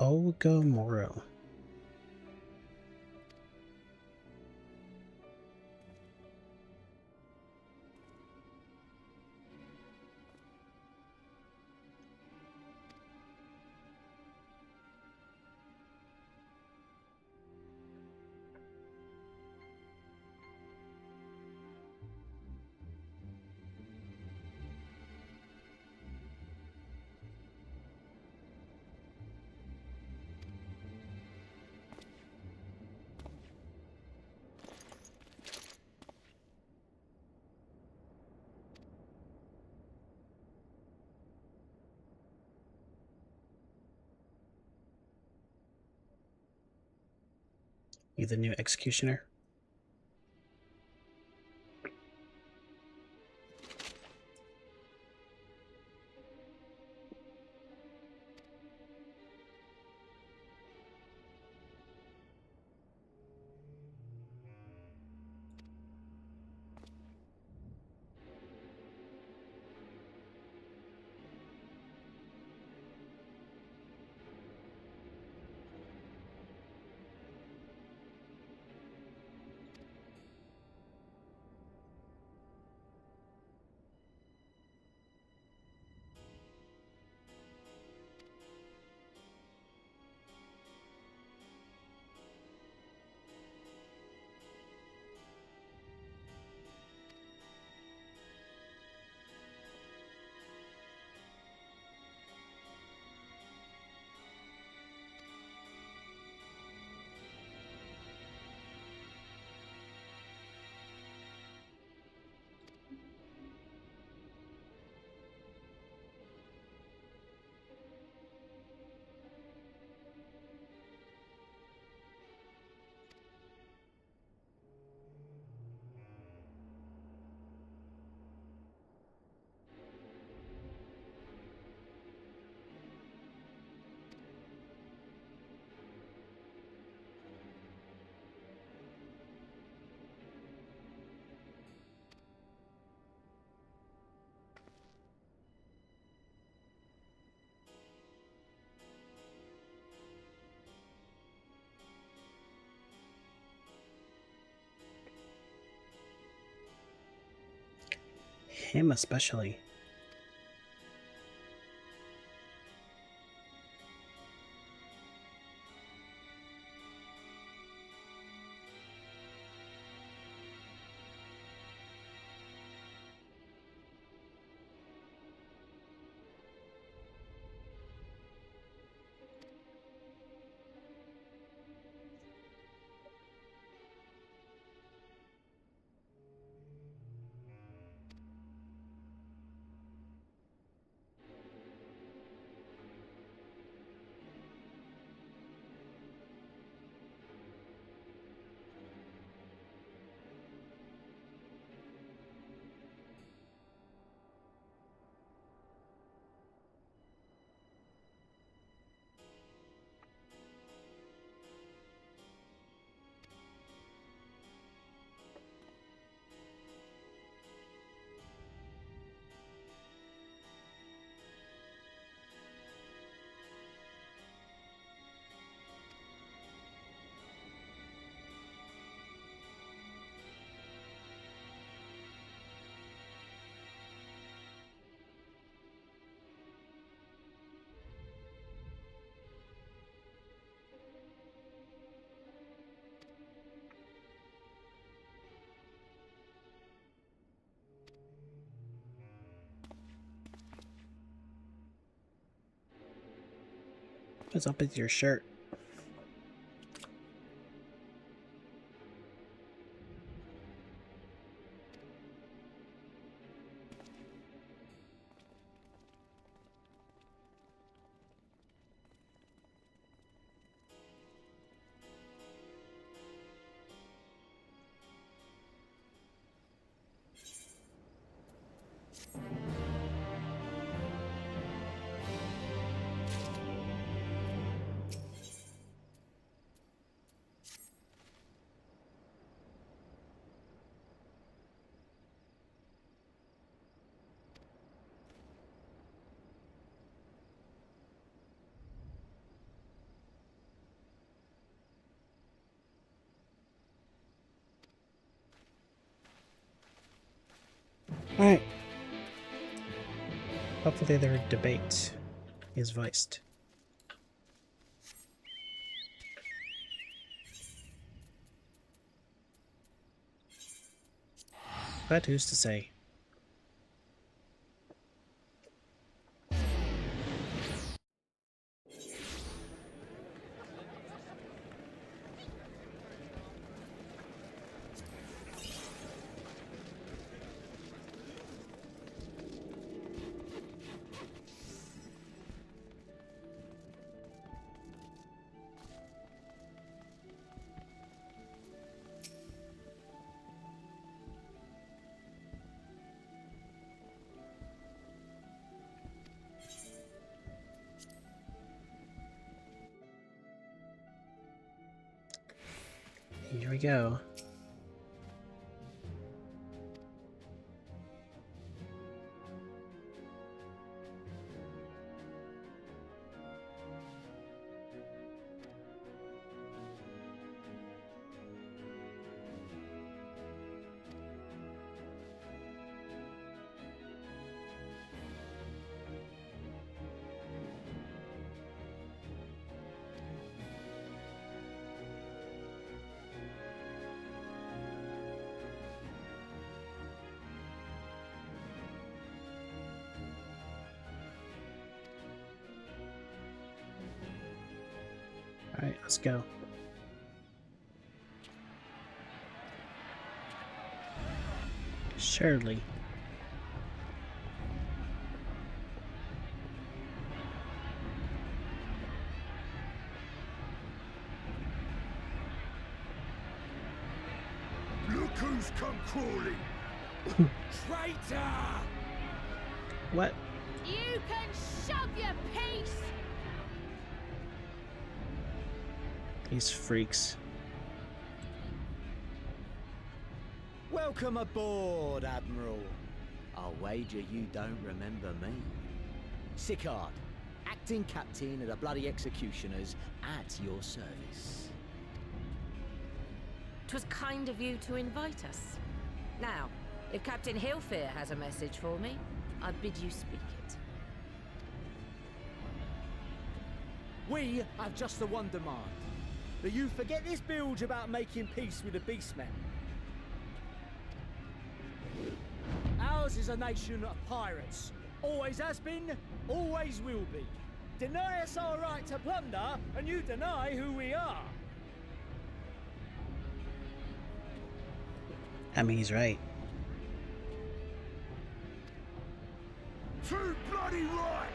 Ogomoro. You the new executioner? Him especially. What's up with your shirt? Alright. Hopefully their debate is voiced. But who's to say? Here we go. Alright, let's go. Surely. Look who's come crawling! Traitor! What? You can shove your piece! These freaks. Welcome aboard, Admiral. I'll wager you don't remember me. Sickard, acting captain of the bloody executioners, at your service. 'Twas kind of you to invite us. Now, If Captain Hillfear has a message for me, I bid you speak it. We have just the one demand. That you forget this bilge about making peace with the beastmen. Ours is a nation of pirates. Always has been, always will be. Deny us our right to plunder, and you deny who we are. I mean, he's right. Too bloody right!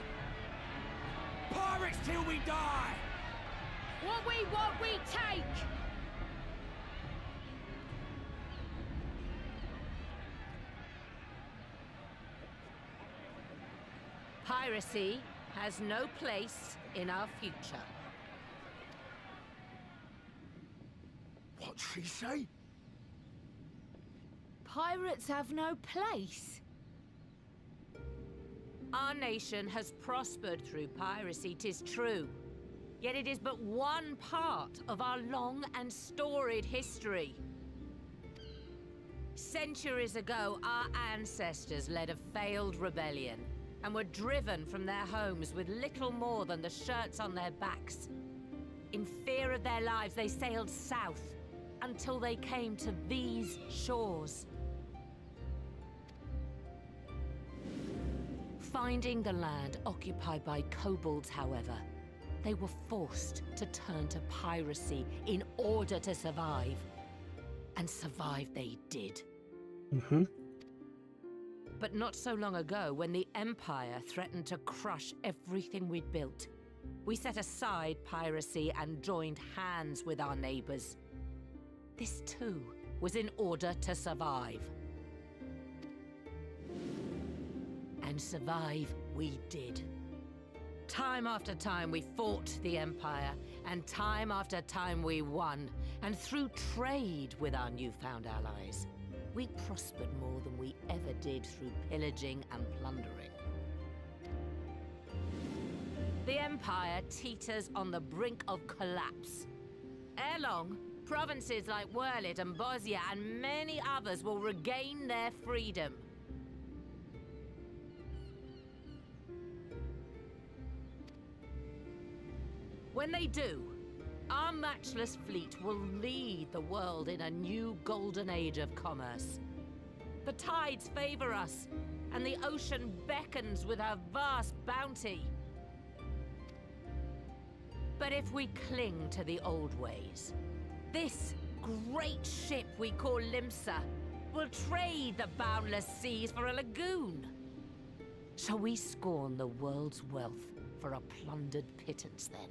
Pirates till we die! What we want, we take! Piracy has no place in our future. What'd she say? Pirates have no place. Our nation has prospered through piracy, 'tis true. Yet it is but one part of our long and storied history. Centuries ago, our ancestors led a failed rebellion and were driven from their homes with little more than the shirts on their backs. In fear of their lives, they sailed south until they came to these shores. Finding the land occupied by kobolds, however, they were forced to turn to piracy in order to survive. And survive they did. Mm-hmm. But not so long ago, when the Empire threatened to crush everything we'd built, we set aside piracy and joined hands with our neighbors. This too was in order to survive. And survive we did. Time after time we fought the Empire, and time after time we won. And through trade with our newfound allies, we prospered more than we ever did through pillaging and plundering. The Empire teeters on the brink of collapse. Ere long, provinces like Wurlit and Bosnia and many others will regain their freedom. When they do, our matchless fleet will lead the world in a new golden age of commerce. The tides favor us, and the ocean beckons with her vast bounty. But if we cling to the old ways, this great ship we call Limsa will trade the boundless seas for a lagoon. Shall we scorn the world's wealth for a plundered pittance then?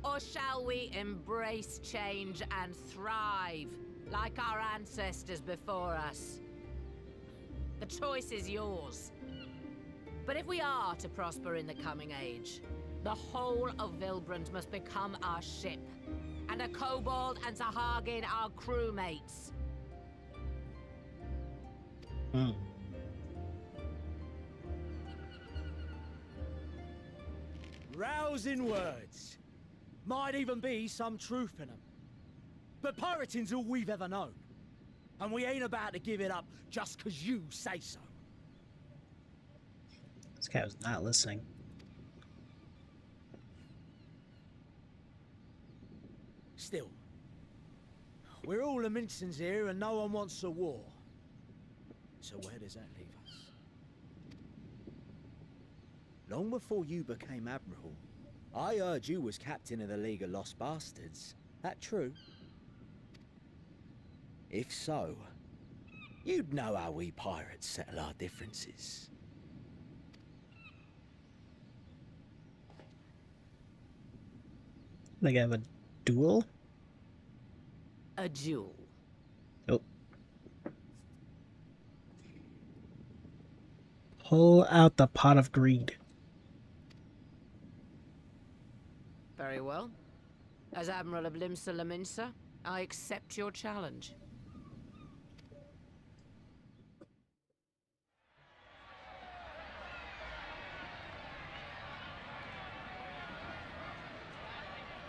Or shall we embrace change and thrive, like our ancestors before us? The choice is yours. But if we are to prosper in the coming age, the whole of Vilbrand must become our ship, and a kobold and Sahagin our crewmates. Rousing words. Might even be some truth in them. But pirating's all we've ever known. And we ain't about to give it up just 'cause you say so. This guy was not listening. Still, we're all the Mincins here and no one wants a war. So where does that leave us? Long before you became Admiral, I heard you was captain of the League of Lost Bastards. That true? If so, you'd know how we pirates settle our differences. Like I have a duel? A duel. Oh. Pull out the pot of greed. Very well. As Admiral of Limsa Laminsa, I accept your challenge.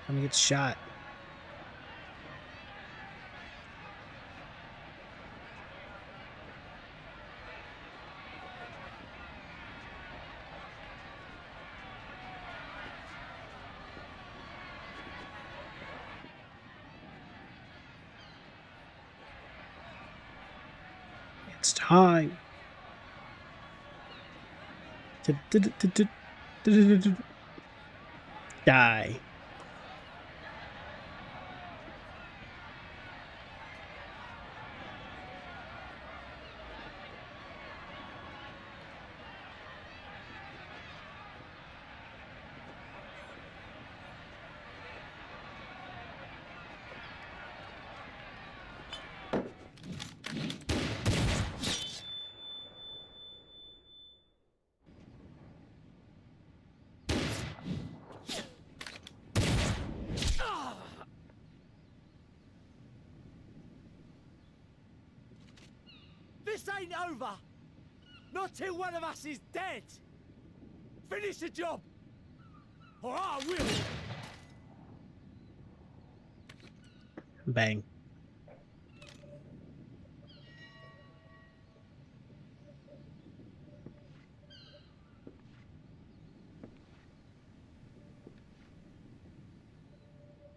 I'm gonna get shot. It's time. Die. This ain't over! Not till one of us is dead! Finish the job! Or I will! Bang.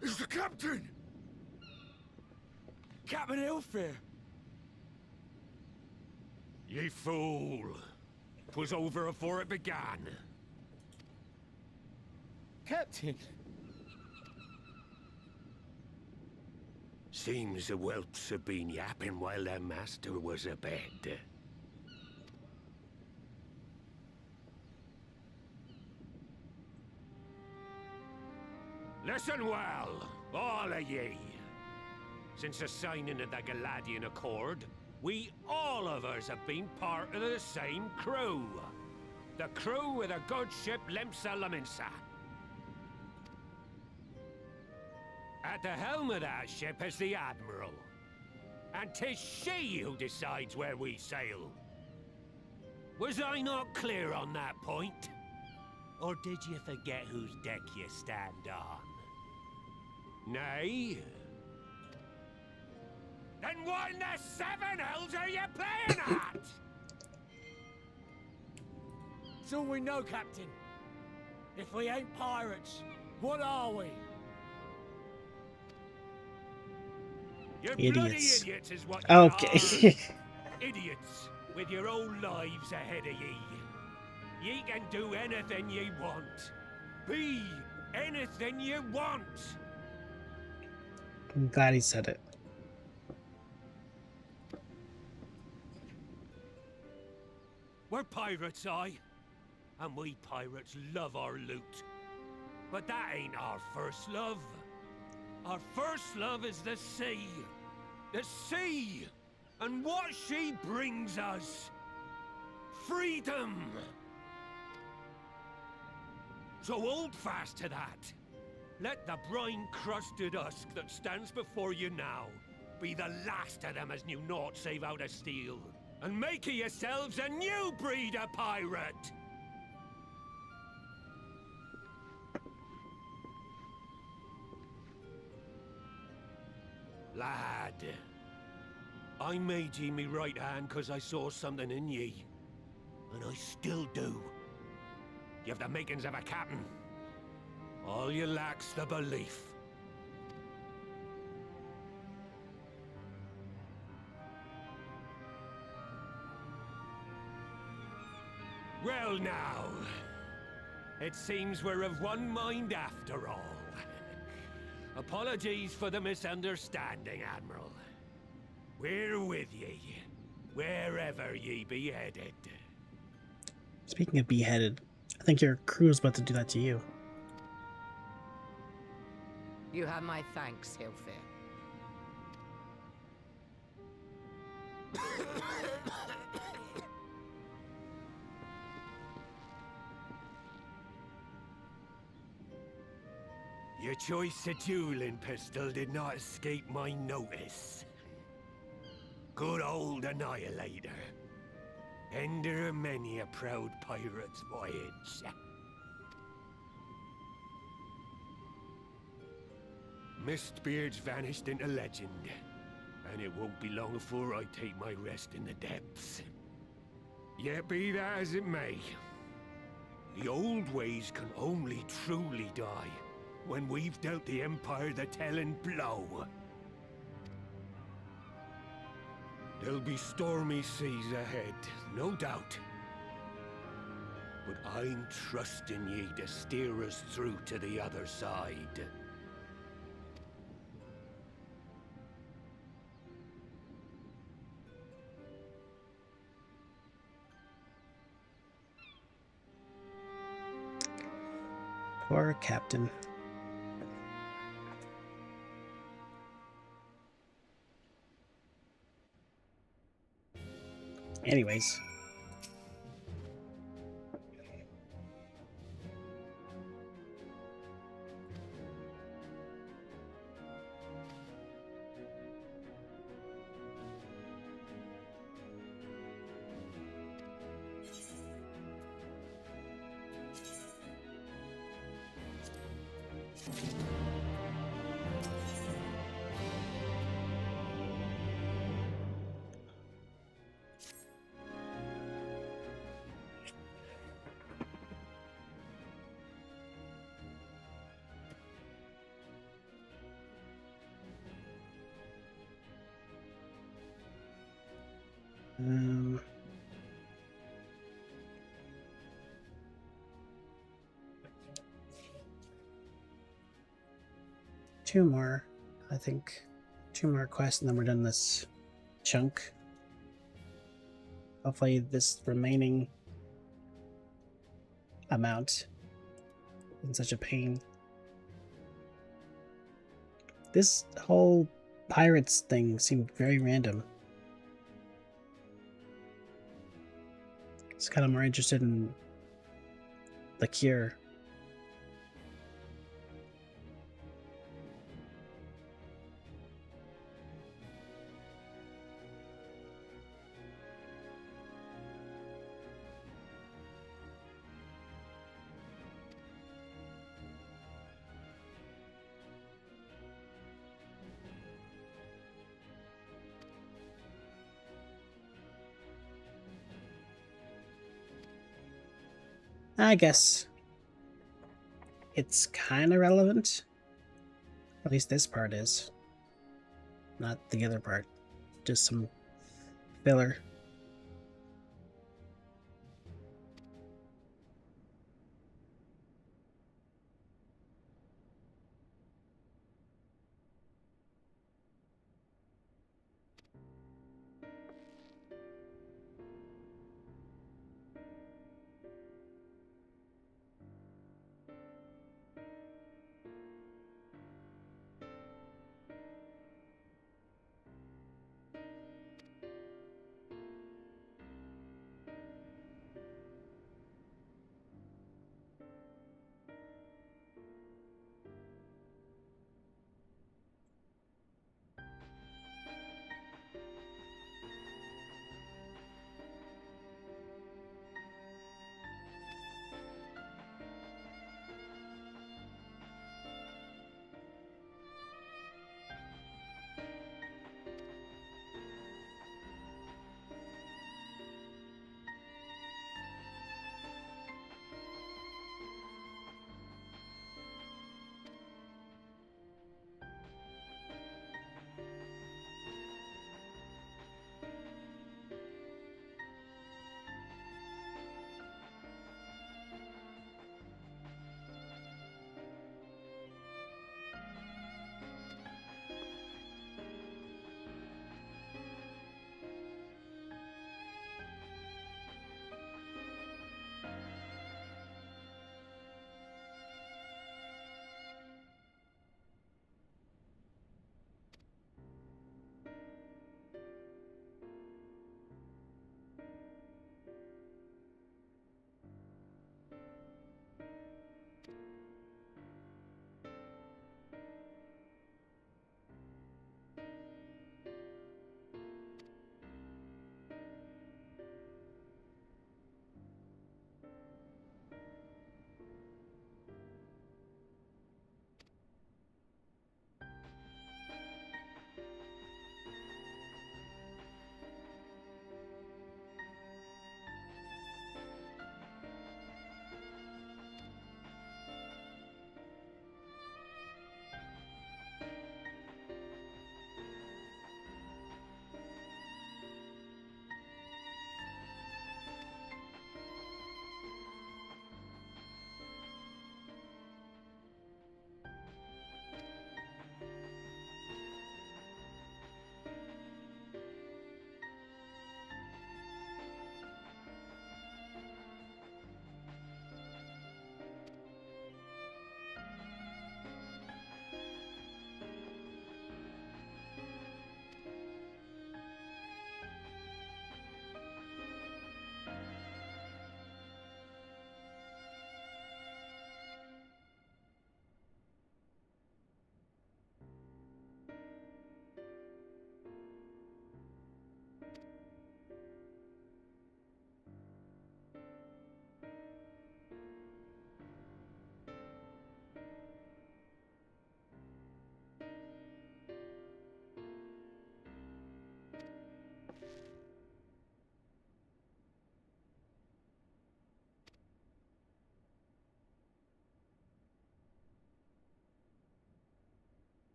It's the captain! Captain Elfair! Ye fool! 'Twas over afore it began. Captain! Seems the whelps have been yapping while their master was abed. Listen well, all of ye. Since the signing of the Galadian Accord, we all of us have been part of the same crew. The crew of the good ship Lemsa Laminsa. At the helm of that ship is the Admiral. And 'tis she who decides where we sail. Was I not clear on that point? Or did you forget whose deck you stand on? Nay? Then what in the seven hells are you playing at? It's all we know, Captain. If we ain't pirates, what are we? You're Idiots. bloody idiots is what you Okay. are. Idiots with your own lives ahead of ye. Ye can do anything ye want. Be anything you want. I'm glad he said it. We're pirates, aye. And we pirates love our loot. But that ain't our first love. Our first love is the sea. The sea! And what she brings us. Freedom! So hold fast to that. Let the brine-crusted husk that stands before you now be the last of them as knew naught save out of steel. And make of yourselves a new breed of pirate! Lad, I made ye me right hand cause I saw something in ye. And I still do. You have the makings of a captain. All you lack's the belief. Well now, it seems we're of one mind after all. Apologies for the misunderstanding, Admiral. We're with ye, wherever ye be headed. Speaking of beheaded, I think your crew is about to do that to you. You have my thanks, Hilfir. Your choice of dueling pistol did not escape my notice. Good old Annihilator. Ender of many a proud pirate's voyage. Mistbeard's vanished into legend, and it won't be long before I take my rest in the depths. Yet be that as it may, the old ways can only truly die when we've dealt the Empire the telling blow. There'll be stormy seas ahead, no doubt. But I'm trusting ye to steer us through to the other side. Poor Captain. Anyways. Two more, I think. Two more quests and then we're done this chunk. Hopefully this remaining amount isn't such a pain. This whole pirates thing seemed very random. I was kind of more interested in the cure. I guess it's kind of relevant. At least this part is. Not the other part. Just some filler.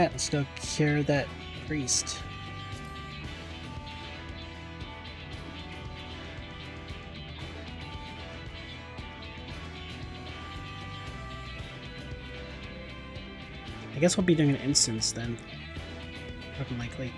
Alright, let's go cure that priest. I guess we'll be doing an instance then. More than likely.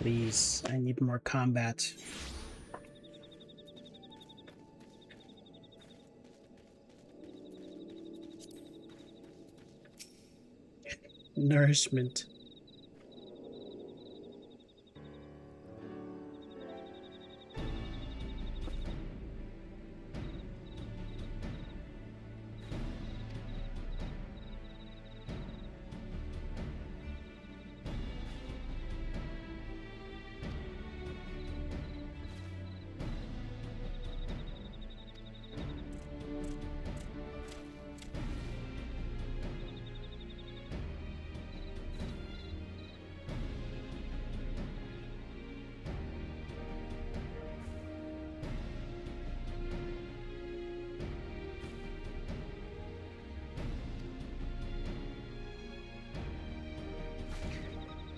Please, I need more combat. Nourishment.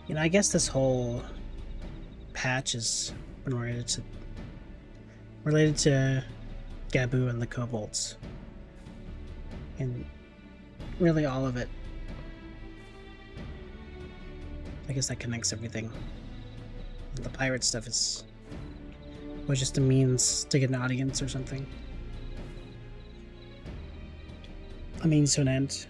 You know, I guess this whole patch is related to Gabu and the kobolds. And really all of it. I guess that connects everything. The pirate stuff was just a means to get an audience or something. A means to an end.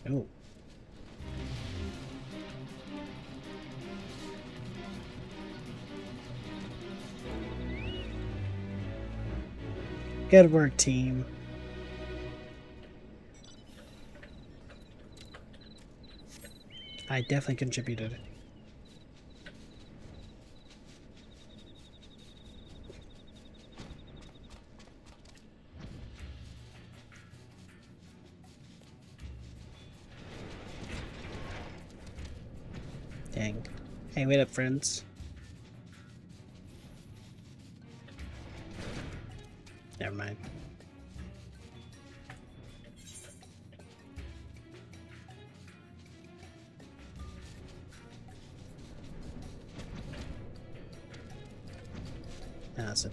Oh. Good work, team. I definitely contributed. Dang. Hey, wait up, friends. Never mind. No, that's it.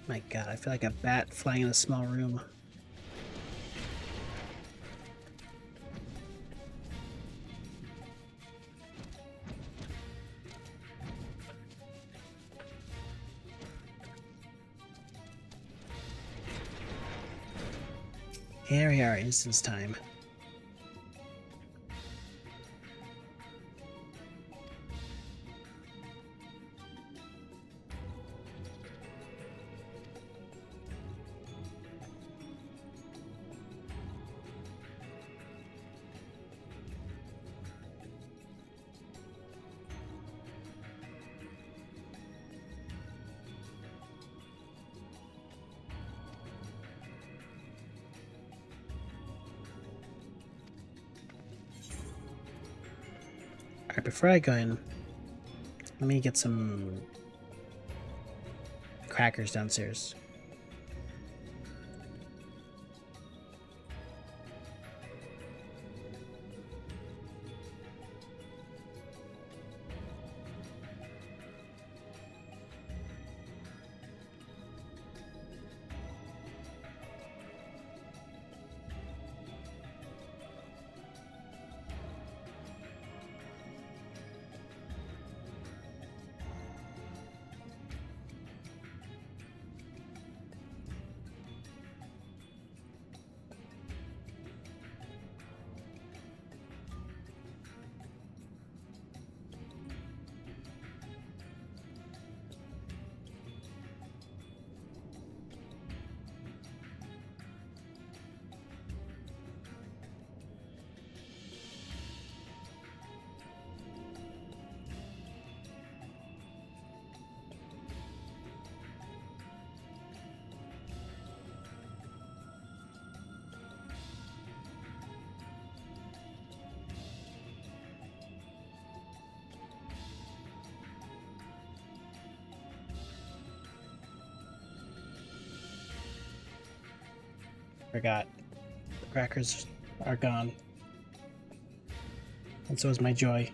My god, I feel like a bat flying in a small room. Here we are, instance time. Alright, before I go in, let me get some crackers downstairs. Forgot. The crackers are gone. And so is my joy.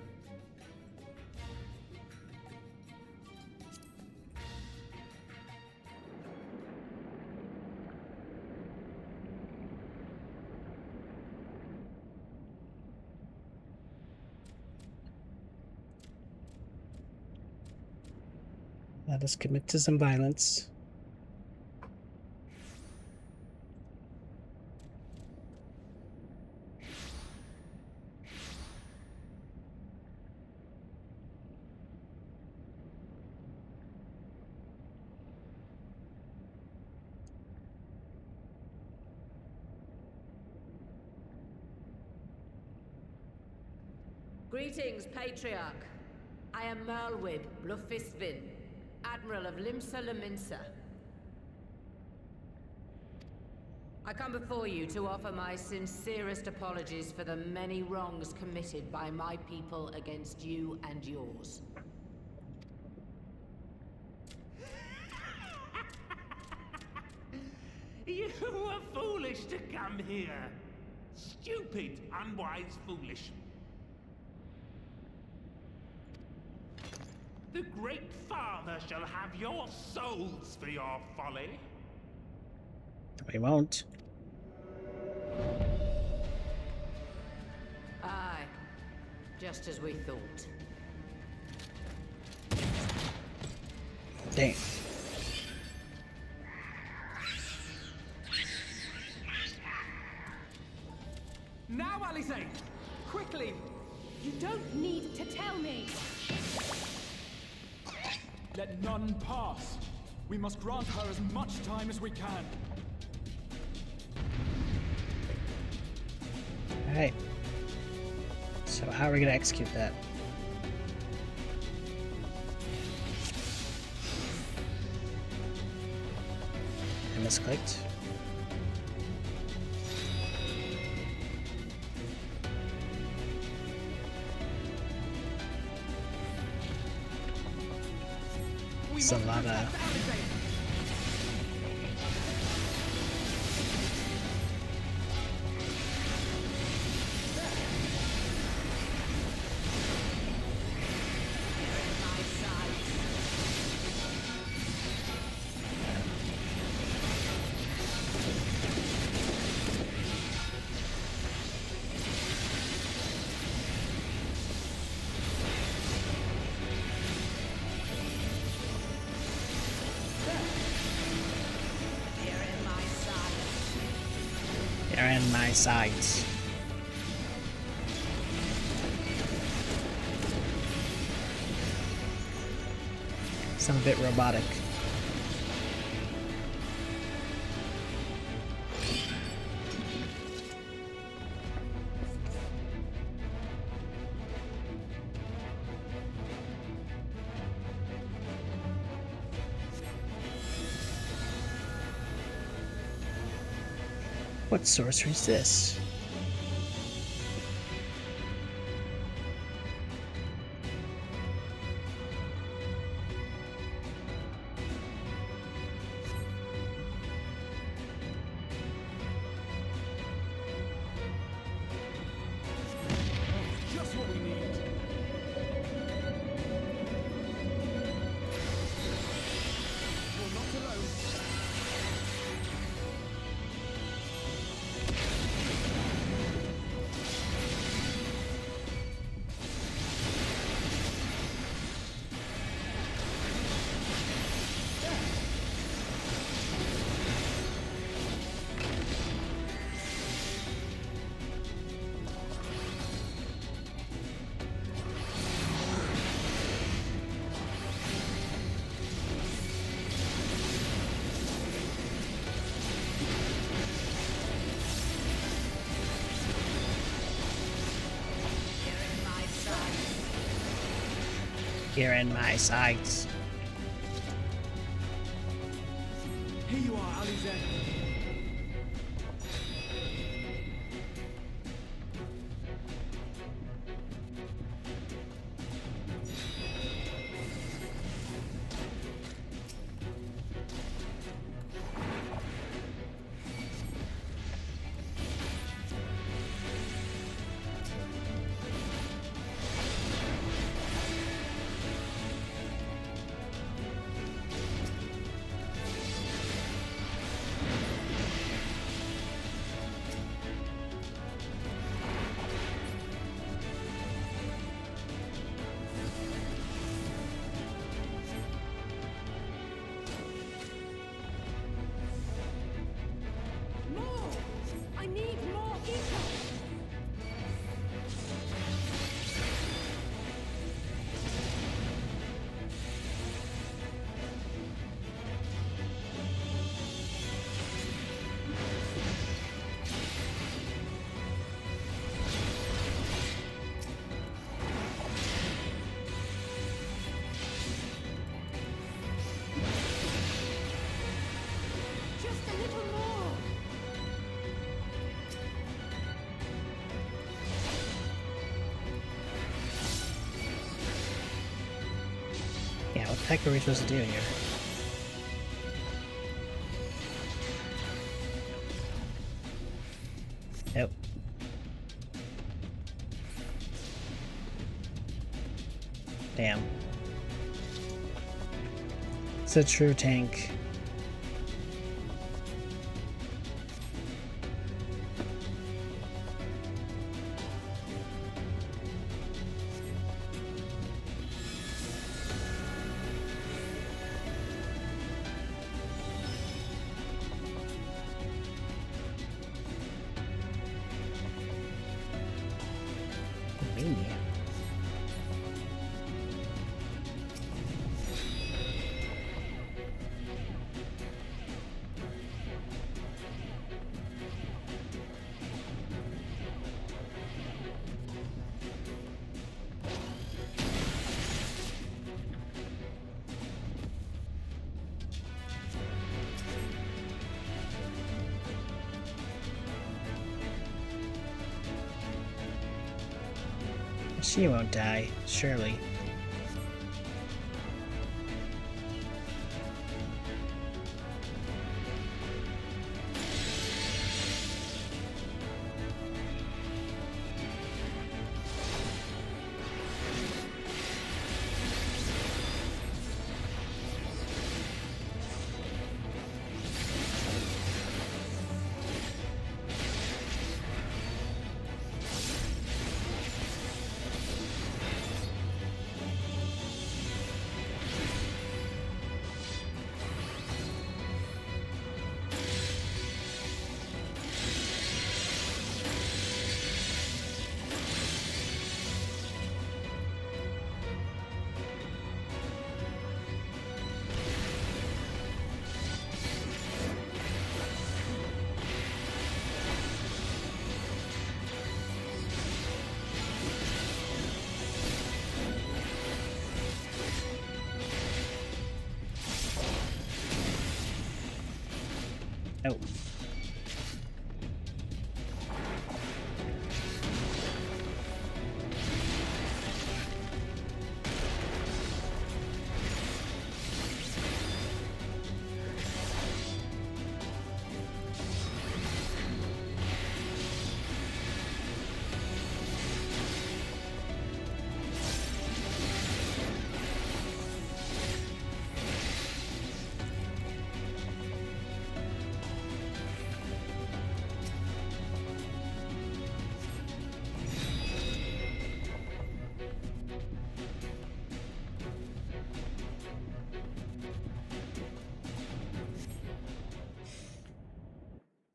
Let us commit to some violence. Greetings, Patriarch. I am Merlwib Blufisvin, Admiral of Limsa Laminsa. I come before you to offer my sincerest apologies for the many wrongs committed by my people against you and yours. You were foolish to come here. Stupid, unwise, foolish. The Great Father shall have your souls for your folly. I won't. Aye, just as we thought. Dang. Now, Alize! Quickly! You don't need to tell me! Let none pass. We must grant her as much time as we can. Alright. So how are we gonna execute that? I misclicked. It's a lot of... They're in my sights. Some bit robotic. What sorcery is this? You're in my sights. Here you are, Alize. I need more eco! Just a little more! Yeah, what the heck are we supposed to do here? Nope. Damn. It's a true tank. Me. She won't die, surely. Oh.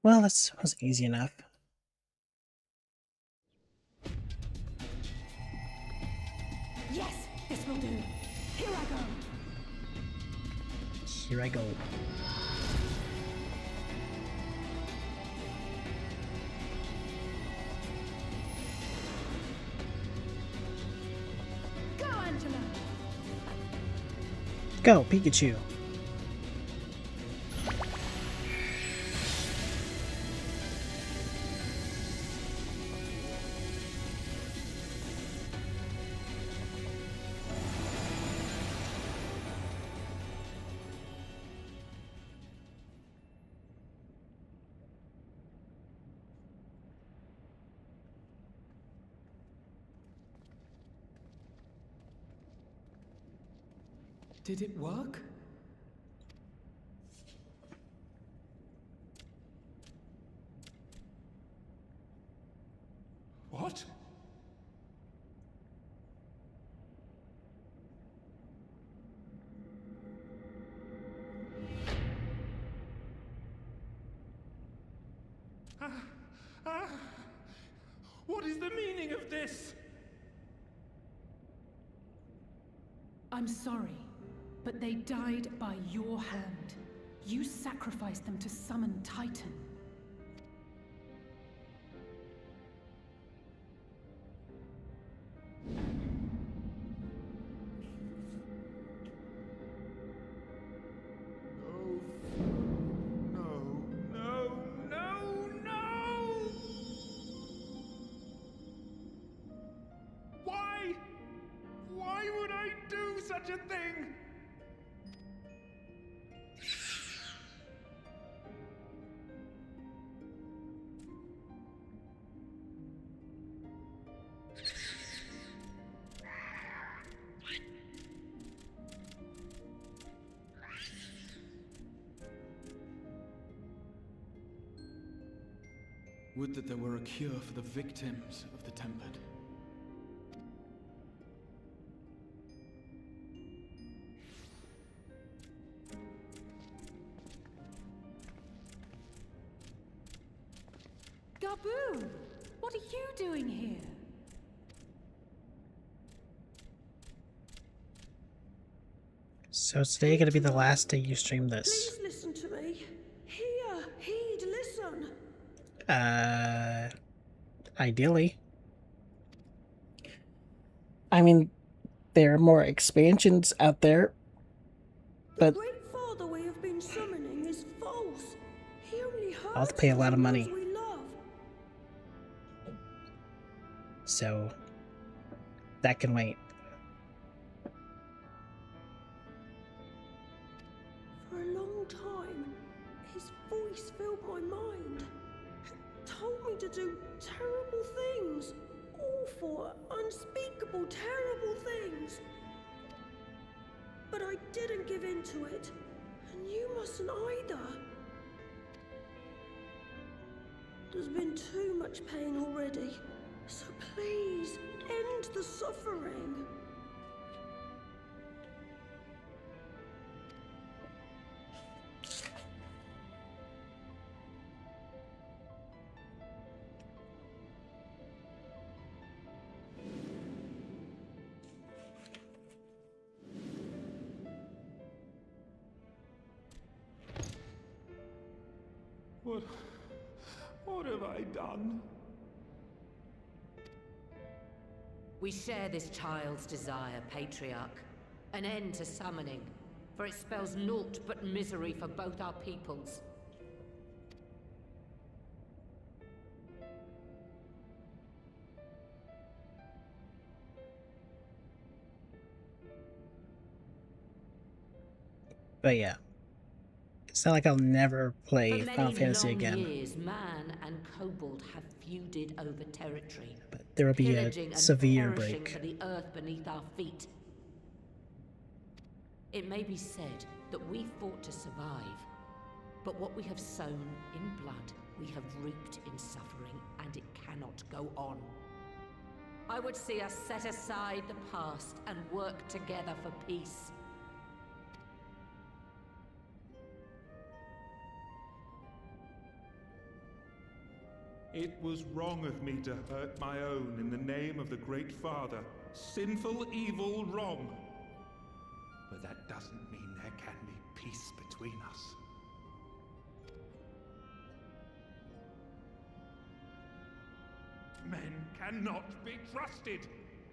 Well, this was easy enough. Yes, this will do. Here I go. Here I go. Go, Angela. Go, Pikachu. Did it work? What? What is the meaning of this? I'm sorry, but they died by your hand. You sacrificed them to summon Titan. Why would I do such a thing? Would that there were a cure for the victims of the Tempered. Garbu! What are you doing here? So is today gonna be the last day you stream this? Please listen to me. Hear, heed, listen. Ideally. I mean, there are more expansions out there, but The great father we have been summoning is false. He only hurts I'll have to pay a lot of those money. we love. So that can wait. For a long time, his voice filled my mind. It told me to do terrible things. Awful, unspeakable, terrible things. But I didn't give in to it. And you mustn't either. There's been too much pain already. So please, end the suffering. What have I done? We share this child's desire, Patriarch. An end to summoning, for it spells naught but misery for both our peoples. But yeah. It's not like I'll never play For Final many Fantasy long again. years, man and kobold have feuded over territory. But there will be a pillaging and severe perishing break. for the earth beneath our feet. It may be said that we fought to survive, but what we have sown in blood, we have reaped in suffering, and it cannot go on. I would see us set aside the past and work together for peace. It was wrong of me to hurt my own in the name of the Great Father. Sinful, evil, wrong. But that doesn't mean there can be peace between us. Men cannot be trusted.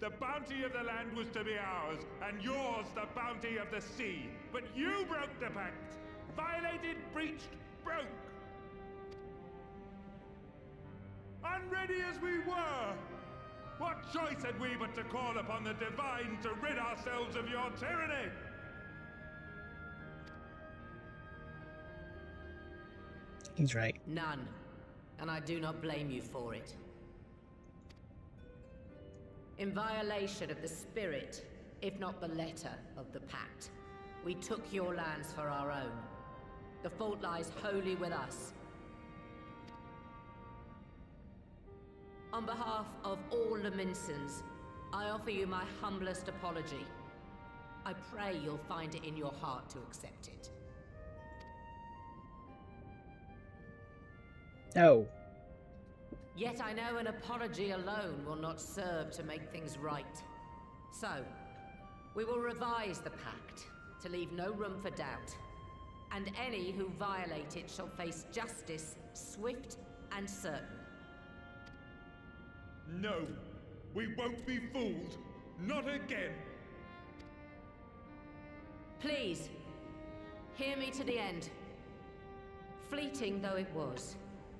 The bounty of the land was to be ours, and yours the bounty of the sea. But you broke the pact! Violated, breached, broke! Unready as we were! What choice had we but to call upon the divine to rid ourselves of your tyranny? He's right. None. And I do not blame you for it. In violation of the spirit, if not the letter, of the pact, we took your lands for our own. The fault lies wholly with us. On behalf of all Laminsons, I offer you my humblest apology. I pray you'll find it in your heart to accept it. No. Yet I know an apology alone will not serve to make things right. So, we will revise the pact to leave no room for doubt. And any who violate it shall face justice, swift and certain. No, we won't be fooled. Not again. Please, hear me to the end. Fleeting though it was,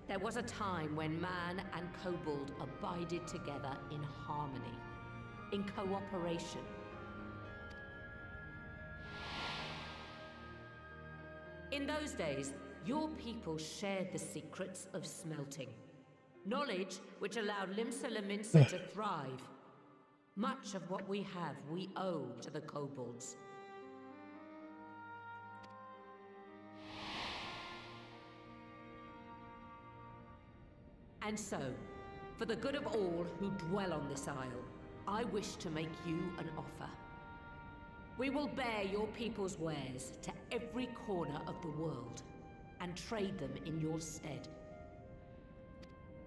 there was a time when man and kobold abided together in harmony, in cooperation. In those days, your people shared the secrets of smelting. Knowledge which allowed Limsa Lominsa to thrive. Much of what we have, we owe to the kobolds. And so, for the good of all who dwell on this isle, I wish to make you an offer. We will bear your people's wares to every corner of the world, and trade them in your stead.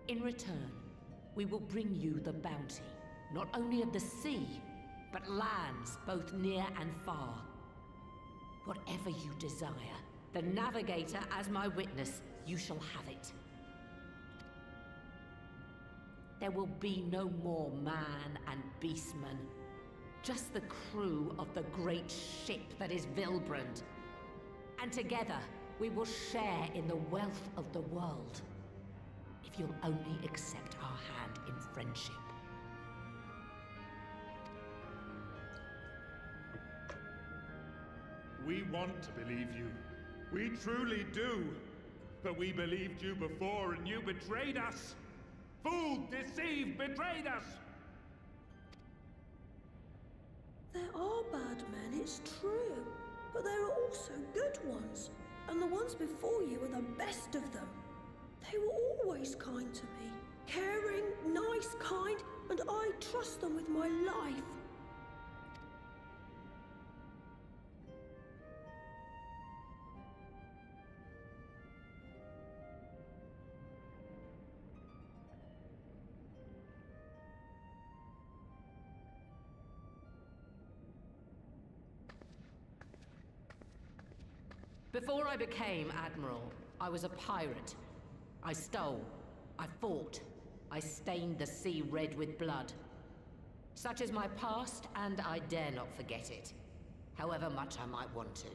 In return, we will bring you the bounty, not only of the sea, but lands both near and far. Whatever you desire, the Navigator as my witness, you shall have it. There will be no more man and beastman, just the crew of the great ship that is Vilbrand. And together, we will share in the wealth of the world. If you'll only accept our hand in friendship. We want to believe you. We truly do. But we believed you before and you betrayed us. Fooled, deceived, betrayed us! There are bad men, it's true. But there are also good ones. And the ones before you are the best of them. They were always kind to me. Caring, nice, kind, and I trust them with my life. Before I became Admiral, I was a pirate. I stole, I fought, I stained the sea red with blood. Such is my past, and I dare not forget it, however much I might want to.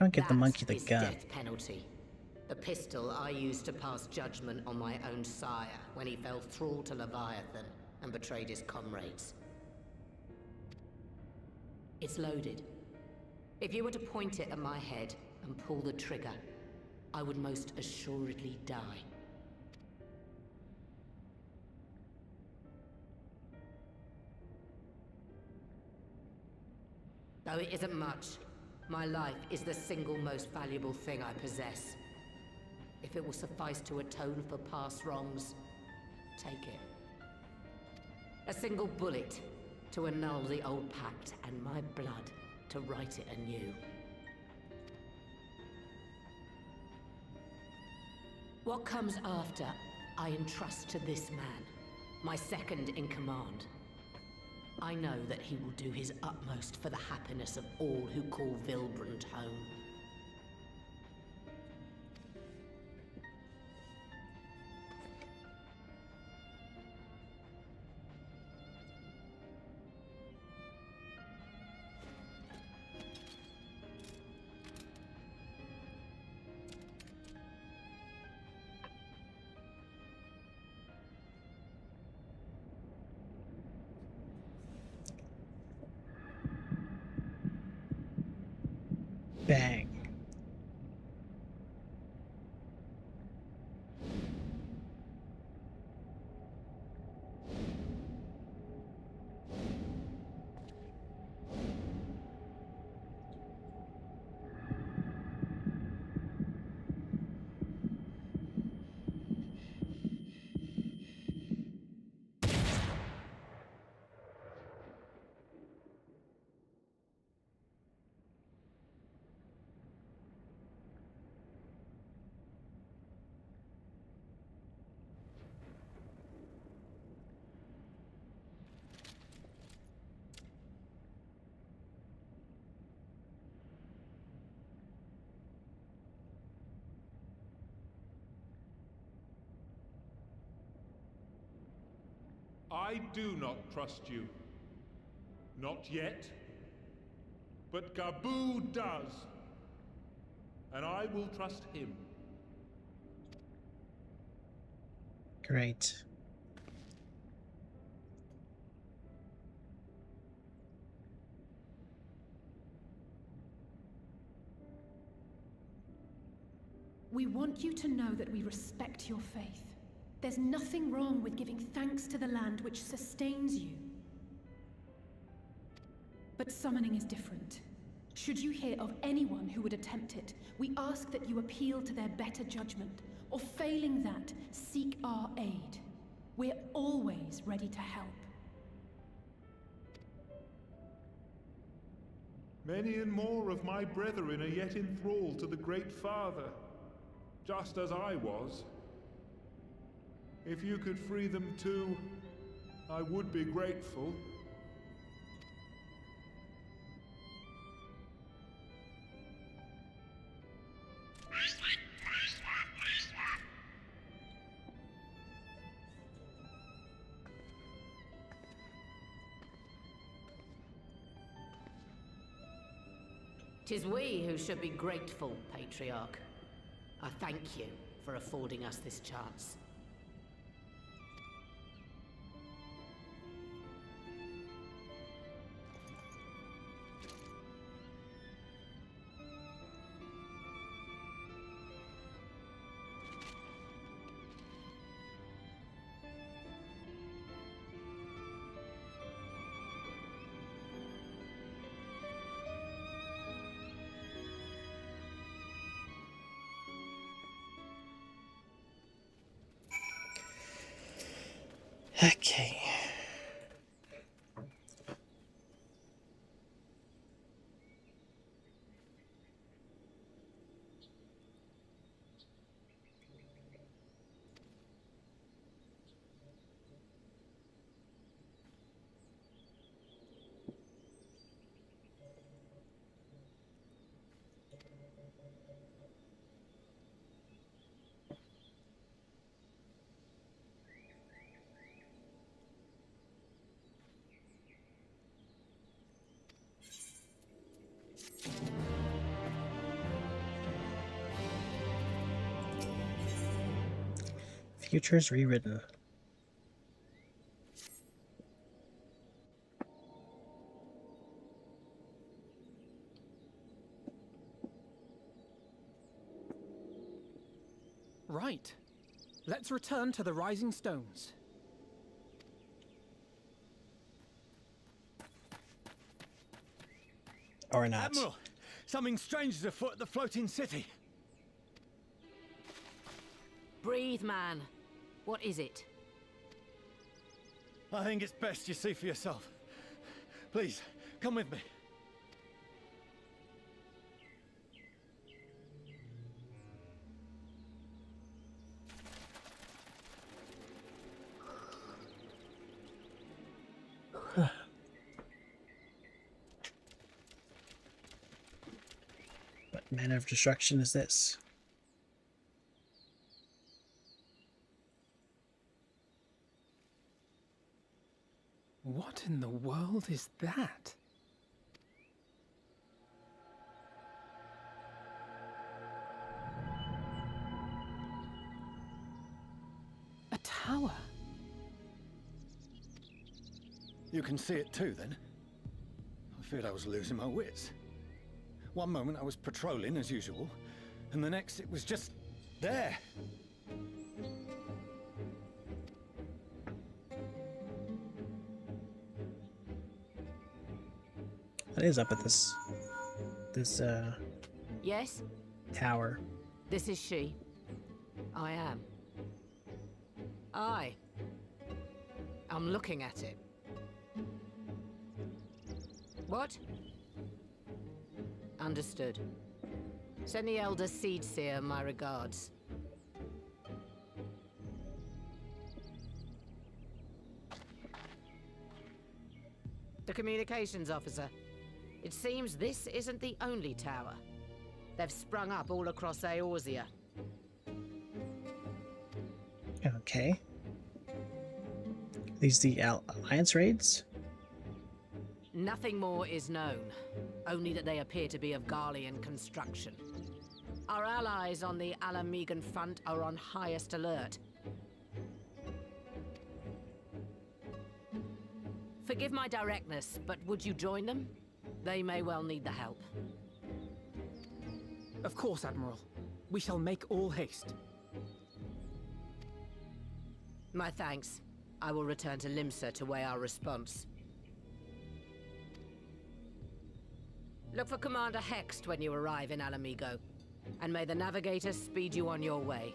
Don't give the monkey the That is gun. death penalty. The pistol I used to pass judgment on my own sire when he fell thrall to Leviathan and betrayed his comrades. It's loaded. If you were to point it at my head and pull the trigger, I would most assuredly die. Though it isn't much, my life is the single most valuable thing I possess. If it will suffice to atone for past wrongs, take it. A single bullet to annul the old pact, and my blood to write it anew. What comes after, I entrust to this man, my second in command. I know that he will do his utmost for the happiness of all who call Vilbrand home. Bang. I do not trust you. Not yet. But Gaboo does. And I will trust him. Great. We want you to know that we respect your faith. There's nothing wrong with giving thanks to the land which sustains you. But summoning is different. Should you hear of anyone who would attempt it, we ask that you appeal to their better judgment, or failing that, seek our aid. We're always ready to help. Many and more of my brethren are yet enthralled to the Great Father, just as I was. If you could free them too, I would be grateful. Tis we who should be grateful, Patriarch. I thank you for affording us this chance. Okay. Futures rewritten. Right. Let's return to the Rising Stones. Or not. Admiral, something strange is afoot at the floating city. Breathe, man. What is it? I think it's best you see for yourself. Please, come with me. manner of destruction is this? What in the world is that? A tower? You can see it too, then? I feared I was losing my wits. One moment I was patrolling as usual, and the next it was just there. What is up with this Yes? tower? This is she. I am. I'm looking at it. What? Understood. Send the Elder Seedseer my regards. The communications officer. It seems this isn't the only tower. They've sprung up all across Eorzea. Okay. These the Alliance raids? Nothing more is known, only that they appear to be of Garlean construction. Our allies on the Alamegan front are on highest alert. Forgive my directness, but would you join them? They may well need the help. Of course, Admiral. We shall make all haste. My thanks. I will return to Limsa to weigh our response. Look for Commander Hext when you arrive in Alamigo, and may the Navigator speed you on your way.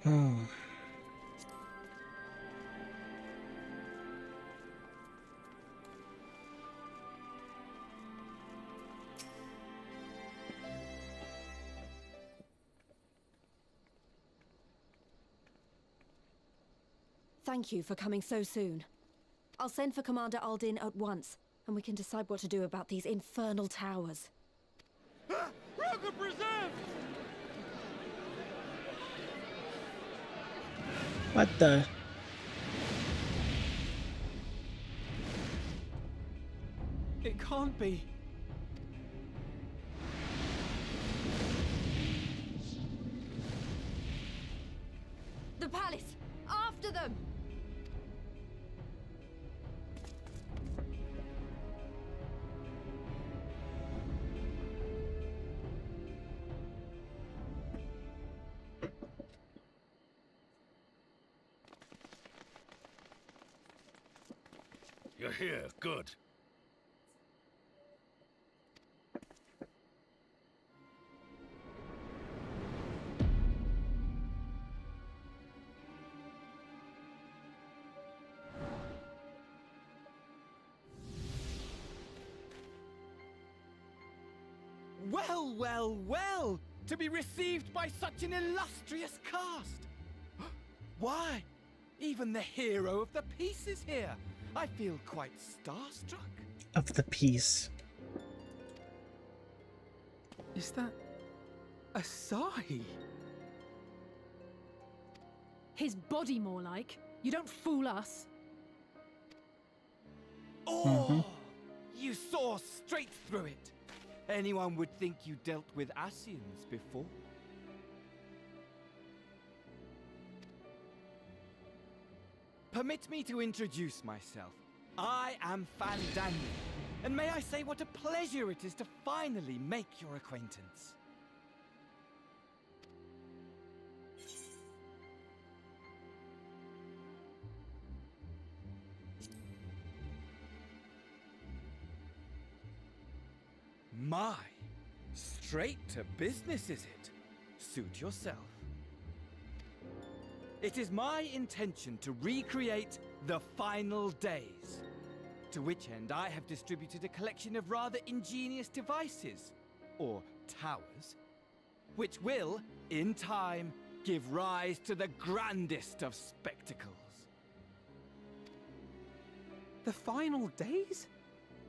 Hmm. Thank you for coming so soon. I'll send for Commander Aldin at once, and we can decide what to do about these infernal towers. Roger preserved! What the? It can't be. The palace! After them! You're here. Good. Well, well, well! To be received by such an illustrious cast! Why, even the hero of the piece is here! I feel quite starstruck. Of the piece. Is that Asahi? His body, more like. You don't fool us. Oh! You saw straight through it! Anyone would think you dealt with Asians before. Permit me to introduce myself. I am Fandango, and may I say what a pleasure it is to finally make your acquaintance. My, straight to business is it? Suit yourself. It is my intention to recreate the final days, to which end I have distributed a collection of rather ingenious devices, or towers, which will, in time, give rise to the grandest of spectacles. The final days?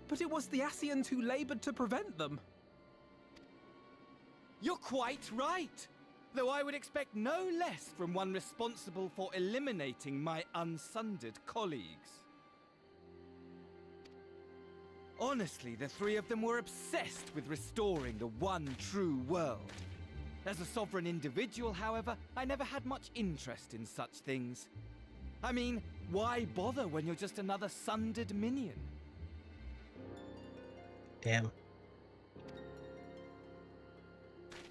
But it was the Ascians who labored to prevent them. You're quite right, though I would expect no less from one responsible for eliminating my unsundered colleagues. Honestly, the three of them were obsessed with restoring the one true world. As a sovereign individual, however, I never had much interest in such things. I mean, why bother when you're just another sundered minion? Damn.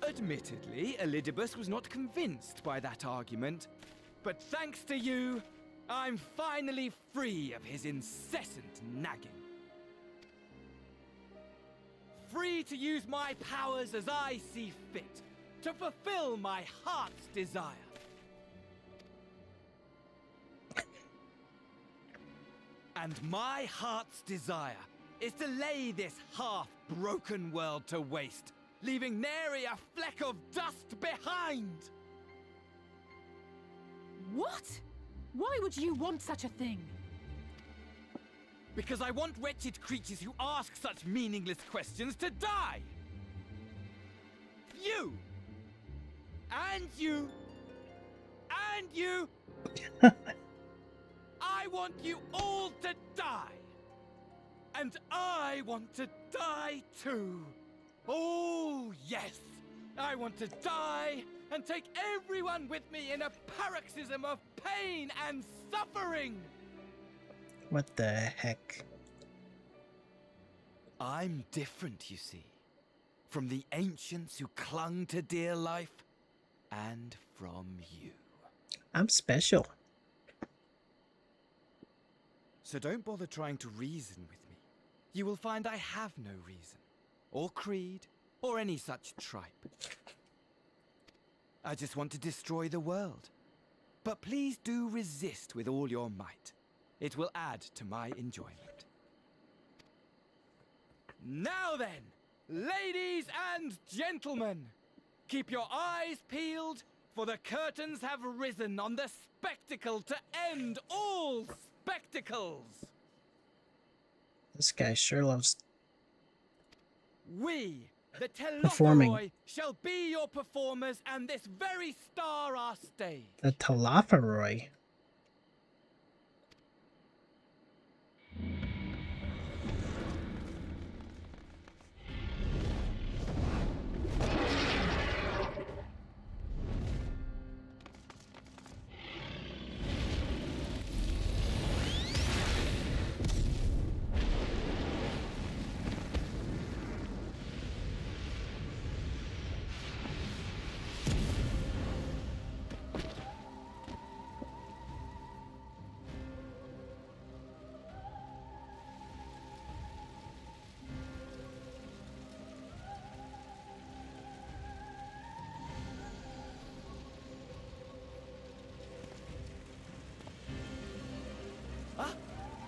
Admittedly, Elidibus was not convinced by that argument, but thanks to you, I'm finally free of his incessant nagging. Free to use my powers as I see fit, to fulfill my heart's desire. And my heart's desire is to lay this half-broken world to waste, leaving nary a fleck of dust behind! What? Why would you want such a thing? Because I want wretched creatures who ask such meaningless questions to die! You! And you! And you! I want you all to die! And I want to die too! Oh, yes! I want to die and take everyone with me in a paroxysm of pain and suffering! What the heck? I'm different, you see. From the ancients who clung to dear life, and from you. I'm special. So don't bother trying to reason with me. You will find I have no reason, or creed, or any such tripe. I just want to destroy the world. But please do resist with all your might. It will add to my enjoyment. Now then, ladies and gentlemen, keep your eyes peeled, for the curtains have risen on the spectacle to end all spectacles. This guy sure loves We, the performing. Telophoroi, shall be your performers, and this very star our stage. The Telophoroi.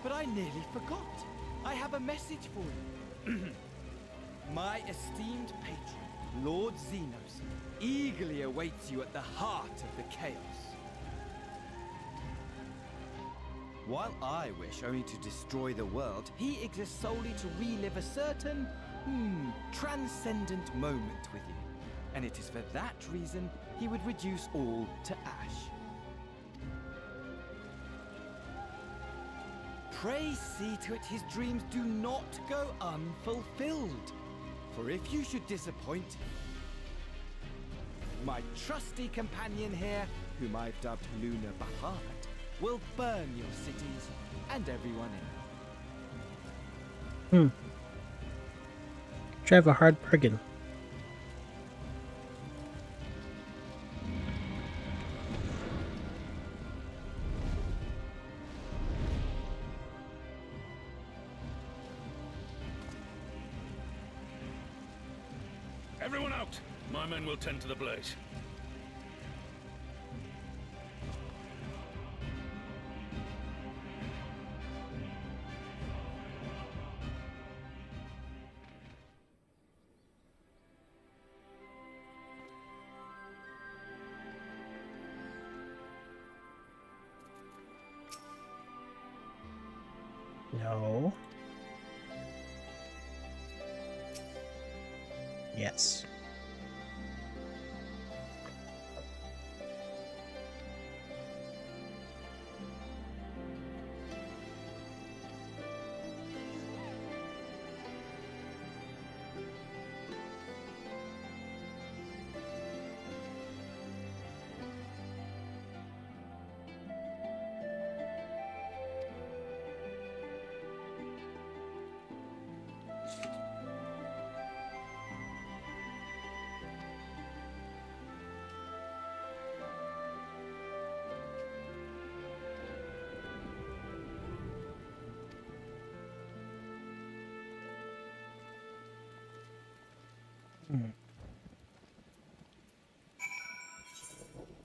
But I nearly forgot. I have a message for you. My esteemed patron, Lord Zenos, eagerly awaits you at the heart of the chaos. While I wish only to destroy the world, he exists solely to relive a certain, transcendent moment with you. And it is for that reason he would reduce all to ash. Pray see to it his dreams do not go unfulfilled. For if you should disappoint him, my trusty companion here, whom I've dubbed Luna Bahamut, will burn your cities and everyone in. Drive a hard bargain. Everyone out! My men will tend to the blaze. No. Yes.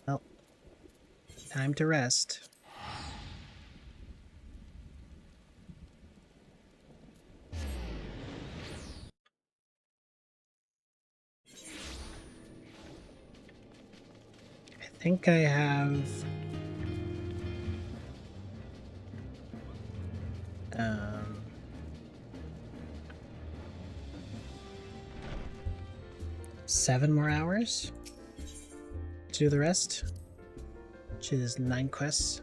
Well, time to rest. I think I have 7 more hours to do the rest, which is 9 quests.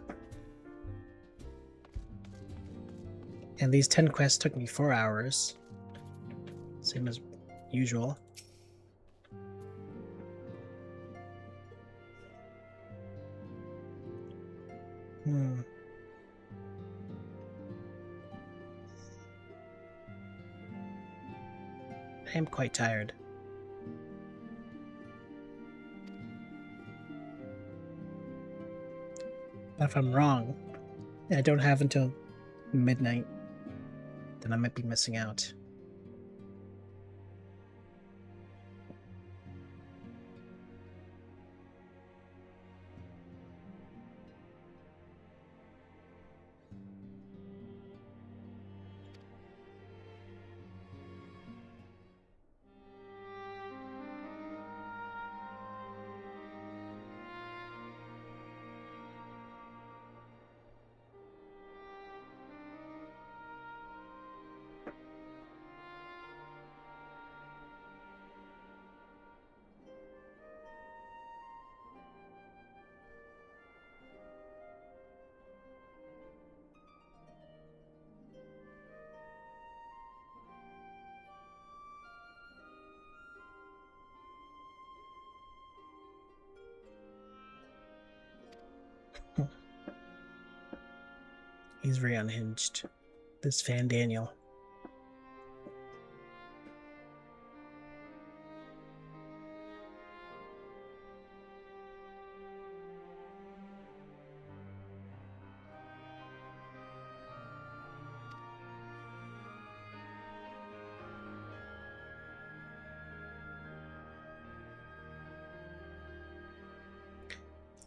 And these 10 quests took me 4 hours, same as usual. I am quite tired. But if I'm wrong, and I don't have until midnight, then I might be missing out. He's very unhinged, this fan Daniel.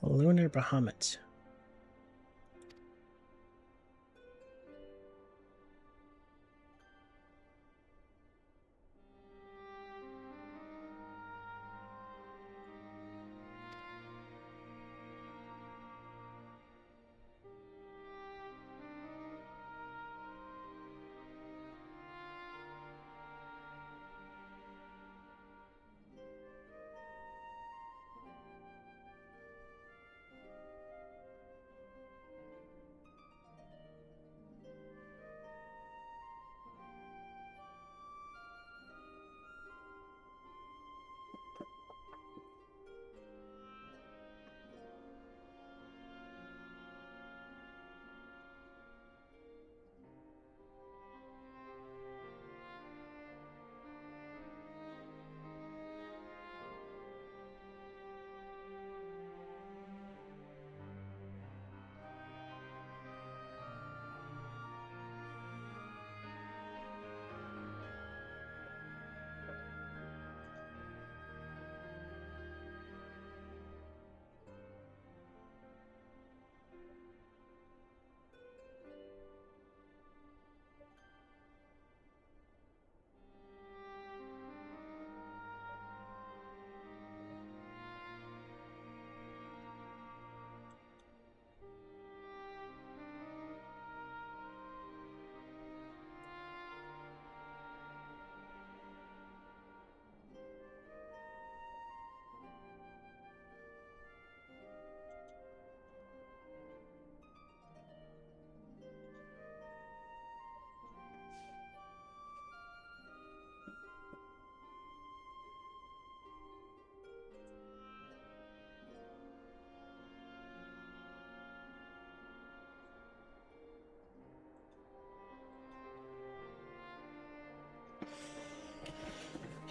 Lunar Bahamut.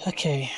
Okay.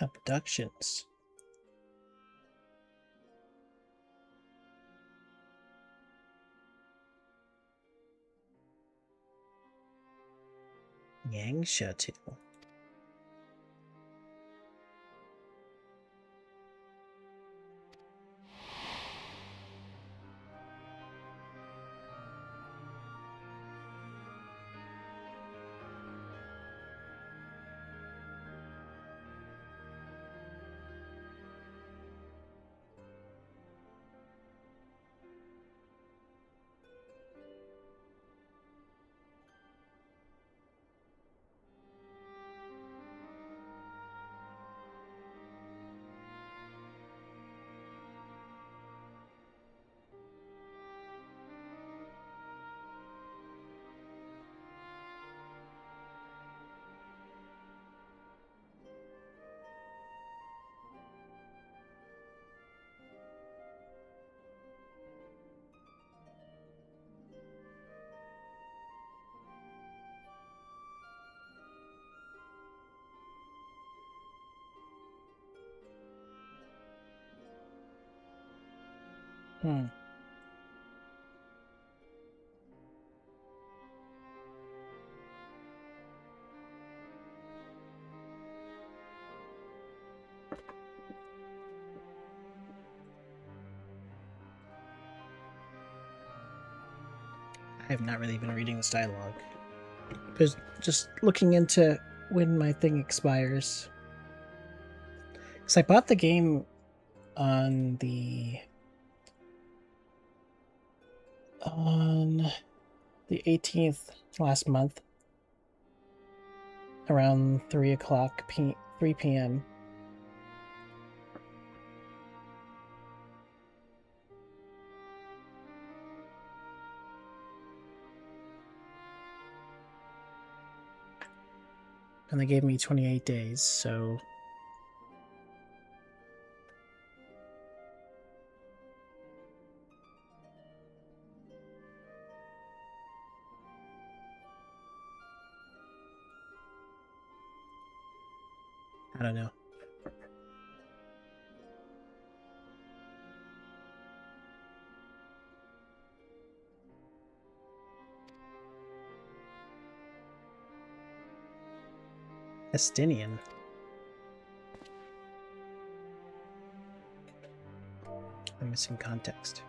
Abductions. Yangsha too. Hmm. I have not really been reading this dialogue. But just looking into when my thing expires. Because I bought the game on the 18th last month around 3 p.m. And they gave me 28 days, so I don't know. Estinian. I'm missing context.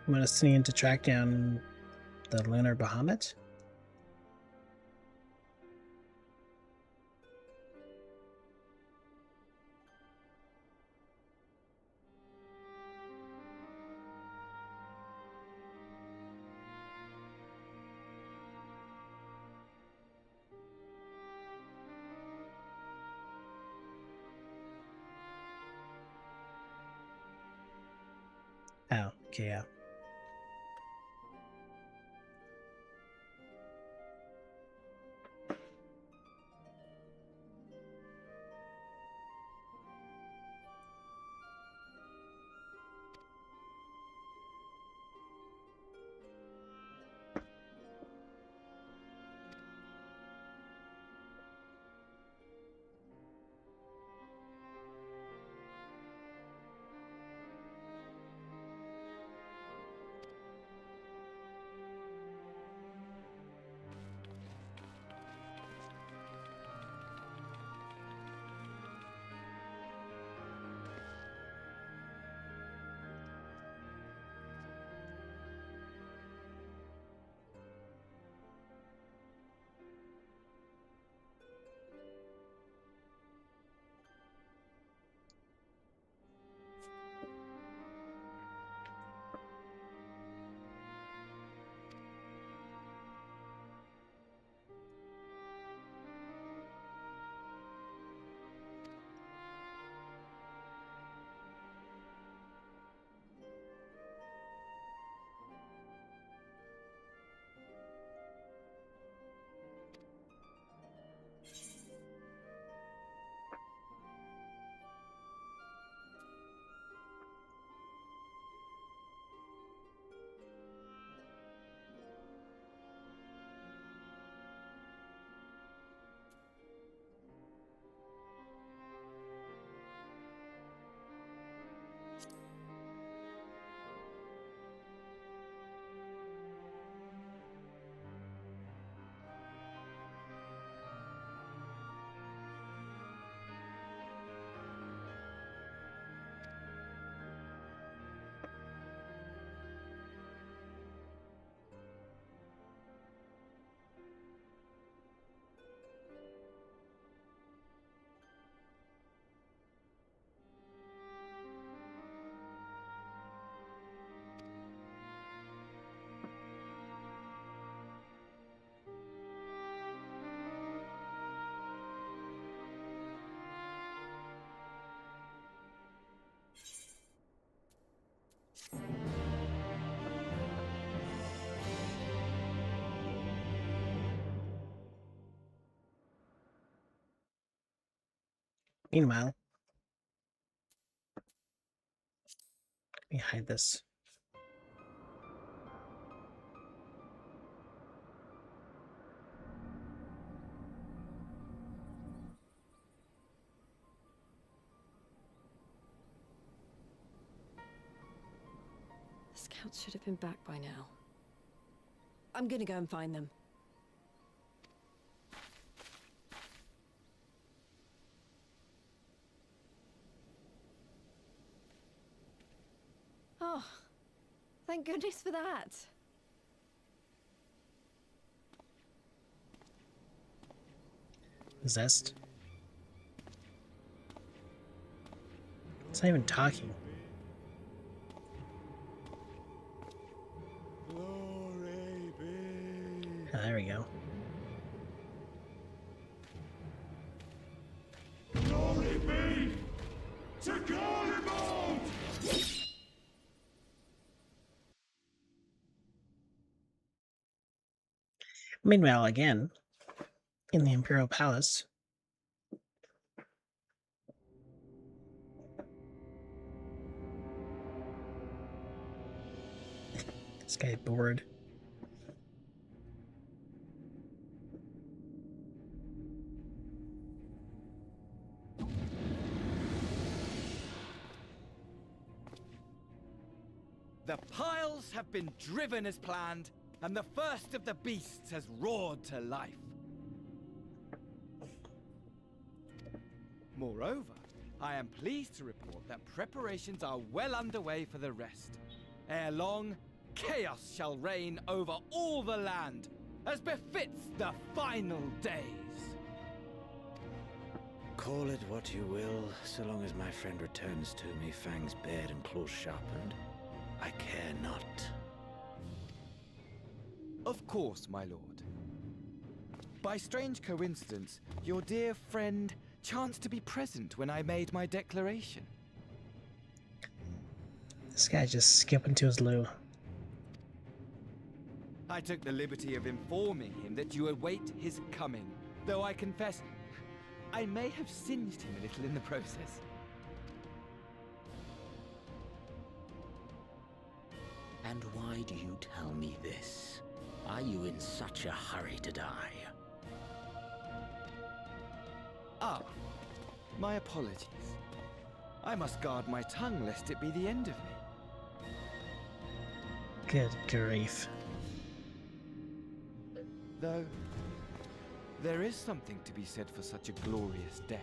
I'm listening to track down the lunar Bahamut. Oh, okay, yeah. Meanwhile, let me hide this. The scouts should have been back by now. I'm gonna go and find them. Oh, thank goodness for that. Zest. It's not even talking. Oh, there we go. Glory be to Garlemald! Meanwhile, again, in the Imperial Palace, this guy bored. The piles have been driven as planned, and the first of the beasts has roared to life. Moreover, I am pleased to report that preparations are well underway for the rest. Ere long, chaos shall reign over all the land, as befits the final days. Call it what you will, so long as my friend returns to me, fangs bared and claws sharpened. I care not. Of course, my lord. By strange coincidence, your dear friend chanced to be present when I made my declaration. This guy just skipping to his loo. I took the liberty of informing him that you await his coming, though I confess I may have singed him a little in the process. And why do you tell me this? Are you in such a hurry to die? Ah, my apologies. I must guard my tongue lest it be the end of me. Good grief. Though, there is something to be said for such a glorious death.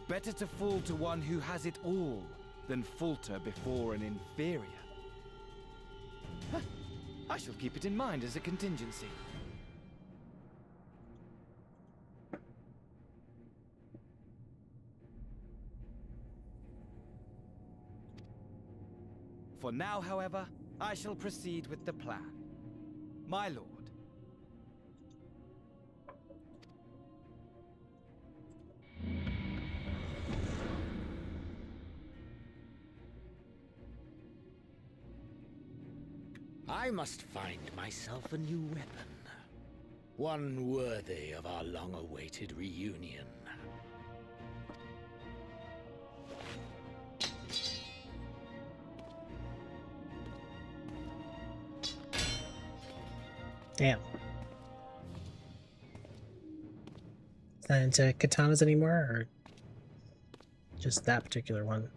Better to fall to one who has it all than falter before an inferior. I shall keep it in mind as a contingency. For now, however, I shall proceed with the plan. My lord. I must find myself a new weapon. One worthy of our long-awaited reunion. Damn. Is that into katanas anymore, or just that particular one?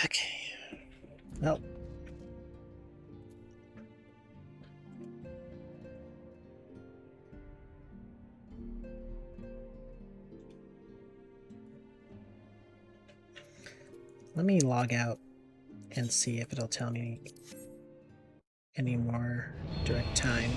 Okay. Well. Let me log out and see if it'll tell me any more direct time.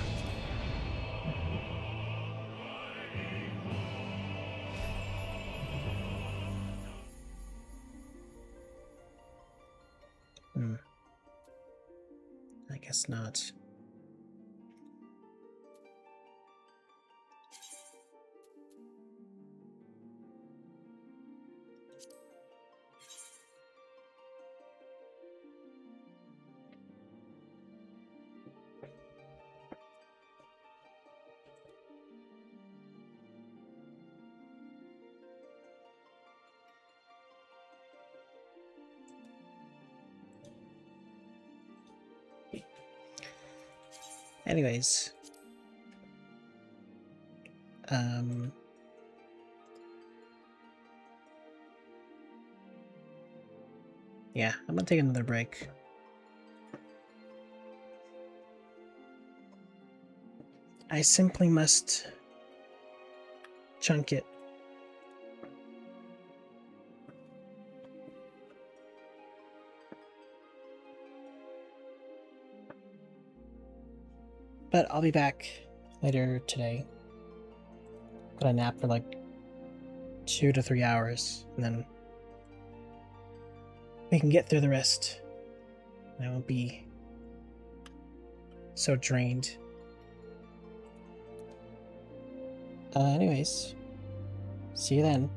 I guess not. Anyways, Yeah, I'm gonna take another break. I simply must chunk it. But I'll be back later today. Got a nap for like 2 to 3 hours, and then we can get through the rest. I won't be so drained. Anyways, see you then.